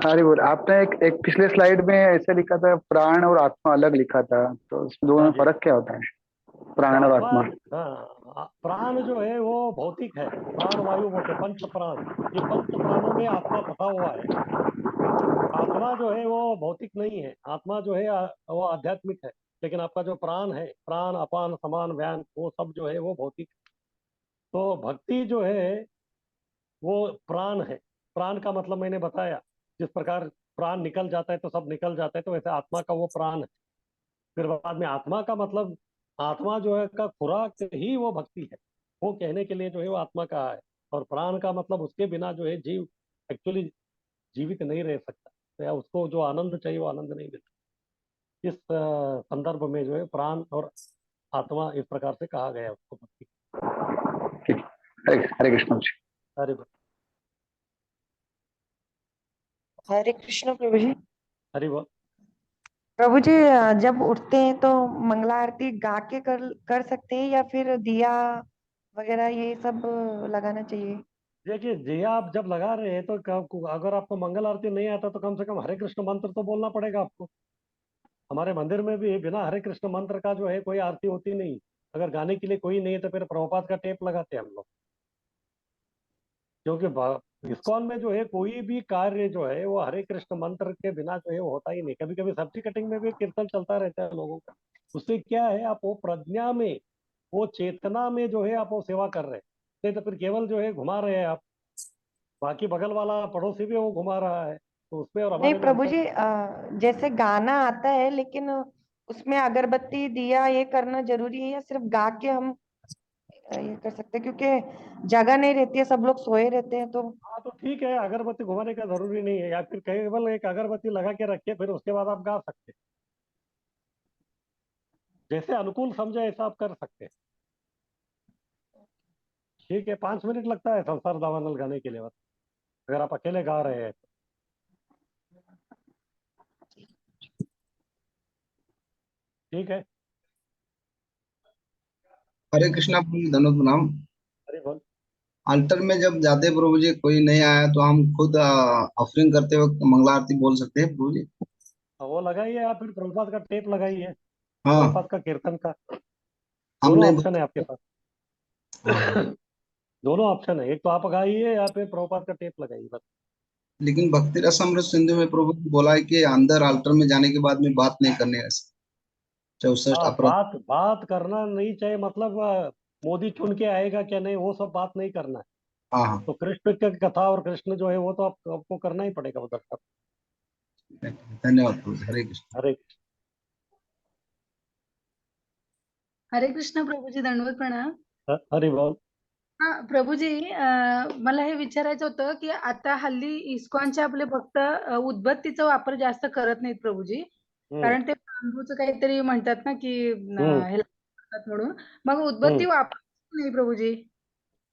[SPEAKER 4] हरे बोल। आपने एक पिछले स्लाइड में ऐसे लिखा था, प्राण और आत्मा अलग लिखा था, तो इस दोनों
[SPEAKER 1] हाँ
[SPEAKER 4] में
[SPEAKER 1] जी।
[SPEAKER 4] फर्क क्या होता है? प्राण और
[SPEAKER 1] आत्मा,
[SPEAKER 4] आत्मा।
[SPEAKER 1] हाँ, प्राण जो है वो भौतिक है। प्राण वायु बोलते हैं, पंच प्राण। ये पंच प्राणों में आत्मा फंसा हुआ है। आत्मा जो है वो भौतिक नहीं है, आत्मा जो है वो आध्यात्मिक है। लेकिन आपका जो प्राण है, प्राण अपान समान व्यान, वो सब जो है वो भौतिक है। तो भक्ति जो है वो प्राण है। प्राण का मतलब मैंने बताया, जिस प्रकार प्राण निकल जाता है तो सब निकल जाता है, तो वैसे आत्मा का वो प्राण है। फिर बाद में आत्मा का मतलब, आत्मा जो है का खुराक ही वो भक्ति है। वो कहने के लिए जो है वो आत्मा कहा है। और प्राण का मतलब उसके बिना जो है जीव एक्चुअली जीवित नहीं रह सकता। तो या उसको जो आनंद चाहिए वो आनंद नहीं मिलता। इस संदर्भ में जो है प्राण और आत्मा इस प्रकार से कहा गया है उसको भक्ति।
[SPEAKER 4] ठीक। हरे कृष्ण जी।
[SPEAKER 1] हरि
[SPEAKER 12] हरे कृष्ण प्रभु जी।
[SPEAKER 1] हरि बोल।
[SPEAKER 12] प्रभु जी, जब उठते हैं तो मंगला आरती गा के कर सकते हैं या फिर दिया वगैरह ये सब लगाना चाहिए?
[SPEAKER 1] देखिए जी, आप जब लगा रहे हैं तो अगर आपको मंगल आरती नहीं आता तो कम से कम हरे कृष्ण मंत्र तो बोलना पड़ेगा आपको। हमारे मंदिर में भी बिना हरे कृष्ण मंत्र का जो है कोई आरती होती नहीं। अगर गाने के लिए कोई नहीं है तो फिर प्रभुपाद का टेप लगाते हैं हम लोग। क्योंकि इस्कॉन में जो है कोई भी कार्य जो है वो हरे कृष्ण मंत्र के बिना जो है वो होता ही नहीं। कभी कभी सब्जी कटिंग में भी कीर्तन चलता रहता है लोगों का। उससे क्या है, आप वो प्रज्ञा में, वो चेतना में जो है आप वो सेवा कर रहे हैं। नहीं तो फिर केवल जो है घुमा रहे हैं आप, बाकी बगल वाला पड़ोसी भी वो घुमा रहा है, तो उसमें और
[SPEAKER 12] नहीं
[SPEAKER 1] हमारे में
[SPEAKER 12] प्रभु
[SPEAKER 1] अंतर।
[SPEAKER 12] जी, जैसे गाना आता है लेकिन उसमें अगरबत्ती दिया ये करना जरूरी है, या सिर्फ गा के हम ये कर सकते हैं? क्योंकि जगह नहीं रहती है, सब लोग सोए रहते हैं, तो
[SPEAKER 1] हाँ तो ठीक है, अगरबत्ती घुमाने का जरूरी नहीं है, या फिर केवल एक अगरबत्ती लगा के रखिए, फिर उसके बाद आप गा सकते हैं। जैसे अनुकूल समझे ऐसा आप कर सकते हैं। ठीक है, 5 मिनट लगता है संसार दावानल गाने के लिए बस, अगर आप अकेले गा रहे हैं तो। ठीक है।
[SPEAKER 3] हरे कृष्णा प्रभु जी, धन्यवाद प्रणाम।
[SPEAKER 1] अरे बोल।
[SPEAKER 3] अल्टर में जब जाते हैं प्रभु जी, कोई नहीं आया तो हम खुद ऑफरिंग करते वक्त मंगला आरती बोल सकते हैं प्रभु जी?
[SPEAKER 1] वो लगाइए, या फिर प्रभुपाद का टेप लगाइए,
[SPEAKER 3] हाँ,
[SPEAKER 1] प्रभुपाद का कीर्तन का। दोनों
[SPEAKER 3] हमने।
[SPEAKER 1] ऑप्शन है आपके पास।
[SPEAKER 3] हाँ,
[SPEAKER 1] दोनों ऑप्शन है, एक तो आप गाइए या फिर प्रभुपाद का टेप लगाइए बस।
[SPEAKER 3] लेकिन भक्ति रसामृत सिंधु में प्रभु जी बोला है कि अंदर अल्टर में जाने के बाद में बात नहीं करने है, 64
[SPEAKER 1] हाँ,
[SPEAKER 3] अपराध।
[SPEAKER 1] बात बात करना नहीं चाहिए, मतलब मोदी चुन के आएगा क्या नहीं, वो सब बात नहीं करना है।
[SPEAKER 3] हाँ हाँ,
[SPEAKER 1] तो कृष्ण की कथा और कृष्ण जो है वो तो आपको करना ही पड़ेगा उधर का।
[SPEAKER 3] धन्यवाद प्रभु जी, हरे कृष्ण।
[SPEAKER 1] हरे
[SPEAKER 2] हरे कृष्ण प्रभूजी, दंडवत प्रणाम.
[SPEAKER 1] हरि बोल।
[SPEAKER 2] हा प्रभूजी, मला हे विचारायचं होतं की आता हल्ली इस्कॉनचे आपले भक्त उदबत्तीचा वापर जास्त करत नाहीत प्रभूजी,
[SPEAKER 1] हम्म
[SPEAKER 2] कारण ते बांबूचं काहीतरी म्हणतात ना की
[SPEAKER 1] हम्म
[SPEAKER 2] ह्याला करतात म्हणून. मग उदबत्ती
[SPEAKER 1] हम्म
[SPEAKER 2] वापरत नाही प्रभूजी.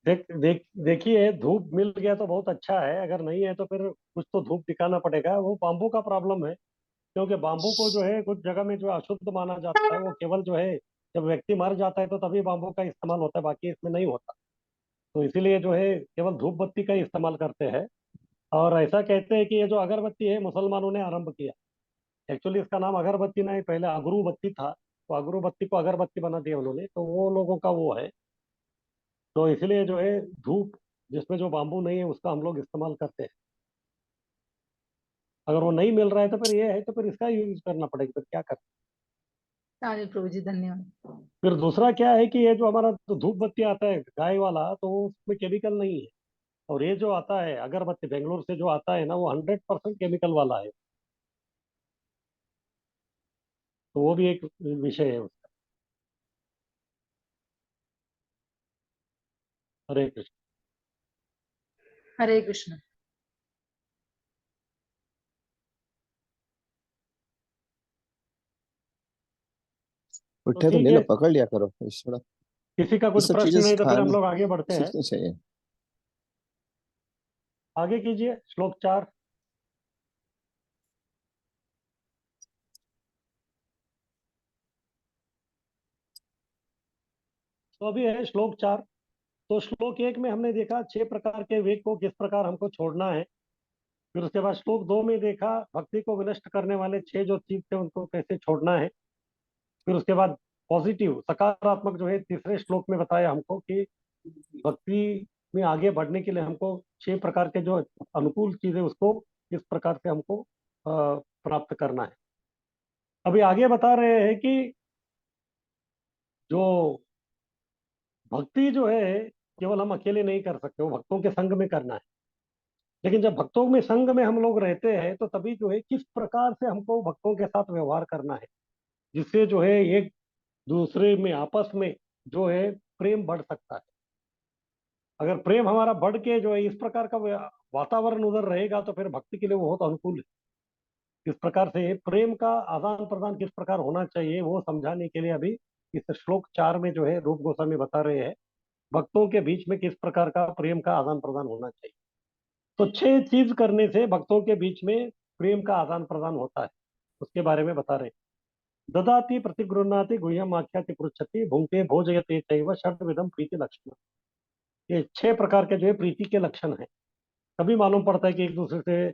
[SPEAKER 1] देखिए, धूप मिल गया तो बहुत अच्छा है, अगर नहीं है तो फिर कुछ तो धूप दिखाना पड़ेगा। वो बाम्बू का प्रॉब्लम है, क्योंकि बाम्बू को जो है कुछ जगह में जो अशुद्ध माना जाता है, वो केवल जो है जब व्यक्ति मर जाता है तो तभी बाम्बू का इस्तेमाल होता है, बाकी इसमें नहीं होता। तो इसीलिए जो है केवल धूप बत्ती का ही इस्तेमाल करते हैं। और ऐसा कहते हैं कि ये जो अगरबत्ती है मुसलमानों ने आरंभ किया। एक्चुअली इसका नाम अगरबत्ती नहीं, पहले अगरू बत्ती था, तो अगरू बत्ती को अगरबत्ती बना दिया उन्होंने, तो वो लोगों का वो है। तो इसलिए जो है धूप जिसमें जो बाम्बू नहीं है उसका हम लोग इस्तेमाल करते हैं। अगर वो नहीं मिल रहा है तो फिर ये है, तो फिर इसका यूज करना पड़ेगा, फिर क्या करें।
[SPEAKER 2] चालेल प्रभूजी, धन्यवाद.
[SPEAKER 1] फिर दूसरा क्या है कि ये जो हमारा तो धूप बत्ती आता है गाय वाला, तो वो उसमें केमिकल नहीं है। और ये जो आता है अगरबत्ती बेंगलोर से जो आता है ना, वो 100% केमिकल वाला है। तो वो भी एक विषय है उसका। हरे कृष्ण।
[SPEAKER 2] हरे कृष्ण.
[SPEAKER 1] तो
[SPEAKER 10] उठे तो
[SPEAKER 1] ठीक
[SPEAKER 10] ले लो,
[SPEAKER 1] है,
[SPEAKER 10] पकड़ लिया करो इस थोड़ा।
[SPEAKER 1] किसी का
[SPEAKER 10] ये
[SPEAKER 1] कुछ
[SPEAKER 10] सब चीजें
[SPEAKER 1] प्रश्न नहीं तो फिर हम
[SPEAKER 10] खाने
[SPEAKER 1] लोग आगे बढ़ते हैं।
[SPEAKER 10] सीखनी चाहिए।
[SPEAKER 1] आगे कीजिए, श्लोक 4। तो अभी है श्लोक 4। तो श्लोक 1 में हमने देखा 6 प्रकार के वेग को किस प्रकार हमको छोड़ना है। फिर उसके बाद श्लोक 2 में देखा भक्ति को विनष्ट करने वाले 6 जो चीज थे उनको कैसे छोड़ना है। फिर उसके बाद पॉजिटिव सकारात्मक जो है तीसरे श्लोक में बताया हमको कि भक्ति में आगे बढ़ने के लिए हमको 6 प्रकार के जो अनुकूल चीजें उसको किस प्रकार से हमको प्राप्त करना है। अभी आगे बता रहे हैं कि जो भक्ति जो है केवल हम अकेले नहीं कर सकते, वो भक्तों के संग में करना है। लेकिन जब भक्तों में संग में हम लोग रहते हैं तो तभी जो है किस प्रकार से हमको भक्तों के साथ व्यवहार करना है, जिससे जो है एक दूसरे में आपस में जो है प्रेम बढ़ सकता है। अगर प्रेम हमारा बढ़ के जो है इस प्रकार का वातावरण उधर रहेगा तो फिर भक्ति के लिए वो बहुत अनुकूल है। किस प्रकार से प्रेम का आदान प्रदान किस प्रकार होना चाहिए वो समझाने के लिए अभी इस श्लोक 4 में जो है रूप गोस्वामी बता रहे हैं भक्तों के बीच में किस प्रकार का प्रेम का आदान प्रदान होना चाहिए। तो 6 चीज करने से भक्तों के बीच में प्रेम का आदान प्रदान होता है, उसके बारे में बता रहे हैं। ददाति प्रतिगृह्णाति गुह्यम आख्याति पृच्छति भुंक्ते भोजयते चैव षड्विधम प्रीति लक्षण। ये 6 प्रकार के जो है प्रीति के लक्षण है। तभी मालूम पड़ता है कि एक दूसरे से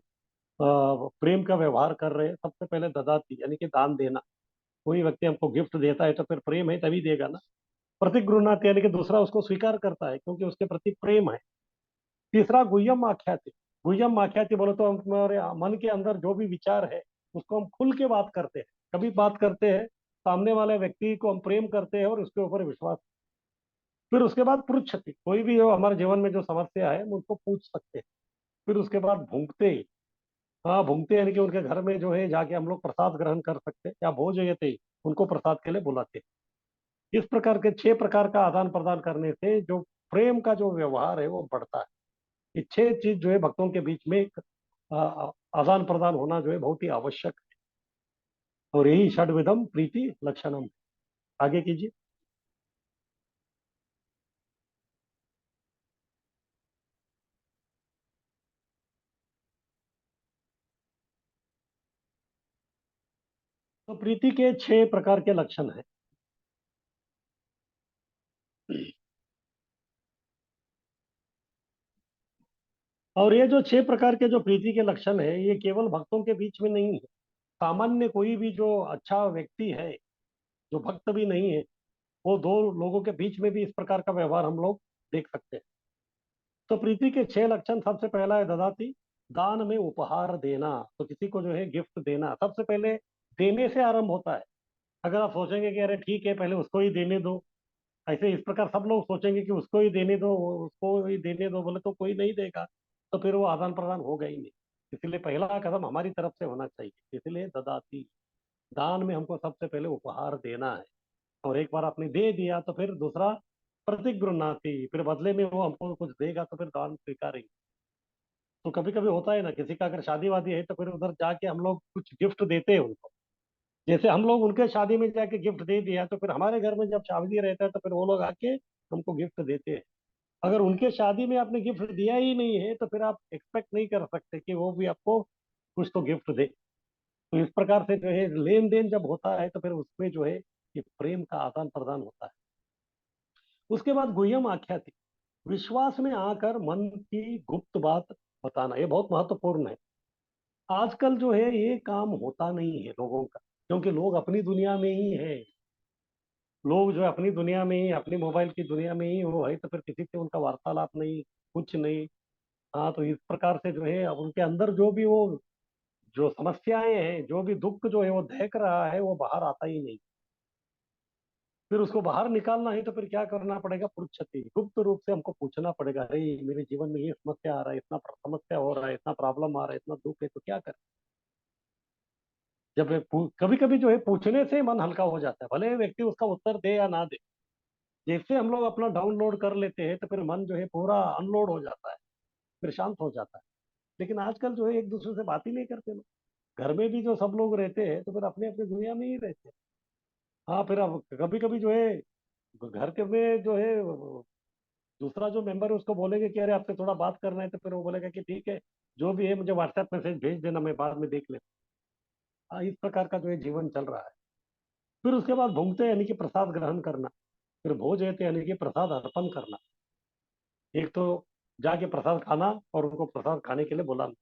[SPEAKER 1] प्रेम का व्यवहार कर रहे हैं। सबसे पहले ददाती यानी कि दान देना, कोई व्यक्ति हमको गिफ्ट देता है तो फिर प्रेम है तभी देगा ना। प्रतिगृह्णाति यानी कि दूसरा उसको स्वीकार करता है क्योंकि उसके प्रति प्रेम है। तीसरा गुह्यम आख्याति। गुह्यम आख्याति बोले तो हमारे मन के अंदर जो भी विचार है उसको हम खुल के बात करते हैं। कभी बात करते हैं, सामने वाले व्यक्ति को हम प्रेम करते हैं और उसके ऊपर विश्वास। फिर उसके बाद पृच्छति, कोई भी हो हमारे जीवन में जो समस्या है हम उनको पूछ सकते हैं। फिर उसके बाद भुंगते। हाँ, भुंगते यानी कि उनके घर में जो है जाके हम लोग प्रसाद ग्रहण कर सकते हैं, या भोजयते, उनको प्रसाद के लिए बुलाते हैं। इस प्रकार के 6 प्रकार का आदान प्रदान करने से जो प्रेम का जो व्यवहार है वो बढ़ता है। ये 6 चीज जो है भक्तों के बीच में एक आदान प्रदान होना जो है बहुत ही आवश्यक है, और यही षड्विधम प्रीति लक्षणम है। आगे कीजिए। तो प्रीति के 6 प्रकार के लक्षण हैं। और ये जो 6 प्रकार के जो प्रीति के लक्षण है ये केवल भक्तों के बीच में नहीं है, सामान्य कोई भी जो अच्छा व्यक्ति है, जो भक्त भी नहीं है, वो दो लोगों के बीच में भी इस प्रकार का व्यवहार हम लोग देख सकते हैं। तो प्रीति के 6 लक्षण, सबसे पहला है ददाती, दान में उपहार देना। तो किसी को जो है गिफ्ट देना, सबसे पहले देने से आरंभ होता है। अगर आप सोचेंगे कि अरे ठीक है पहले उसको ही देने दो, ऐसे इस प्रकार सब लोग सोचेंगे कि उसको ही देने दो, उसको ही देने दो, बोले तो कोई नहीं देगा, तो फिर वो आदान प्रदान होगा ही नहीं। इसलिए पहला कदम हमारी तरफ से होना चाहिए। इसलिए ददाती, दान में हमको सबसे पहले उपहार देना है, और एक बार आपने दे दिया तो फिर दूसरा प्रतिगृह्णाति, फिर बदले में वो हमको कुछ देगा तो फिर दान स्वीकारेंगे। तो कभी कभी होता है ना, किसी का अगर शादी वादी है तो फिर उधर जाके हम लोग कुछ गिफ्ट देते हैं उनको। जैसे हम लोग उनके शादी में जाके गिफ्ट दे दिया तो फिर हमारे घर में जब शादी रहता है तो फिर वो लोग आके हमको गिफ्ट देते हैं। अगर उनके शादी में आपने गिफ्ट दिया ही नहीं है तो फिर आप एक्सपेक्ट नहीं कर सकते कि वो भी आपको कुछ तो गिफ्ट दे। तो इस प्रकार से जो है लेन देन जब होता है तो फिर उसमें जो है ये प्रेम का आदान प्रदान होता है। उसके बाद गुह्यम आख्याति, विश्वास में आकर मन की गुप्त बात बताना, ये बहुत महत्वपूर्ण है। आजकल जो है ये काम होता नहीं है लोगों का, क्योंकि लोग अपनी दुनिया में ही है। लोग जो है अपनी दुनिया में ही, अपनी मोबाइल की दुनिया में ही वो है, तो फिर किसी से उनका वार्तालाप नहीं, कुछ नहीं। हाँ, तो इस प्रकार से जो है अब उनके अंदर जो भी वो जो समस्याएं हैं, जो भी दुख जो है वो देख रहा है, वो बाहर आता ही नहीं। फिर उसको बाहर निकालना है तो फिर क्या करना पड़ेगा, पृच्छति, गुप्त रूप से हमको पूछना पड़ेगा, अरे मेरे जीवन में ये समस्या आ रहा है, इतना समस्या हो रहा है, इतना प्रॉब्लम आ रहा है, इतना दुख है, तो क्या करें। जब कभी कभी जो है पूछने से मन हल्का हो जाता है, भले व्यक्ति उसका उत्तर दे या ना दे। जैसे हम लोग अपना डाउनलोड कर लेते हैं तो फिर मन जो है पूरा अनलोड हो जाता है, फिर शांत हो जाता है। लेकिन आजकल जो है एक दूसरे से बात ही नहीं करते लोग। घर में भी जो सब लोग रहते हैं तो फिर अपने अपने दुनिया में ही रहते हैं। हाँ, फिर अब कभी कभी जो है घर के में जो है दूसरा जो मेंबर है उसको बोलेंगे कि अरे आपसे थोड़ा बात करना है, तो फिर वो बोलेगा कि ठीक है, जो भी है मुझे व्हाट्सएप मैसेज भेज देना, मैं बाद में देख लेता हूँ। हाँ, इस प्रकार का जो है जीवन चल रहा है। फिर उसके बाद भुंगते यानी कि प्रसाद ग्रहण करना, फिर भोजयते यानी कि प्रसाद अर्पण करना। एक तो जाके प्रसाद खाना और उनको प्रसाद खाने के लिए बुलाना।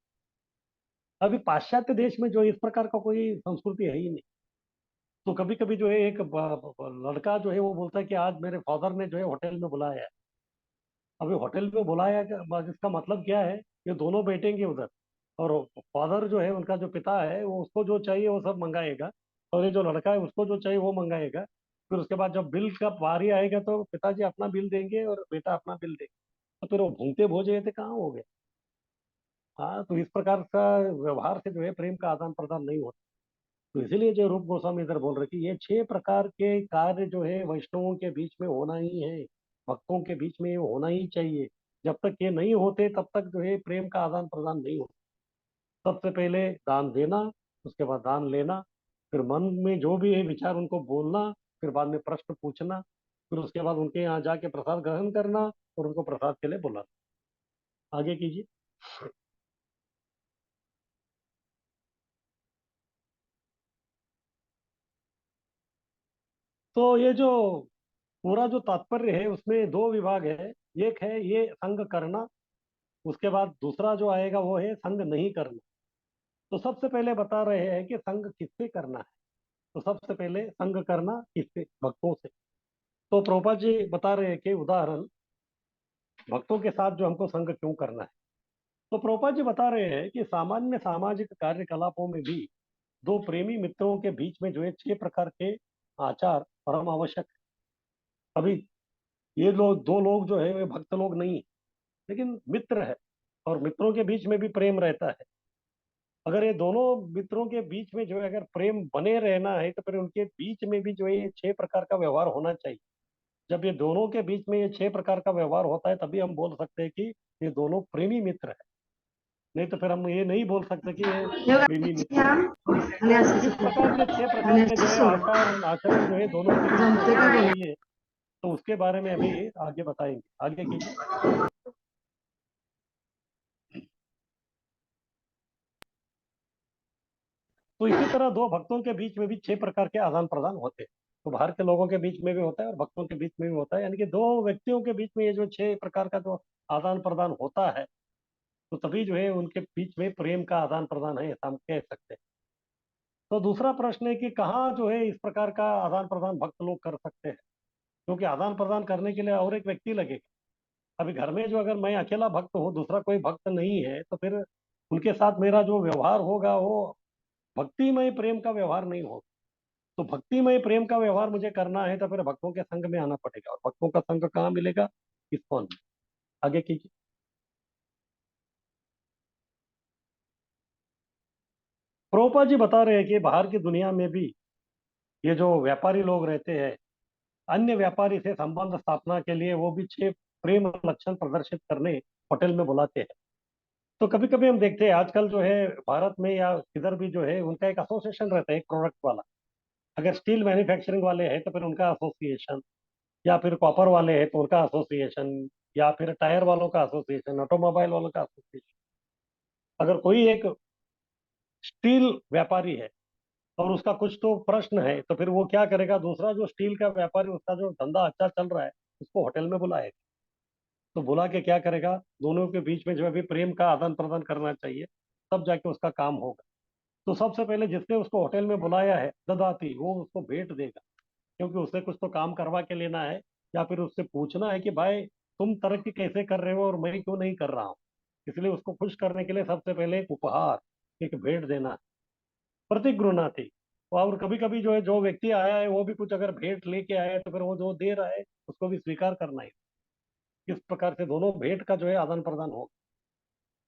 [SPEAKER 1] अभी पाश्चात्य देश में जो इस प्रकार का कोई संस्कृति है ही नहीं। तो कभी कभी जो है एक लड़का जो है वो बोलता है कि आज मेरे फादर ने जो है होटल में बुलाया है। अभी होटल में बुलाया इसका मतलब क्या है, ये दोनों बैठेंगे उधर, और फादर जो है उनका जो पिता है वो उसको जो चाहिए वो सब मंगाएगा, और ये जो लड़का है उसको जो चाहिए वो मंगाएगा। फिर उसके बाद जब बिल का बारी आएगा तो पिताजी अपना बिल देंगे और बेटा अपना बिल देंगे। तो फिर वो भूंगते भोजे थे कहाँ हो गए। हाँ, तो इस प्रकार का व्यवहार से जो है प्रेम का आदान प्रदान नहीं होता। तो इसीलिए जो रूप गोस्वामी इधर बोल रहे कि ये 6 प्रकार के कार्य जो है वैष्णवों के बीच में होना ही है, भक्तों के बीच में ये होना ही चाहिए। जब तक ये नहीं होते तब तक जो है प्रेम का आदान प्रदान नहीं होता। सबसे पहले दान देना, उसके बाद दान लेना, फिर मन में जो भी है विचार उनको बोलना, फिर बाद में प्रश्न पूछना, फिर उसके बाद उनके यहाँ जाके प्रसाद ग्रहण करना और उनको प्रसाद के लिए बुलाना। आगे कीजिए। तो ये जो पूरा जो तात्पर्य है उसमें 2 विभाग है। एक है ये संग करना, उसके बाद दूसरा जो आएगा वो है संग नहीं करना। तो सबसे पहले बता रहे हैं कि संग किससे करना है। तो सबसे पहले संग करना किससे, भक्तों से। तो प्रभुपाद जी बता रहे हैं कि उदाहरण, भक्तों के साथ जो हमको संग क्यों करना है। तो प्रभुपाद जी बता रहे हैं कि सामान्य सामाजिक कार्यकलापों में भी दो प्रेमी मित्रों के बीच में जो है 6 प्रकार के आचार परम आवश्यक है। अभी ये लोग दो लोग जो है वे भक्त लोग नहीं है, लेकिन मित्र है, और मित्रों के बीच में भी प्रेम रहता है। अगर ये दोनों मित्रों के बीच में जो है अगर प्रेम बने रहना है तो फिर उनके बीच में भी जो है ये 6 प्रकार का व्यवहार होना चाहिए। जब ये दोनों के बीच में ये 6 प्रकार का व्यवहार होता है तभी हम बोल सकते हैं कि ये दोनों प्रेमी मित्र है, नहीं तो फिर हम ये नहीं बोल सकते कि ये प्रेमी मित्र है। तो किस प्रकार के 6 प्रकार के जो है आचार आचरण जो है दोनों के बीच में होना चाहिए, तो उसके बारे में अभी आगे बताएंगे। आगे कीजिए। तो इसी तरह दो भक्तों के बीच में भी 6 प्रकार के आदान प्रदान होते हैं। तो बाहर के लोगों के बीच में भी होता है और भक्तों के बीच में भी होता है, यानी कि दो व्यक्तियों के बीच में ये जो 6 प्रकार का जो आदान प्रदान होता है, तो तभी जो है उनके बीच में प्रेम का आदान प्रदान है, ऐसा हम कह सकते हैं। तो दूसरा प्रश्न है कि कहाँ जो है इस प्रकार का आदान प्रदान भक्त लोग कर सकते हैं, क्योंकि आदान प्रदान करने के लिए और एक व्यक्ति लगेगा। अभी घर में जो अगर मैं अकेला भक्त हूँ, दूसरा कोई भक्त नहीं है, तो फिर उनके साथ मेरा जो व्यवहार होगा वो भक्तिमय प्रेम का व्यवहार नहीं होगा। तो भक्तिमय प्रेम का व्यवहार मुझे करना है तो फिर भक्तों के संग में आना पड़ेगा, और भक्तों का संग कहाँ मिलेगा? इस्कॉन में। आगे कीजिए। प्रभुपाद जी बता रहे हैं कि बाहर की दुनिया में भी ये जो व्यापारी लोग रहते हैं, अन्य व्यापारी से संबंध स्थापना के लिए वो भी 6 प्रेम लक्षण प्रदर्शित करने होटल में बुलाते हैं। तो कभी कभी हम देखते हैं आजकल जो है भारत में या किधर भी जो है उनका एक एसोसिएशन रहता है, एक प्रोडक्ट वाला। अगर स्टील मैन्युफैक्चरिंग वाले हैं तो फिर उनका एसोसिएशन, या फिर कॉपर वाले हैं तो उनका एसोसिएशन, या फिर टायर वालों का एसोसिएशन, ऑटोमोबाइल वालों का एसोसिएशन। अगर कोई एक स्टील व्यापारी है और उसका कुछ तो प्रश्न है, तो फिर वो क्या करेगा, दूसरा जो स्टील का व्यापारी उसका जो धंधा अच्छा चल रहा है उसको होटल में बुलाएगा। तो बुला के क्या करेगा, दोनों के बीच में जो है भी प्रेम का आदान प्रदान करना चाहिए, तब जाके उसका काम होगा। तो सबसे पहले जिसने उसको होटल में बुलाया है ददाती, वो उसको भेंट देगा, क्योंकि उससे कुछ तो काम करवा के लेना है, या फिर उससे पूछना है कि भाई तुम तरक्की कैसे कर रहे हो और मैं क्यों नहीं कर रहा हूँ। इसलिए उसको खुश करने के लिए सबसे पहले एक उपहार, एक भेंट देना है, प्रतिगृहणाति। और कभी कभी जो है जो व्यक्ति आया है वो भी कुछ अगर भेंट लेके आया है तो फिर वो जो दे रहा है उसको भी स्वीकार करना है। इस प्रकार से दोनों भेंट का जो है आदान प्रदान होगा।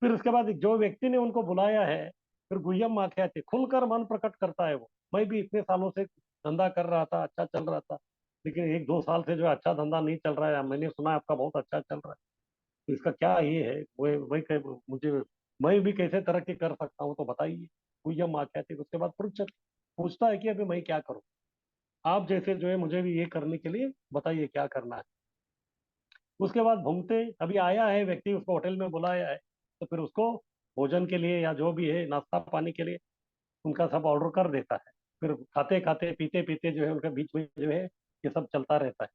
[SPEAKER 1] फिर उसके बाद जो व्यक्ति ने उनको बुलाया है, फिर गुह्यम आख्याति, खुलकर मन प्रकट करता है वो, मैं भी इतने सालों से धंधा कर रहा था, अच्छा चल रहा था, लेकिन 1-2 साल से जो है अच्छा धंधा नहीं चल रहा है, मैंने सुना आपका बहुत अच्छा चल रहा है, तो इसका क्या ये है, मुझे मैं भी कैसे तरक्की कर सकता हूँ, तो बताइए। गुह्यम आख्याति। उसके बाद पूछता है कि अभी मैं क्या करूँ, आप जैसे जो है मुझे भी ये करने के लिए बताइए क्या करना है। उसके बाद घूमते, अभी आया है व्यक्ति, उसको होटल में बुलाया है, तो फिर उसको भोजन के लिए या जो भी है नाश्ता पानी के लिए उनका सब ऑर्डर कर देता है। फिर खाते खाते पीते पीते जो है उनके बीच में जो है ये सब चलता रहता है।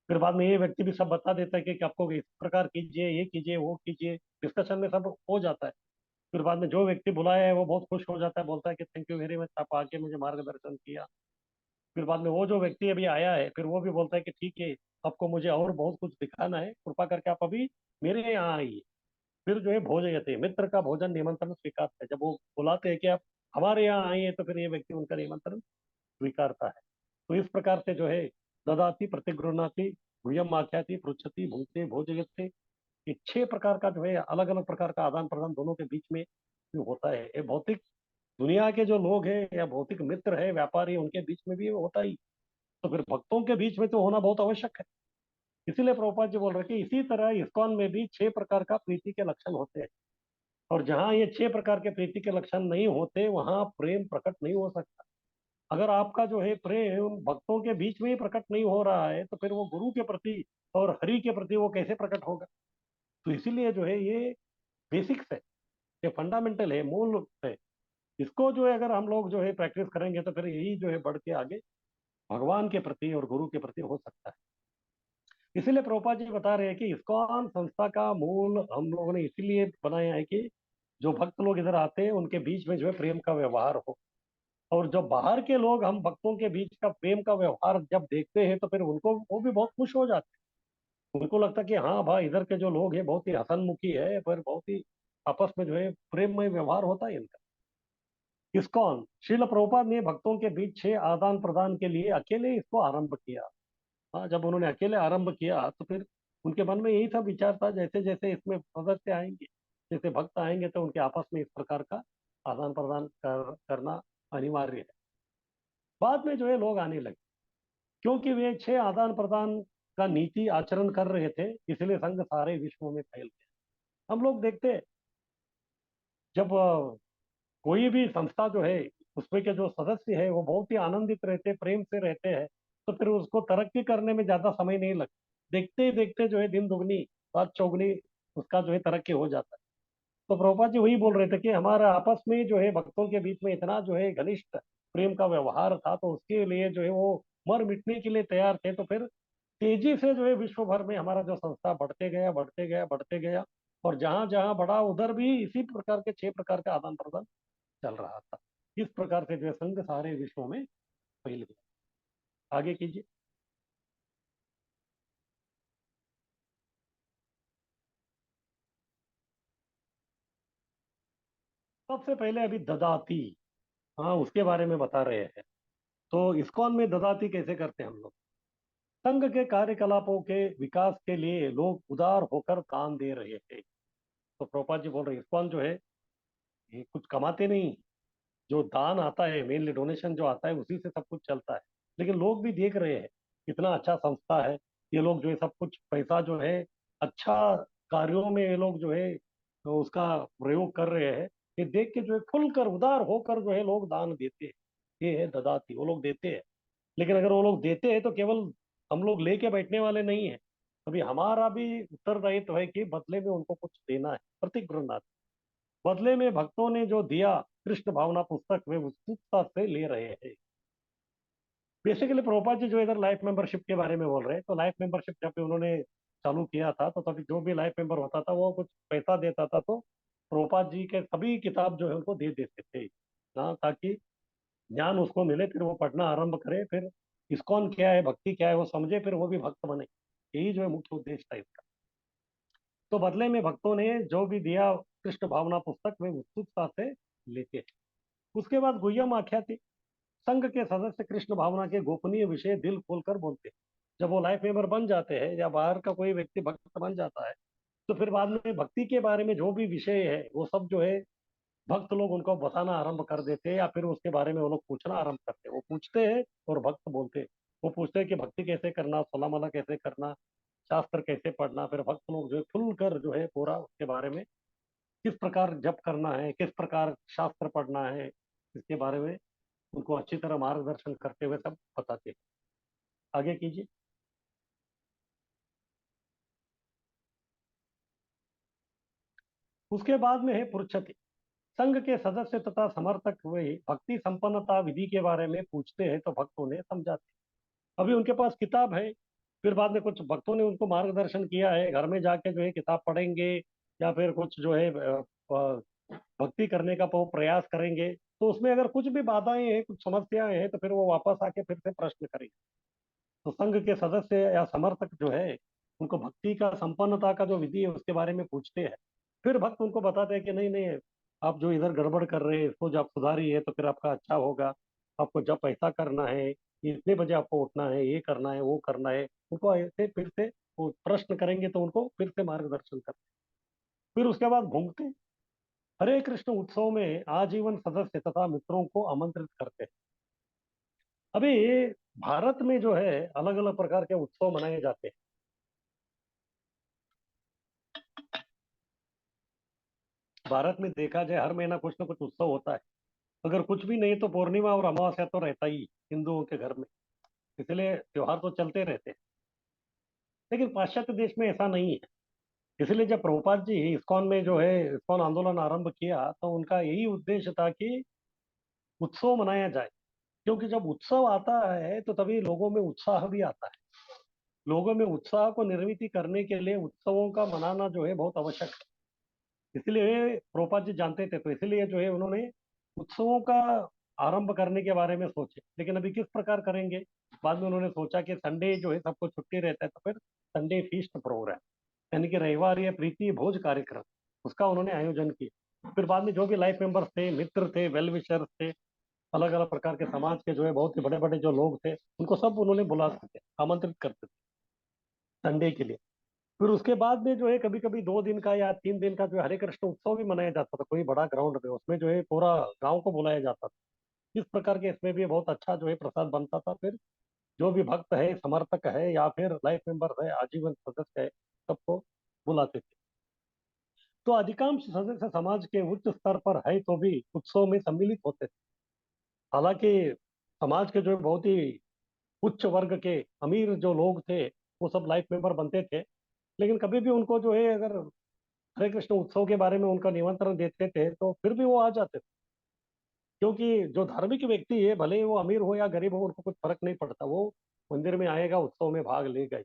[SPEAKER 1] फिर बाद में ये व्यक्ति भी सब बता देता है कि आपको इस प्रकार कीजिए, ये कीजिए, वो कीजिए, डिस्कशन में सब हो जाता है। फिर बाद में जो व्यक्ति बुलाया है वो बहुत खुश हो जाता है, बोलता है कि थैंक यू वेरी मच, आप आके मुझे मार्गदर्शन किया। फिर बाद में वो जो व्यक्ति अभी आया है फिर वो भी बोलता है कि ठीक है, आपको मुझे और बहुत कुछ दिखाना है, कृपा करके आप अभी मेरे यहाँ आइए। फिर जो है भोजयते, मित्र का भोजन निमंत्रण स्वीकारता है। जब वो बुलाते हैं कि आप हमारे यहाँ आइए, तो फिर ये व्यक्ति उनका निमंत्रण स्वीकारता है। तो इस प्रकार से जो है ददाती, प्रतिगृहणाति, गुह्यम आख्याति, पृच्छति, भुंक्ते, भोजयते, ये 6 प्रकार का जो है अलग अलग प्रकार का आदान प्रदान दोनों के बीच में जो होता है। ये भौतिक दुनिया के जो लोग हैं या भौतिक मित्र है, व्यापारी, उनके बीच में भी होता ही, तो फिर भक्तों के बीच में तो होना बहुत आवश्यक है। इसीलिए प्रभुपाद जी बोल रहे कि इसी तरह इस्कॉन में भी 6 प्रकार का प्रीति के लक्षण होते हैं, और जहाँ ये 6 प्रकार के प्रीति के लक्षण नहीं होते वहां प्रेम प्रकट नहीं हो सकता। अगर आपका जो है प्रेम भक्तों के बीच में ही प्रकट नहीं हो रहा है, तो फिर वो गुरु के प्रति और हरि के प्रति वो कैसे प्रकट होगा। तो इसीलिए जो है ये बेसिक्स है, ये फंडामेंटल है, मूल है। इसको जो है अगर हम लोग जो है प्रैक्टिस करेंगे तो फिर यही जो है बढ़ के आगे भगवान के प्रति और गुरु के प्रति हो सकता है। इसीलिए प्रभुपाद जी बता रहे हैं कि इस्कॉन संस्था का मूल हम लोगों ने इसीलिए बनाया है कि जो भक्त लोग इधर आते हैं उनके बीच में जो है प्रेम का व्यवहार हो, और जब बाहर के लोग हम भक्तों के बीच का प्रेम का व्यवहार जब देखते हैं तो फिर उनको वो भी बहुत खुश हो जाते हैं। उनको लगता कि हाँ भाई इधर के जो लोग हैं बहुत ही हसनमुखी है, पर बहुत ही आपस में जो है प्रेममय व्यवहार होता है इनका। इस्कॉन, श्रील प्रभुपाद ने भक्तों के बीच 6 आदान प्रदान के लिए अकेले इसको आरंभ किया। हाँ, जब उन्होंने अकेले आरंभ किया तो फिर उनके मन में यही था, विचार था जैसे जैसे इसमें सदस्य आएंगे, जैसे भक्त आएंगे तो उनके आपस में इस प्रकार का आदान प्रदान करना अनिवार्य है। बाद में जो है लोग आने लगे, क्योंकि वे 6 आदान प्रदान का नीति आचरण कर रहे थे, इसलिए संघ सारे विश्व में फैल गया। हम लोग देखते हैं, जब कोई भी संस्था जो है उसमें के जो सदस्य है वो बहुत ही आनंदित रहते, प्रेम से रहते हैं, तो फिर उसको तरक्की करने में ज्यादा समय नहीं लगता। देखते ही देखते जो है दिन दुगनी रात चौगुनी उसका जो है तरक्की हो जाता है। तो प्रभुपाद जी वही बोल रहे थे कि हमारा आपस में जो है भक्तों के बीच में इतना जो है घनिष्ठ प्रेम का व्यवहार था, तो उसके लिए जो है वो मर मिटने के लिए तैयार थे। तो फिर तेजी से जो है विश्व भर में हमारा जो संस्था बढ़ते गया बढ़ते गया बढ़ते गया, और जहां जहां बढ़ा उधर भी इसी प्रकार के 6 प्रकार के आदान प्रदान चल रहा था। इस प्रकार से जो है संघ सारे विश्व में फैल गया। आगे कीजिए। सबसे पहले अभी ददाती, हाँ उसके बारे में बता रहे हैं। तो इस्कॉन में ददाती कैसे करते हैं हम लोग? संघ के कार्यकलापों के विकास के लिए लोग उदार होकर दान दे रहे हैं। तो प्रभुपाद जी बोल रहे हैं इस्कॉन जो है ये कुछ कमाते नहीं, जो दान आता है मेनली डोनेशन जो आता है उसी से सब कुछ चलता है। लेकिन लोग भी देख रहे हैं कितना अच्छा संस्था है, ये लोग जो है सब कुछ पैसा जो है अच्छा कार्यों में ये लोग जो है तो उसका प्रयोग कर रहे हैं। ये देख के जो है खुलकर उदार होकर जो है लोग दान देते हैं। ये है ददाती, वो लोग देते हैं। लेकिन अगर वो लोग देते हैं तो केवल हम लोग लेके बैठने वाले नहीं है, अभी हमारा भी उत्तरदायित्व है कि बदले में उनको कुछ देना है, प्रतिगृहणार्थ। बदले में भक्तों ने जो दिया कृष्ण भावना पुस्तक वे उत्सुकता से ले रहे हैं। बेसिकली प्रभुपाद जी जो इधर लाइफ मेंबरशिप के बारे में बोल रहे हैं, तो लाइफ मेंबरशिप जब भी उन्होंने चालू किया था तो तभी जो भी लाइफ मेंबर होता था वो कुछ पैसा देता था, तो प्रभुपाद जी के सभी किताब जो है उनको दे देते थे ना, ताकि ज्ञान उसको मिले, फिर वो पढ़ना आरंभ करे, फिर इस्कॉन क्या है भक्ति क्या है वो समझे, फिर वो भी भक्त बने। यही जो है मुख्य उद्देश्य था इसका। तो बदले में भक्तों ने जो भी दिया कृष्ण भावना पुस्तक वे उत्सुकता से लेते हैं। उसके बाद गुह्यम आख्याति, संघ के सदस्य कृष्ण भावना के गोपनीय विषय दिल खोलकर बोलते हैं। जब वो लाइफ मेंबर बन जाते हैं या बाहर का कोई व्यक्ति भक्त बन जाता है, तो फिर बाद में भक्ति के बारे में जो भी विषय है वो सब जो है भक्त लोग उनको बताना आरंभ कर देते हैं, या फिर उसके बारे में वो लोग पूछना आरंभ करते हैं। वो पूछते हैं और भक्त बोलते हैं। वो पूछते हैं कि भक्ति कैसे करना, सोला मला कैसे करना, शास्त्र कैसे पढ़ना। फिर भक्त लोग जो है खुलकर जो है पूरा उसके बारे में किस प्रकार जप करना है, किस प्रकार शास्त्र पढ़ना है, इसके बारे में उनको अच्छी तरह मार्गदर्शन करते हुए सब बताते हैं। आगे कीजिए। उसके बाद में है पृच्छति, संघ के सदस्य तथा समर्थक हुए भक्ति संपन्नता विधि के बारे में पूछते हैं तो भक्त उन्हें समझाते हैं। अभी उनके पास किताब है, फिर बाद में कुछ भक्तों ने उनको मार्गदर्शन किया है, घर में जाके जो है किताब पढ़ेंगे या फिर कुछ जो है भक्ति करने का वो प्रयास करेंगे, तो उसमें अगर कुछ भी बाधाएं हैं, कुछ समस्याएं हैं, तो फिर वो वापस आके फिर से प्रश्न करेंगे। तो संघ के सदस्य या समर्थक जो है उनको भक्ति का संपन्नता का जो विधि है उसके बारे में पूछते हैं। फिर भक्त उनको बताते हैं कि नहीं नहीं, आप जो इधर गड़बड़ कर रहे हैं इसको जब सुधारिए तो फिर आपका अच्छा होगा। आपको जब ऐसा करना है, ये इतने बजे आपको उठना है, ये करना है, वो करना है, उनको ऐसे फिर से वो प्रश्न करेंगे तो उनको फिर से मार्गदर्शन करते हैं। फिर उसके बाद घूमते हैं। हरे कृष्ण उत्सव में आजीवन सदस्य तथा मित्रों को आमंत्रित करते हैं। अभी भारत में जो है अलग अलग प्रकार के उत्सव मनाए जाते हैं। भारत में देखा जाए हर महीना कुछ ना कुछ उत्सव होता है, अगर कुछ भी नहीं तो पूर्णिमा और अमावस्या तो रहता ही हिंदुओं के घर में, इसलिए त्योहार तो चलते रहते हैं। लेकिन पाश्चात्य देश में ऐसा नहीं है। इसलिए जब प्रभुपाद जी इस्कॉन में जो है इस्कॉन आंदोलन आरंभ किया तो उनका यही उद्देश्य था कि उत्सव मनाया जाए, क्योंकि जब उत्सव आता है तो तभी लोगों में उत्साह भी आता है। लोगों में उत्साह को निर्मित करने के लिए उत्सवों का मनाना जो है बहुत आवश्यक है। इसलिए प्रभुपाद जी जानते थे, तो इसलिए जो है उन्होंने उत्सवों का आरंभ करने के बारे में सोचे। लेकिन अभी किस प्रकार करेंगे, बाद में उन्होंने सोचा कि संडे जो है सबको छुट्टी रहता है, तो फिर संडे फीस्ट प्रोग्राम, यानी कि रविवार या प्रीति भोज कार्यक्रम, उसका उन्होंने आयोजन किया। फिर बाद में जो भी लाइफ मेंबर्स थे, मित्र थे, वेल विशर्स थे, अलग अलग प्रकार के समाज के जो है बहुत ही बड़े बड़े जो लोग थे, उनको सब उन्होंने बुलाते थे, आमंत्रित करते थे संडे के लिए। फिर उसके बाद में जो है कभी कभी 2 दिन का या 3 दिन का जो है हरे कृष्ण उत्सव भी मनाया जाता था, कोई बड़ा ग्राउंड में, उसमें जो है पूरा गांव को बुलाया जाता था। इस प्रकार के इसमें भी बहुत अच्छा जो है प्रसाद बनता था। फिर जो भी भक्त है, समर्थक है, या फिर लाइफ मेंबर है, आजीवन सदस्य है, सबको बुलाते थे। तो अधिकांश सदस्य समाज के उच्च स्तर पर है तो भी उत्सव में सम्मिलित होते थे। हालांकि समाज के जो बहुत ही उच्च वर्ग के अमीर जो लोग थे, वो सब लाइफ मेंबर बनते थे, लेकिन कभी भी उनको जो है अगर हरे कृष्ण उत्सव के बारे में उनका निमंत्रण देते थे तो फिर भी वो आ जाते थे। क्योंकि जो धार्मिक व्यक्ति है, भले ही वो अमीर हो या गरीब हो, उनको कुछ फर्क नहीं पड़ता, वो मंदिर में आएगा, उत्सव में भाग लेगा।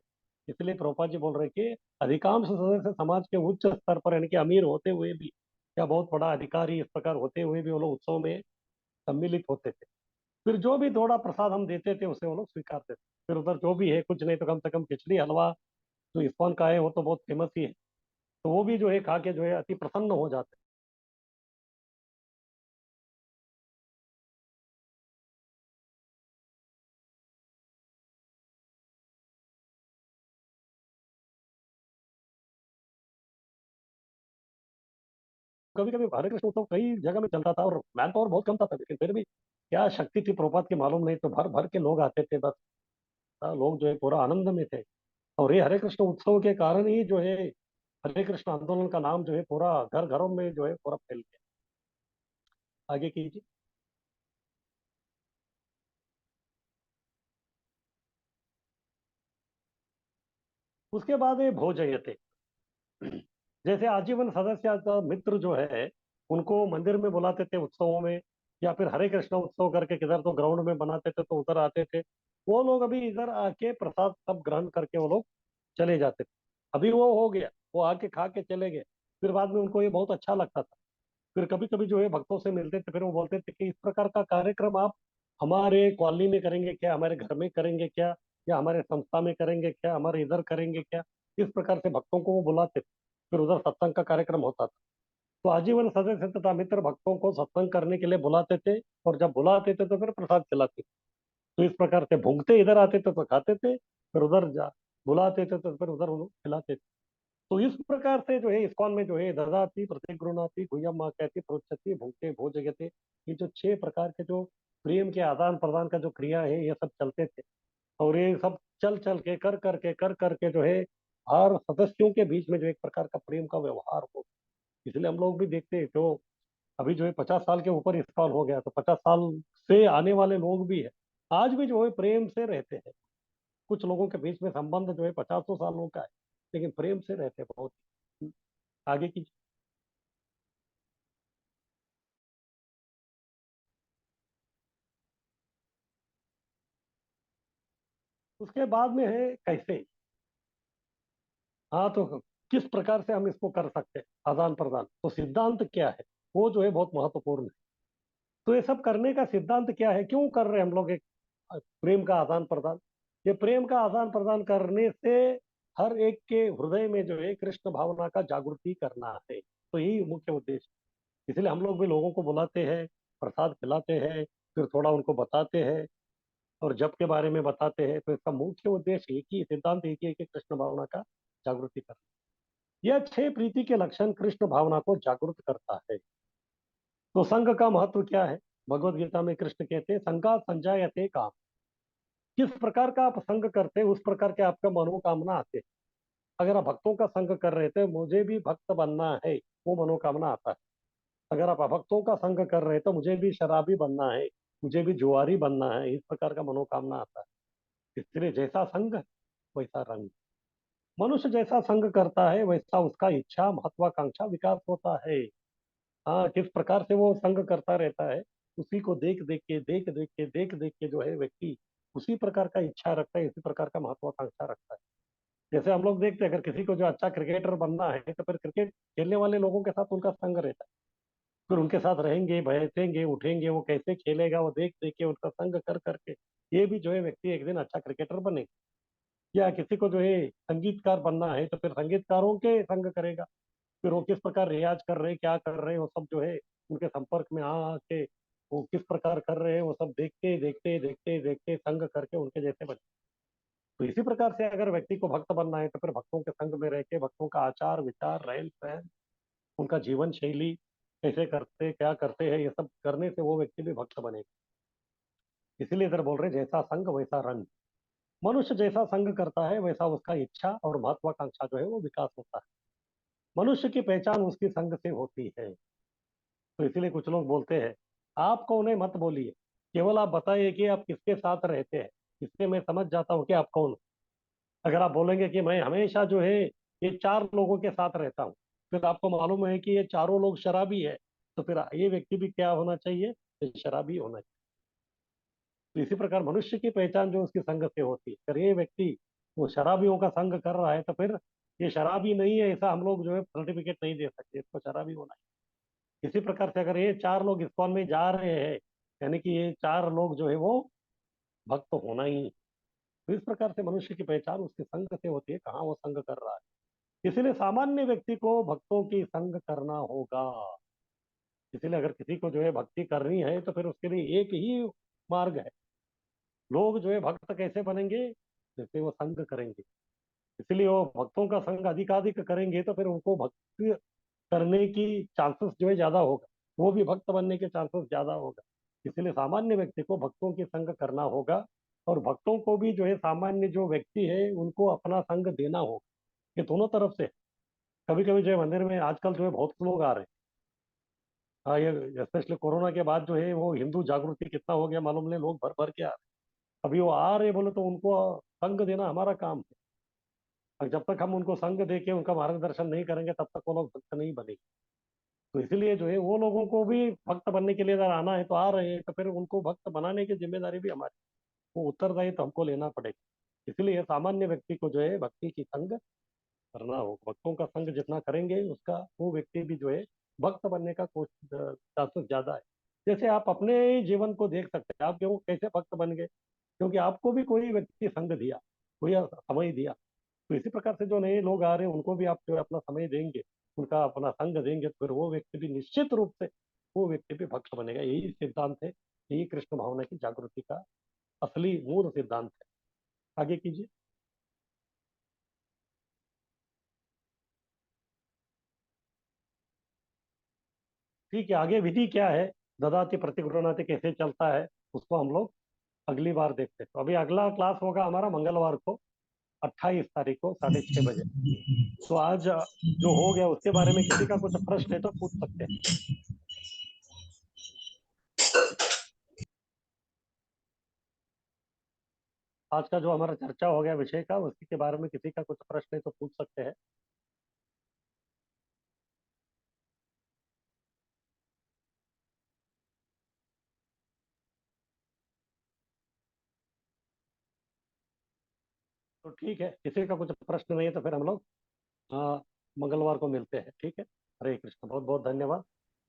[SPEAKER 1] इसलिए प्रभुपाद जी बोल रहे कि अधिकांश सदस्य समाज के उच्च स्तर पर, यानी कि अमीर होते हुए भी या बहुत बड़ा अधिकारी इस प्रकार होते हुए भी वो लोग उत्सव में सम्मिलित होते थे। फिर जो भी थोड़ा प्रसाद हम देते थे उसे वो लोग स्वीकारते थे। फिर उधर जो भी है, कुछ नहीं तो कम से कम खिचड़ी हलवा जो इस्कॉन का है वो तो बहुत फेमस ही है, तो वो भी जो है खा के जो है अति प्रसन्न हो जाते हैं। कभी कभी हरे कृष्ण उत्सव कई जगह में चलता था और मैन पावर बहुत कम था, लेकिन फिर भी क्या शक्ति थी प्रभुपाद की मालूम नहीं, तो भर भर के लोग आते थे बस। लोग जो है पूरा आनंद में थे। और ये हरे कृष्ण उत्सव के कारण ही जो है हरे कृष्ण आंदोलन का नाम जो है पूरा घर घरों में जो है पूरा फैल गया। आगे कीजिए। उसके बाद ये भोजयते, जैसे आजीवन सदस्य का मित्र जो है उनको मंदिर में बुलाते थे उत्सवों में, या फिर हरे कृष्ण उत्सव करके किधर तो ग्राउंड में बनाते थे तो उधर आते थे। वो लोग अभी इधर आके प्रसाद सब ग्रहण करके वो लोग चले जाते थे। अभी वो हो गया, वो आके खा के चले गए। फिर बाद में उनको ये बहुत अच्छा लगता था। फिर कभी कभी जो है भक्तों से मिलते थे, फिर वो बोलते थे कि इस प्रकार का कार्यक्रम आप हमारे कॉलोनी में करेंगे क्या, हमारे घर में करेंगे क्या, या हमारे संस्था में करेंगे क्या, हमारे इधर करेंगे क्या। इस प्रकार से भक्तों को वो बुलाते थे। फिर उधर सत्संग का कार्यक्रम होता था। तो आजीवन सदस्य तथा मित्र भक्तों को सत्संग करने के लिए बुलाते थे, और जब बुलाते थे तो फिर प्रसाद खिलाते थे। तो इस प्रकार से भूखते इधर आते थे तो खाते थे, फिर उधर जा बुलाते थे तो फिर उधर उन्हें खिलाते थे। तो इस प्रकार से जो है इस्कॉन में जो है ददाती, प्रतिगृणाती, गुह्यम माँ कहती, प्रोच्यति, भुंक्ते, भोजयते, ये जो 6 प्रकार के जो प्रेम के आदान प्रदान का जो क्रिया है ये सब चलते थे। और ये सब चल चल के कर करके जो है हर सदस्यों के बीच में जो एक प्रकार का प्रेम का व्यवहार हो। इसलिए हम लोग भी देखते हैं, जो अभी जो है 50 साल के ऊपर इस्कॉन हो गया, तो 50 साल से आने वाले लोग भी है, आज भी जो है प्रेम से रहते हैं। कुछ लोगों के बीच में संबंध जो है 50 सालों का है, लेकिन प्रेम से रहते हैं बहुत। आगे की। उसके बाद में है कैसे, हाँ, तो किस प्रकार से हम इसको कर सकते हैं आदान प्रदान, तो सिद्धांत क्या है, वो जो है बहुत महत्वपूर्ण है। तो ये सब करने का सिद्धांत क्या है, क्यों कर रहे हैं हम लोग एक प्रेम का आदान प्रदान। ये प्रेम का आदान प्रदान करने से हर एक के हृदय में जो है कृष्ण भावना का जागृति करना है, तो यही मुख्य उद्देश्य। इसलिए हम लोग भी लोगों को बुलाते हैं, प्रसाद खिलाते हैं, फिर थोड़ा उनको बताते हैं और जप के बारे में बताते हैं। तो इसका मुख्य उद्देश्य एक ही, सिद्धांत एक ही है कि कृष्ण भावना का जागृति करना। यह 6 प्रीति के लक्षण कृष्ण भावना को जागृत करता है। तो संघ का महत्व क्या है, भगवत गीता में कृष्ण कहते हैं संघात संजायते काम। किस प्रकार का आप संघ करते हैं उस प्रकार के आपका मनोकामना आते हैं। अगर आप भक्तों का संघ कर रहे थे, मुझे भी भक्त बनना है, वो मनोकामना आता है। अगर आप अभक्तों का संघ कर रहे हैं तो मुझे भी शराबी बनना है, मुझे भी जुआरी बनना है, इस प्रकार का मनोकामना आता है। इसलिए जैसा संघ वैसा रंग। मनुष्य जैसा संघ करता है वैसा उसका इच्छा महत्वाकांक्षा विकास होता है। हाँ, किस प्रकार से वो संघ करता रहता है, उसी को देख देख के जो है व्यक्ति उसी प्रकार का इच्छा रखता है, इसी प्रकार का महत्वाकांक्षा रखता है। जैसे हम लोग देखते हैं, अगर किसी को जो अच्छा क्रिकेटर बनना है तो फिर क्रिकेट खेलने वाले लोगों के साथ उनका संग रहता है। फिर उनके साथ रहेंगे, बैठेंगे, उठेंगे, वो कैसे खेलेगा वो देख देख के उनका संग कर करके ये भी जो है व्यक्ति एक दिन अच्छा क्रिकेटर बनेगा। या किसी को जो है संगीतकार बनना है तो फिर संगीतकारों के संग करेगा, फिर वो किस प्रकार रियाज कर रहे, क्या कर रहे, वो सब जो है उनके संपर्क में आ के वो किस प्रकार कर रहे हैं, वो सब देखते देखते देखते देखते संग करके उनके जैसे बने। तो इसी प्रकार से अगर व्यक्ति को भक्त बनना है तो फिर भक्तों के संग में रह के भक्तों का आचार विचार रहन सहन, उनका जीवन शैली कैसे करते क्या करते हैं, ये सब करने से वो व्यक्ति भी भक्त बनेगा। इसीलिए इधर बोल रहे जैसा संग वैसा रंग। मनुष्य जैसा संग करता है वैसा उसका इच्छा और महत्वाकांक्षा जो है वो विकास होता है। मनुष्य की पहचान उसकी संग से होती है। तो इसीलिए कुछ लोग बोलते हैं आप कौन है मत बोलिए, केवल आप बताइए कि आप किसके साथ रहते हैं, इससे मैं समझ जाता हूँ कि आप कौन हो। अगर आप बोलेंगे कि मैं हमेशा जो है ये 4 लोगों के साथ रहता हूँ, फिर आपको मालूम है कि ये चारों लोग शराबी है, तो फिर ये व्यक्ति भी क्या होना चाहिए, ये शराबी होना चाहिए। तो इसी प्रकार मनुष्य की पहचान जो उसकी संग से होती है। अगर ये व्यक्ति वो शराबियों का संग कर रहा है तो फिर ये शराबी नहीं है ऐसा हम लोग जो है सर्टिफिकेट नहीं दे सकते, इसको शराबी होना है। इसी प्रकार से अगर ये 4 लोग इस्कॉन में जा रहे हैं यानी कि ये 4 लोग जो है वो भक्त होना ही। तो इस प्रकार से मनुष्य की पहचान उसके संग से होती है, कहाँ वो संग कर रहा है। इसीलिए सामान्य व्यक्ति को भक्तों की संग करना होगा। इसीलिए अगर किसी को जो है भक्ति करनी है तो फिर उसके लिए एक ही मार्ग है। लोग जो है भक्त कैसे बनेंगे, जैसे वो संग करेंगे। इसलिए वो भक्तों का संग अधिकाधिक करेंगे तो फिर उनको भक्ति करने की चांसेस जो है ज्यादा होगा, वो भी भक्त बनने के चांसेस ज्यादा होगा। इसलिए सामान्य व्यक्ति को भक्तों की संग करना होगा और भक्तों को भी जो है सामान्य जो व्यक्ति है उनको अपना संग देना होगा। ये दोनों तरफ से। कभी कभी जो है मंदिर में आजकल जो है बहुत लोग आ रहे हैं। हाँ, ये स्पेशली कोरोना के बाद जो है वो हिंदू जागृति कितना हो गया मालूम नहीं, लोग भर भर के आ रहे हैं। अभी वो आ रहे बोले तो उनको संग देना हमारा काम है। और जब तक हम उनको संग दे के उनका मार्गदर्शन नहीं करेंगे तब तक वो लोग भक्त नहीं बनेंगे। तो इसलिए जो है वो लोगों को भी भक्त बनने के लिए अगर आना है तो आ रहे हैं, तो फिर उनको भक्त बनाने की जिम्मेदारी भी हमारी, वो उत्तरदायित्व तो हमको लेना पड़ेगा। इसलिए सामान्य व्यक्ति को जो है भक्ति की संग करना होगा। भक्तों का संग जितना करेंगे उसका वो व्यक्ति भी जो है भक्त बनने का चांसेस ज्यादा है। जैसे आप अपने जीवन को देख सकते हैं, आप क्यों कैसे भक्त बन गए, क्योंकि आपको भी कोई व्यक्ति संग दिया, कोई समय दिया। तो इसी प्रकार से जो नए लोग आ रहे हैं उनको भी आप जो है अपना समय देंगे, उनका अपना संग देंगे, तो फिर वो व्यक्ति भी निश्चित रूप से वो व्यक्ति भी भक्त बनेगा। यही सिद्धांत है, यही कृष्ण भावना की जागृति का असली मूल सिद्धांत है। आगे कीजिए। ठीक है, आगे विधि क्या है, ददाति प्रतिगृह्णाति कैसे चलता है, उसको हम लोग अगली बार देखते हैं। तो अभी अगला क्लास होगा हमारा मंगलवार को 28 तारीख को 6:30 बजे। तो आज जो हो गया उसके बारे में किसी का कुछ प्रश्न है तो पूछ सकते हैं। आज का जो हमारा चर्चा हो गया विषय का, उसी के बारे में किसी का कुछ प्रश्न है तो पूछ सकते हैं। तो ठीक है, किसी का कुछ प्रश्न नहीं है तो फिर हम लोग मंगलवार को मिलते हैं। ठीक है, हरे कृष्ण, बहुत बहुत धन्यवाद।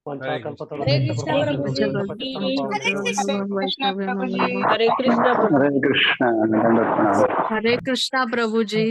[SPEAKER 7] हरे कृष्ण प्रभु जी।
[SPEAKER 9] हरे कृष्ण प्रभु जी।
[SPEAKER 7] हरे कृष्ण प्रभु जी।
[SPEAKER 13] हरे कृष्णा प्रभु जी।